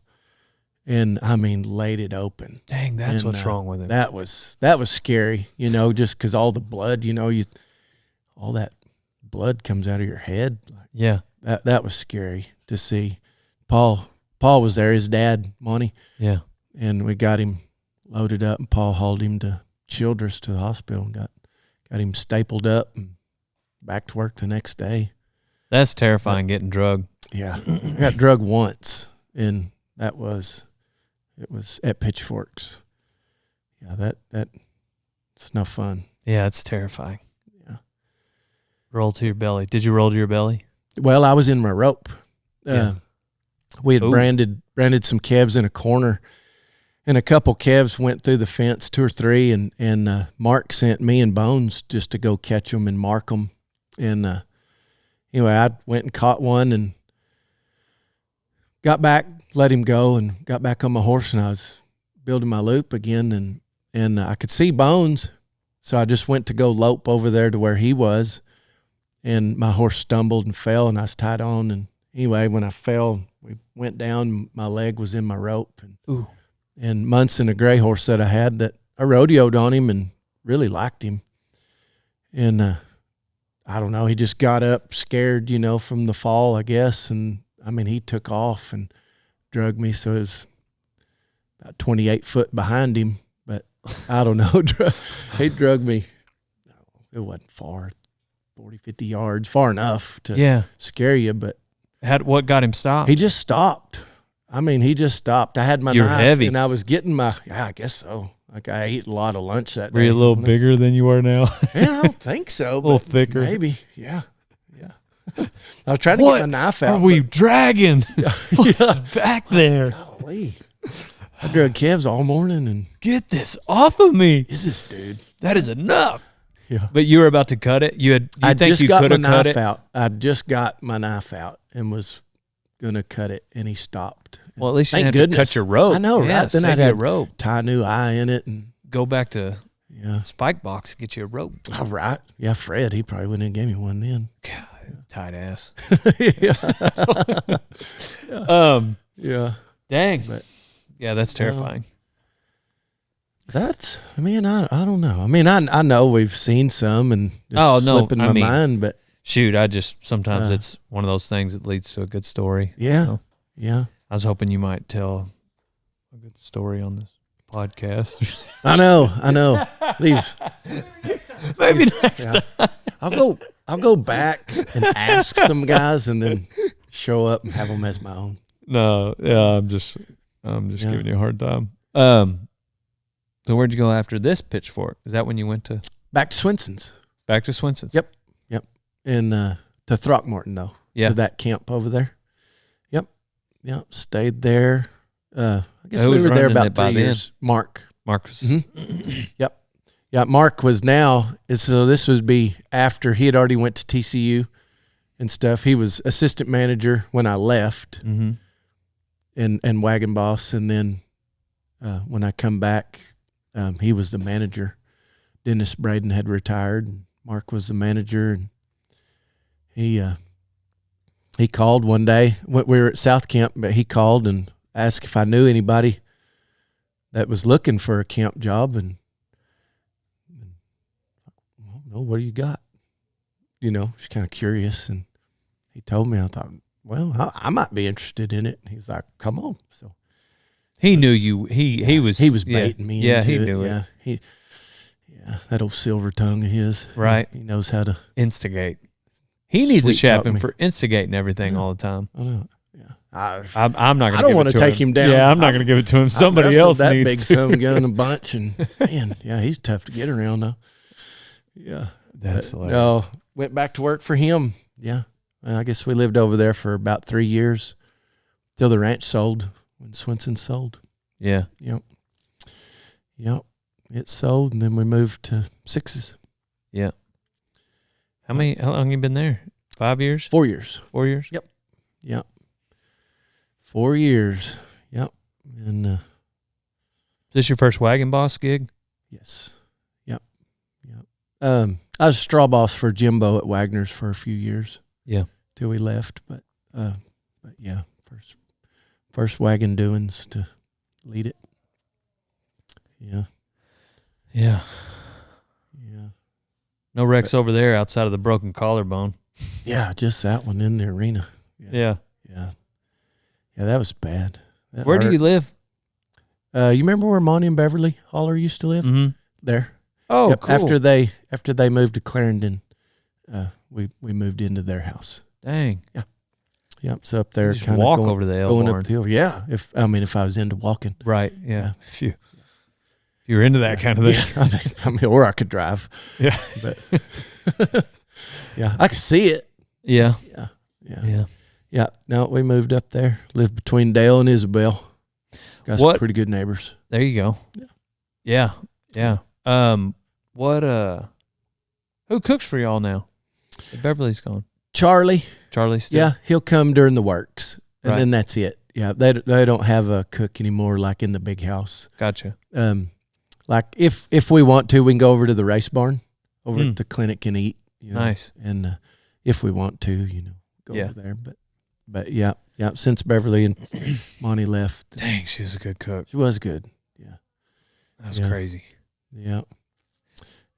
And I mean, laid it open.
Dang, that's what's wrong with it.
That was scary, just because all the blood, all that blood comes out of your head.
Yeah,
that was scary to see. Paul was there, his dad, Monty.
Yeah,
and we got him loaded up, and Paul hauled him to Childress to the hospital and got him stapled up and back to work the next day.
That's terrifying, getting drugged.
Yeah, I got drugged once, and it was at Pitchforks. Yeah, it's no fun.
Yeah, it's terrifying.
Yeah.
Roll to your belly. Did you roll to your belly?
Well, I was in my rope.
Yeah.
We had branded some calves in a corner, and a couple calves went through the fence, 2 or 3, and Mark sent me and Bones just to go catch them and mark them. And anyway, I went and caught one and got back, let him go, and got back on my horse, and I was building my loop again, and I could see Bones, so I just went to go lope over there to where he was, and my horse stumbled and fell, and I was tied on, and anyway, when I fell, we went down, my leg was in my rope, and Munson, a gray horse that I had, that I rodeoed on him and really liked him, and I don't know, he just got up scared, from the fall, I guess, and I mean, he took off and drugged me, so it was about 28 foot behind him, but I don't know. He drugged me. It wasn't far, 40, 50 yards, far enough to scare you, but.
What got him stopped?
He just stopped. I mean, he just stopped. I had my
You're
knife,
heavy.
and I was getting I guess so. Like, I ate a lot of lunch that day.
Were you a little bigger than you are now?
I don't think so.
A little thicker?
Maybe, yeah. I was trying to get my knife out.
Are we dragging? What's back there?
Golly. I drug calves all morning, and
Get this off of me.
is this dude?
That is enough.
Yeah.
But you were about to cut it?
I
think
just
you
got
could
my
have cut
knife
it?
out. I just got my knife out and was going to cut it, and he stopped.
Well, at least you
Thank
didn't have
goodness.
to cut your rope.
I know,
Yeah,
right? Then
save
I'd
your
had
rope.
tie a new eye in it, and
Go back to
yeah.
Spike Box and get you a rope.
All right. Yeah, Fred, he probably wouldn't have gave me one then.
God, tight ass.
Yeah.
Dang.
But
Yeah, that's terrifying.
that's, I mean, I don't know. I mean, I know we've seen some and just slipping my mind, but
Shoot, sometimes it's one of those things that leads to a good story.
yeah,
So,
yeah.
I was hoping you might tell a good story on this podcast.
I know. These
Maybe next time.
I'll go back and ask some guys and then show up and have them as my own.
No, yeah, I'm just giving you a hard time. So where'd you go after this Pitchfork? Is that when you went to
Back to Swinson's.
back to Swinson's?
Yep. And to Throckmorton though.
Yeah.
To that camp over there. Yep. Stayed there. I guess
Who
we
was
were there
running
about
it by
3 years. Mark.
Marcus.
Yep. Yeah, Mark was so this would be after he had already went to TCU and stuff. He was assistant manager when I left
Mm-hmm.
and wagon boss. And then when I come back, he was the manager. Dennis Braden had retired, and Mark was the manager. And he called one day. We were at South Camp, but he called and asked if I knew anybody that was looking for a camp job. And I don't know, what do you got? Just kind of curious. And he told me, I thought, well, I might be interested in it. And he was like, come on. So
He knew you. He was
baiting me.
Yeah,
into
he
it.
knew it.
That old silver tongue of his.
Right.
He knows how to
Instigate. He needs a
sweet talk
chaplain
me.
for instigating everything all the time.
I know. Yeah.
I'm not going to.
I don't want to take him down.
Yeah, I'm not going to give it to him. Somebody
I've
else
wrestled that
needs
big
to.
son gun a bunch, and man, yeah, he's tough to get around though. Yeah,
That's hilarious.
no. Went back to work for him. Yeah, I guess we lived over there for about 3 years till the ranch sold when Swinson sold.
Yeah.
Yep. It sold, and then we moved to Sixes.
Yeah. How long you been there? 5 years?
4 years.
4 years?
Yep. 4 years. Yep. And
Is this your first wagon boss gig?
Yes. Yep. I was straw boss for Jimbo at Wagner's for a few years.
Yeah.
Till we left, but yeah, first wagon doings to lead it. Yeah.
Yeah.
Yeah.
No wrecks over there outside of the broken collarbone.
Yeah, just that one in the arena.
Yeah.
Yeah. Yeah, that was bad. That
Where do
hurt.
you live?
You remember where Monty and Beverly Haller used to live?
Mm-hmm.
There.
Oh,
Yep.
cool.
After they moved to Clarendon, we moved into their house.
Dang.
Yep. So up there,
Just
kind of
walk
going,
over the L
going
barn.
up the hill. Yeah. If I was into walking.
Right. Yeah.
Yeah.
If you're into that kind of thing.
Yeah, I mean, or I could drive.
Yeah.
But yeah, I could see it.
Yeah.
Yeah. Yeah.
Yeah.
Yeah. No, we moved up there. Lived between Dale and Isabel. Got some
What-
pretty good neighbors.
There you go. Yeah. Yeah. Who cooks for y'all now? Beverly's gone.
Charlie.
Charlie still?
Yeah, he'll come during the works, and
Right.
then that's it. Yeah, they don't have a cook anymore like in the big house.
Gotcha.
Like if we want to, we can go over to the race barn over at the clinic and eat. You know,
Nice.
And if we want to, go
Yeah.
over there. But yeah. Since Beverly and Monty left,
Dang, she was a good cook.
she was good. Yeah.
That was
Yeah.
crazy.
Yeah.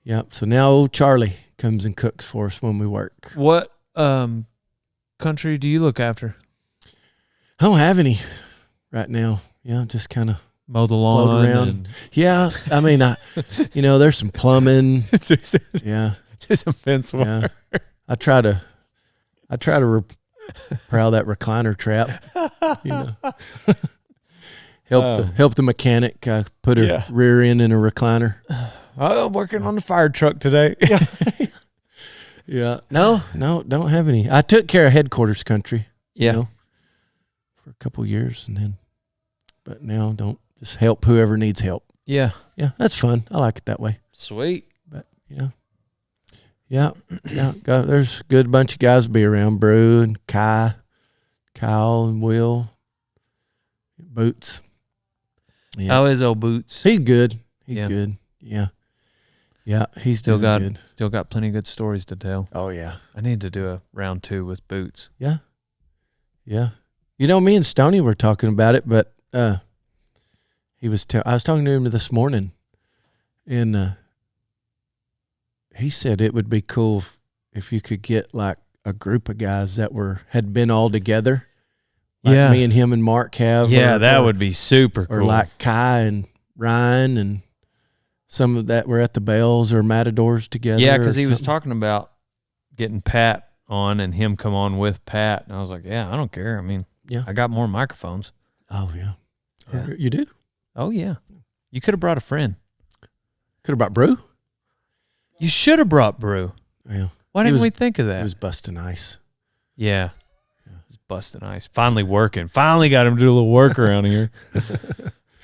Yeah. So now old Charlie comes and cooks for us when we work.
What country do you look after?
I don't have any right now. Yeah, just kind of
Mow the lawn
around.
and
yeah. I mean, there's some plumbing.
just
Yeah.
a fence wire.
Yeah. I try to prowl that recliner trap. Help the mechanic put her rear end in a recliner.
Oh, I'm working on the fire truck today.
Yeah. No, don't have any. I took care of headquarters country.
Yeah.
For a couple years, but now don't just help whoever needs help.
Yeah.
Yeah, that's fun. I like it that way.
Sweet.
But yeah. There's a good bunch of guys to be around. Brew and Kyle and Will, Boots. Yeah.
How is old Boots?
He's good. He's
Yeah.
good. Yeah. Yeah, he's
Still
doing good.
still got plenty of good stories to tell.
Oh yeah.
I need to do a round 2 with Boots.
Yeah. Yeah. Me and Stoney were talking about it, but I was talking to him this morning, and he said it would be cool if you could get like a group of guys that had been all together. Like me and him and Mark have.
Yeah, that would be super cool.
Or like Kai and Ryan and some of that were at the Bells or Matadors together.
Yeah, because he was
something.
talking about getting Pat on and him come on with Pat. And I was like, yeah, I don't care. I mean,
Yeah.
I got more microphones.
Oh, yeah.
Yeah.
You do?
Oh, yeah. You could have brought a friend.
Could have brought Brew?
You should have brought Brew.
Yeah.
Why didn't we think of that?
He was busting ice.
Yeah. He was busting ice. Finally working. Finally got him to do a little work around here.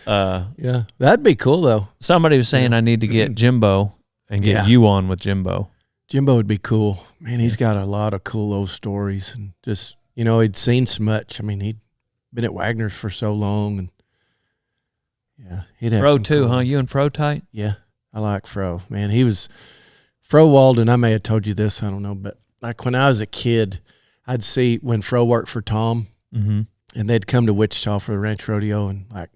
Yeah. That'd be cool, though.
Somebody was saying I need to get Jimbo and get you on with Jimbo.
Jimbo would be cool. Man, he's got a lot of cool old stories. And just, he'd seen so much. I mean, he'd been at Wagner's for so long. And yeah, he'd have
Fro
some
too,
cool
huh?
ones.
You and Fro tight?
Yeah, I like Fro. Man, Fro Walden, I may have told you this, I don't know, but like when I was a kid, I'd see when Fro worked for Tom, and they'd come to Wichita for the Ranch Rodeo, and like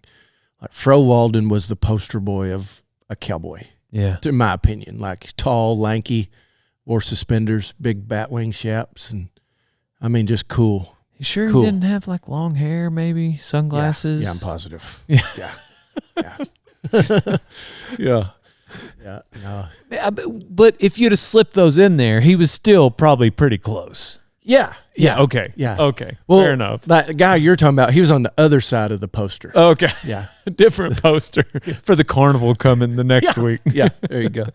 Fro Walden was the poster boy of a cowboy, in my opinion. Like tall, lanky, wore suspenders, big bat wing chaps, and I mean just cool.
You sure
Cool.
he didn't have like long hair, maybe sunglasses?
Yeah, I'm positive.
Yeah.
Yeah. Yeah. Yeah. No.
Yeah, but if you'd have slipped those in there, he was still probably pretty close.
Yeah.
Yeah. Okay.
Yeah.
Okay.
Well,
fair enough.
That guy you're talking about, he was on the other side of the poster.
Okay.
Yeah.
Different poster for the carnival coming the next week.
Yeah. There you go.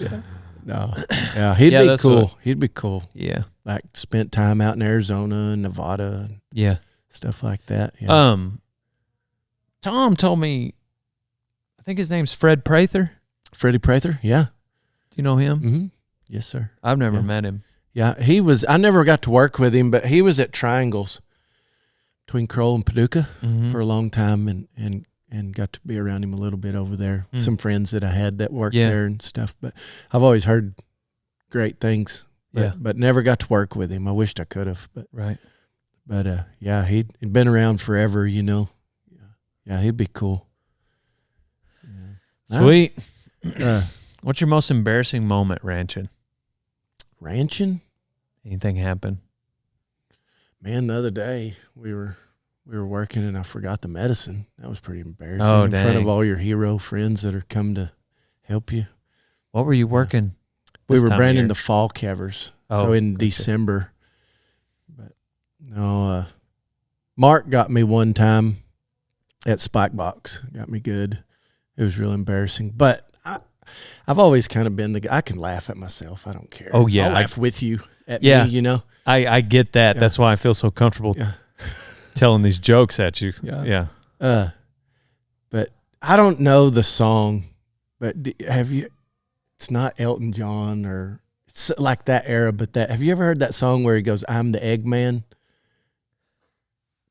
Yeah. No. Yeah. He'd be
that's
cool.
what-
He'd be cool.
Yeah.
Like spent time out in Arizona and Nevada and
Yeah.
stuff like that. Yeah.
Tom told me, I think his name's Fred Prather.
Freddie Prather. Yeah.
Do you know him?
Mm-hmm. Yes, sir.
I've never
Yeah.
met him.
Yeah. I never got to work with him, but he was at Triangles between Kroll and Paducah for a long time. And and got to be around him a little bit over there. Some friends that I had that worked
Yeah.
there and stuff. But I've always heard great things. But never got to work with him. I wished I could have.
Right.
But yeah, he'd been around forever. You know. Yeah, he'd be cool. Yeah.
Sweet. What's your most embarrassing moment ranching?
Ranching?
Anything happen?
Man, the other day we were working and I forgot the medicine. That was pretty embarrassing.
Oh,
in front
dang.
of all your hero friends that are come to help you.
What were you working?
We
this
were
time of
branding
year?
the fall covers.
Oh,
So in
gotcha.
December. But no, Mark got me one time at Spike Box. Got me good. It was real embarrassing. But I've always kind of been the guy. I can laugh at myself. I don't care.
Oh, yeah.
I'll laugh with you at
Yeah.
me, you know.
I get that.
Yeah.
That's why I feel so comfortable
Yeah.
telling these jokes at you.
Yeah.
Yeah.
But I don't know the song, but have you, it's not Elton John or it's like that era, but have you ever heard that song where he goes, I'm the Eggman?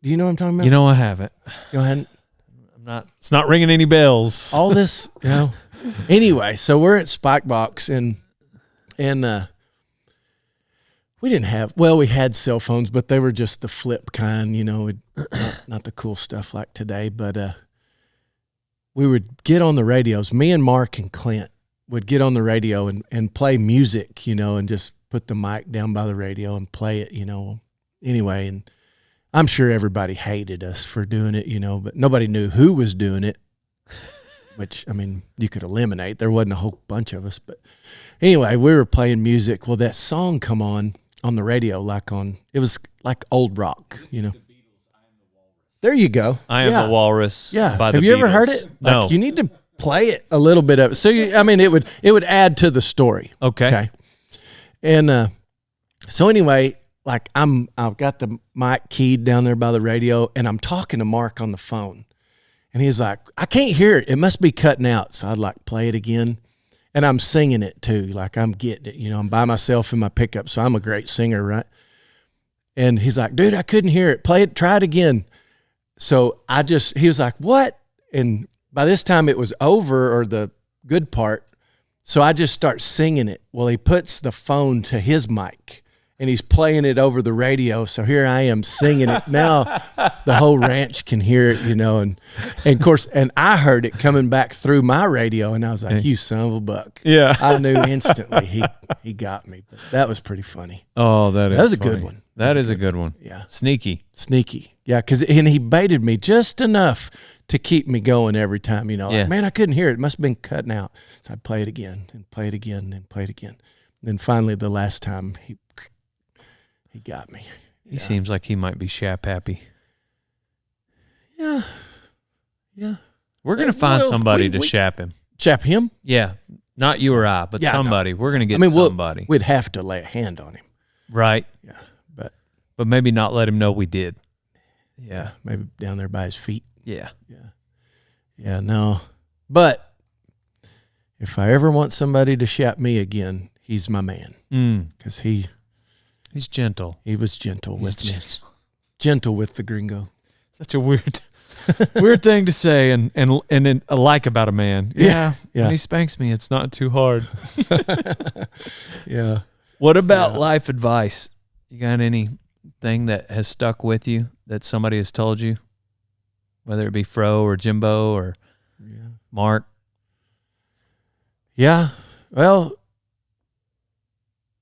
Do you know what I'm talking about?
You know, I haven't.
Go ahead.
It's not ringing any bells.
All this, you know. Anyway, so we're at Spike Box and we didn't have, well, we had cell phones, but they were just the flip kind, you know, not the cool stuff like today. But we would get on the radios. Me and Mark and Clint would get on the radio and play music, you know, and just put the mic down by the radio and play it, you know. Anyway, and I'm sure everybody hated us for doing it, you know, but nobody knew who was doing it, which, I mean, you could eliminate. There wasn't a whole bunch of us. But anyway, we were playing music. Well, that song come on the radio, it was like old rock, you know. There you go.
I Am the Walrus.
Yeah.
By
Have
the
you ever
Beatles.
heard it?
No.
Like, you need to play it a little bit of it. So, I mean, it would add to the story.
Okay.
And so anyway, like I've got the mic keyed down there by the radio, and I'm talking to Mark on the phone, and he's like, I can't hear it. It must be cutting out. So I'd like play it again. And I'm singing it too. Like I'm getting it, you know, I'm by myself in my pickup. So I'm a great singer, right? And he's like, dude, I couldn't hear it. Play it, try it again. So he was like, what? And by this time it was over, or the good part. So I just start singing it. Well, he puts the phone to his mic and he's playing it over the radio. So here I am singing it. Now the whole ranch can hear it, you know, and of course, and I heard it coming back through my radio, and I was like, you son of a buck.
Yeah.
I knew instantly he got me. But that was pretty funny.
Oh, that
was a
funny.
good one.
That is a good one.
Yeah.
Sneaky.
Yeah, and he baited me just enough to keep me going every time, you know.
Yeah.
Like, man, I couldn't hear it. It must have been cutting out. So I'd play it again, and play it again, and play it again. And then finally the last time he got me.
He seems like he might be shap happy.
Yeah.
We're going to find somebody to shap him.
Chap him?
Yeah. Not you or I, but
Yeah,
somebody. We're going to get
I mean,
somebody.
we'd have to lay a hand on him.
Right.
Yeah,
But maybe not let him know we did. Yeah.
maybe down there by his feet.
Yeah.
Yeah, no. But if I ever want somebody to shap me again, he's my man. Because
He's gentle.
he was gentle with
He's
me.
gentle.
Gentle with the gringo.
Such a weird thing to say and like about a man.
Yeah.
When he spanks me, it's not too hard.
Yeah.
What about life advice? You got anything that has stuck with you that somebody has told you? Whether it be Fro or Jimbo or Mark?
Yeah. Well,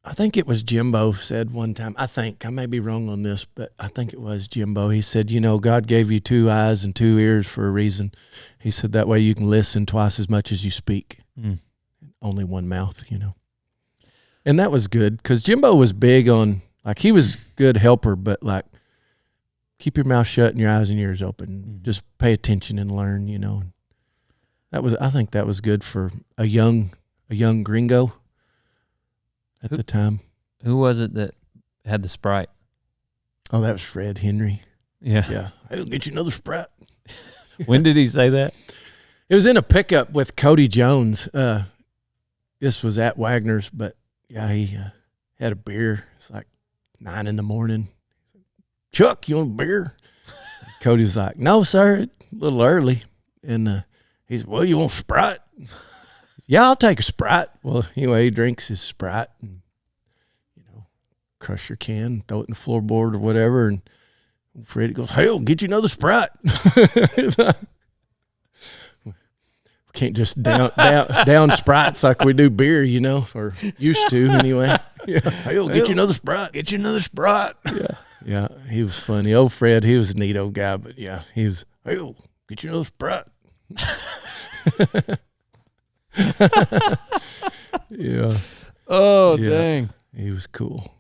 I think it was Jimbo said one time, I may be wrong on this, but I think it was Jimbo. He said, you know, God gave you 2 eyes and 2 ears for a reason. He said that way you can listen twice as much as you speak. Only one mouth, you know. And that was good because Jimbo was big on, like, he was good helper, but like, keep your mouth shut and your eyes and ears open. Just pay attention and learn, you know. I think that was good for a young gringo at the time.
Who was it that had the Sprite?
Oh, that was Fred Henry.
Yeah.
Yeah. I'll get you another Sprite.
When did he say that?
It was in a pickup with Cody Jones. This was at Wagner's, but yeah, he had a beer. It's like 9 a.m. Chuck, you want a beer? Cody was like, no, sir, it's a little early. And he's, well, you want Sprite? Yeah, I'll take a Sprite. Well, anyway, he drinks his Sprite and, crush your can, throw it in the floorboard or whatever. And Freddie goes, hell, get you another Sprite. We can't just down Sprites like we do beer, or used to anyway. Yeah. Hell, get you another Sprite.
Get you another Sprite.
Yeah, he was funny. Old Fred, he was a neat old guy, but yeah, he was, hell, get you another Sprite. Yeah.
Oh,
Yeah.
dang.
He was cool.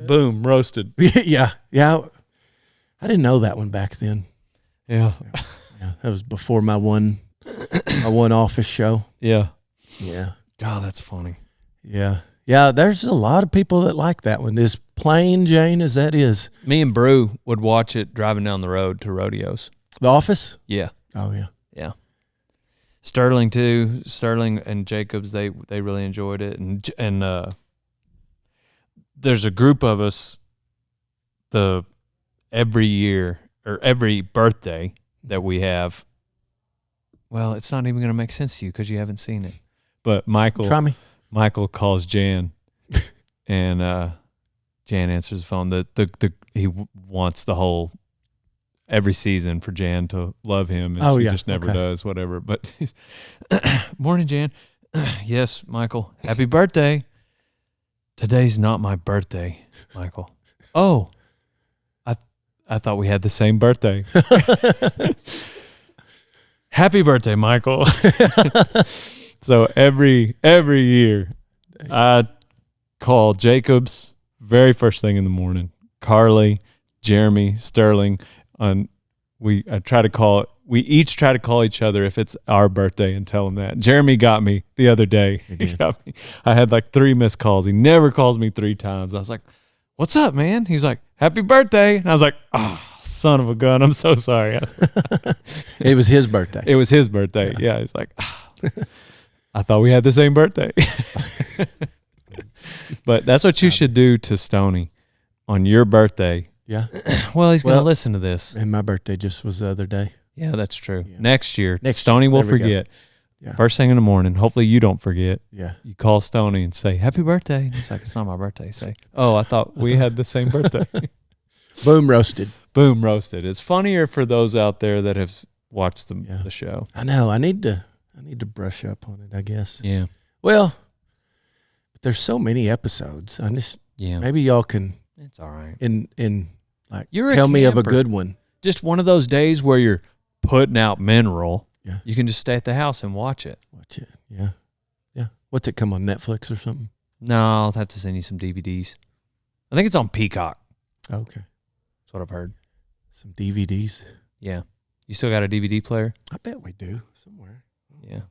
Boom, roasted.
Yeah. I didn't know that one back then.
Yeah.
Yeah, that was before my one office show.
Yeah.
Yeah.
God, that's funny.
Yeah. Yeah, there's a lot of people that like that one. As plain Jane as that is.
Me and Brew would watch it driving down the road to rodeos.
The Office?
Yeah.
Oh, yeah.
Yeah. Sterling too. Sterling and Jacobs, they really enjoyed it. And there's a group of us every year or every birthday that we have. Well, it's not even going to make sense to you because you haven't seen it. But
Try me.
Michael calls Jan, and Jan answers the phone. He wants the whole every season for Jan to love him, and she just never does. Whatever. But morning, Jan. Yes, Michael. Happy birthday. Today's not my birthday, Michael. Oh, I thought we had the same birthday. Happy birthday, Michael. So every year, I call Jacobs very first thing in the morning. Carly, Jeremy, Sterling, we each try to call each other if it's our birthday and tell them that. Jeremy got me the other day. He got me. I had like 3 missed calls. He never calls me 3 times. I was like, "What's up, man?" He's like, "Happy birthday." And I was like, "Oh, son of a gun. I'm so sorry."
It was his birthday.
It was his birthday. Yeah. He's like, I thought we had the same birthday. But that's what you should do to Stoney on your birthday.
Yeah.
Well, he's going to listen to this.
And my birthday just was the other day.
Yeah, that's true.
Yeah.
Next year, Stoney will forget.
Yeah.
First thing in the morning. Hopefully you don't forget.
Yeah.
You call Stoney and say, "Happy birthday." He's like, "It's not my birthday." Say, "Oh, I thought we had the same birthday."
Boom roasted.
Boom roasted. It's funnier for those out there that have watched the show.
I know. I need to brush up on it, I guess.
Yeah.
Well, but there's so many episodes. Maybe y'all can.
It's all right.
In like
You're
tell me of a
camper.
good one.
Just one of those days where you're putting out mineral.
Yeah.
You can just stay at the house and watch it.
Watch it. Yeah. Yeah. What's it come on Netflix or something?
No, I'll have to send you some DVDs. I think it's on Peacock.
Okay.
That's what I've heard.
Some DVDs.
Yeah. You still got a DVD player?
I bet we do somewhere.
Yeah.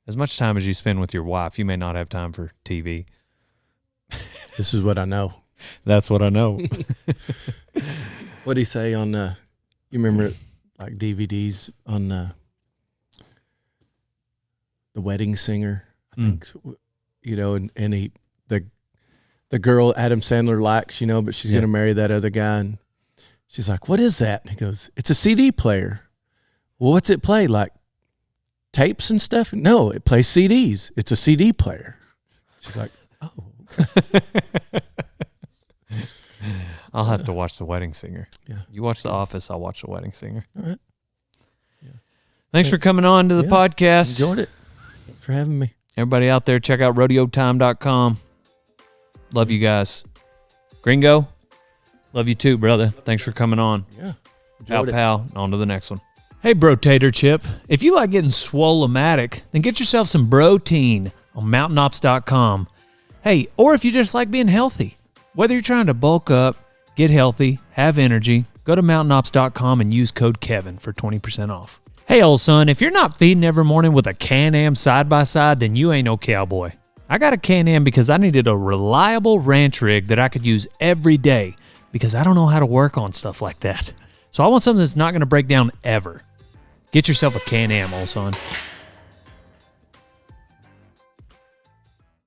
As much time as you spend with your wife, you may not have time for TV.
This is what I know.
That's what I know.
What did he say on you remember like DVDs on the Wedding Singer? I think and he the girl Adam Sandler likes, but she's gonna marry that other guy, and she's like, "What is that?" And he goes, "It's a CD player." Well, what's it play? Like tapes and stuff? No, it plays CDs. It's a CD player. She's like, "Oh."
I'll have to watch The Wedding Singer.
Yeah.
You watch The Office, I'll watch The Wedding Singer.
All right.
Yeah. Thanks for coming on to the podcast.
Enjoyed it. Thanks for having me.
Everybody out there, check out rodeotime.com. Love you guys. Gringo, love you too, brother. Thanks for coming on.
Yeah.
Pal, pal. On to the next one. Hey, Bro-Tater Chip. If you like getting swole-o-matic, then get yourself some Protein on mountainops.com. Hey, or if you just like being healthy, whether you're trying to bulk up, get healthy, have energy, go to mountainops.com and use code Kevin for 20% off. Hey, old son, if you're not feeding every morning with a Can-Am side-by-side, then you ain't no cowboy. I got a Can-Am because I needed a reliable ranch rig that I could use every day because I don't know how to work on stuff like that. So I want something that's not going to break down ever. Get yourself a Can-Am, old son.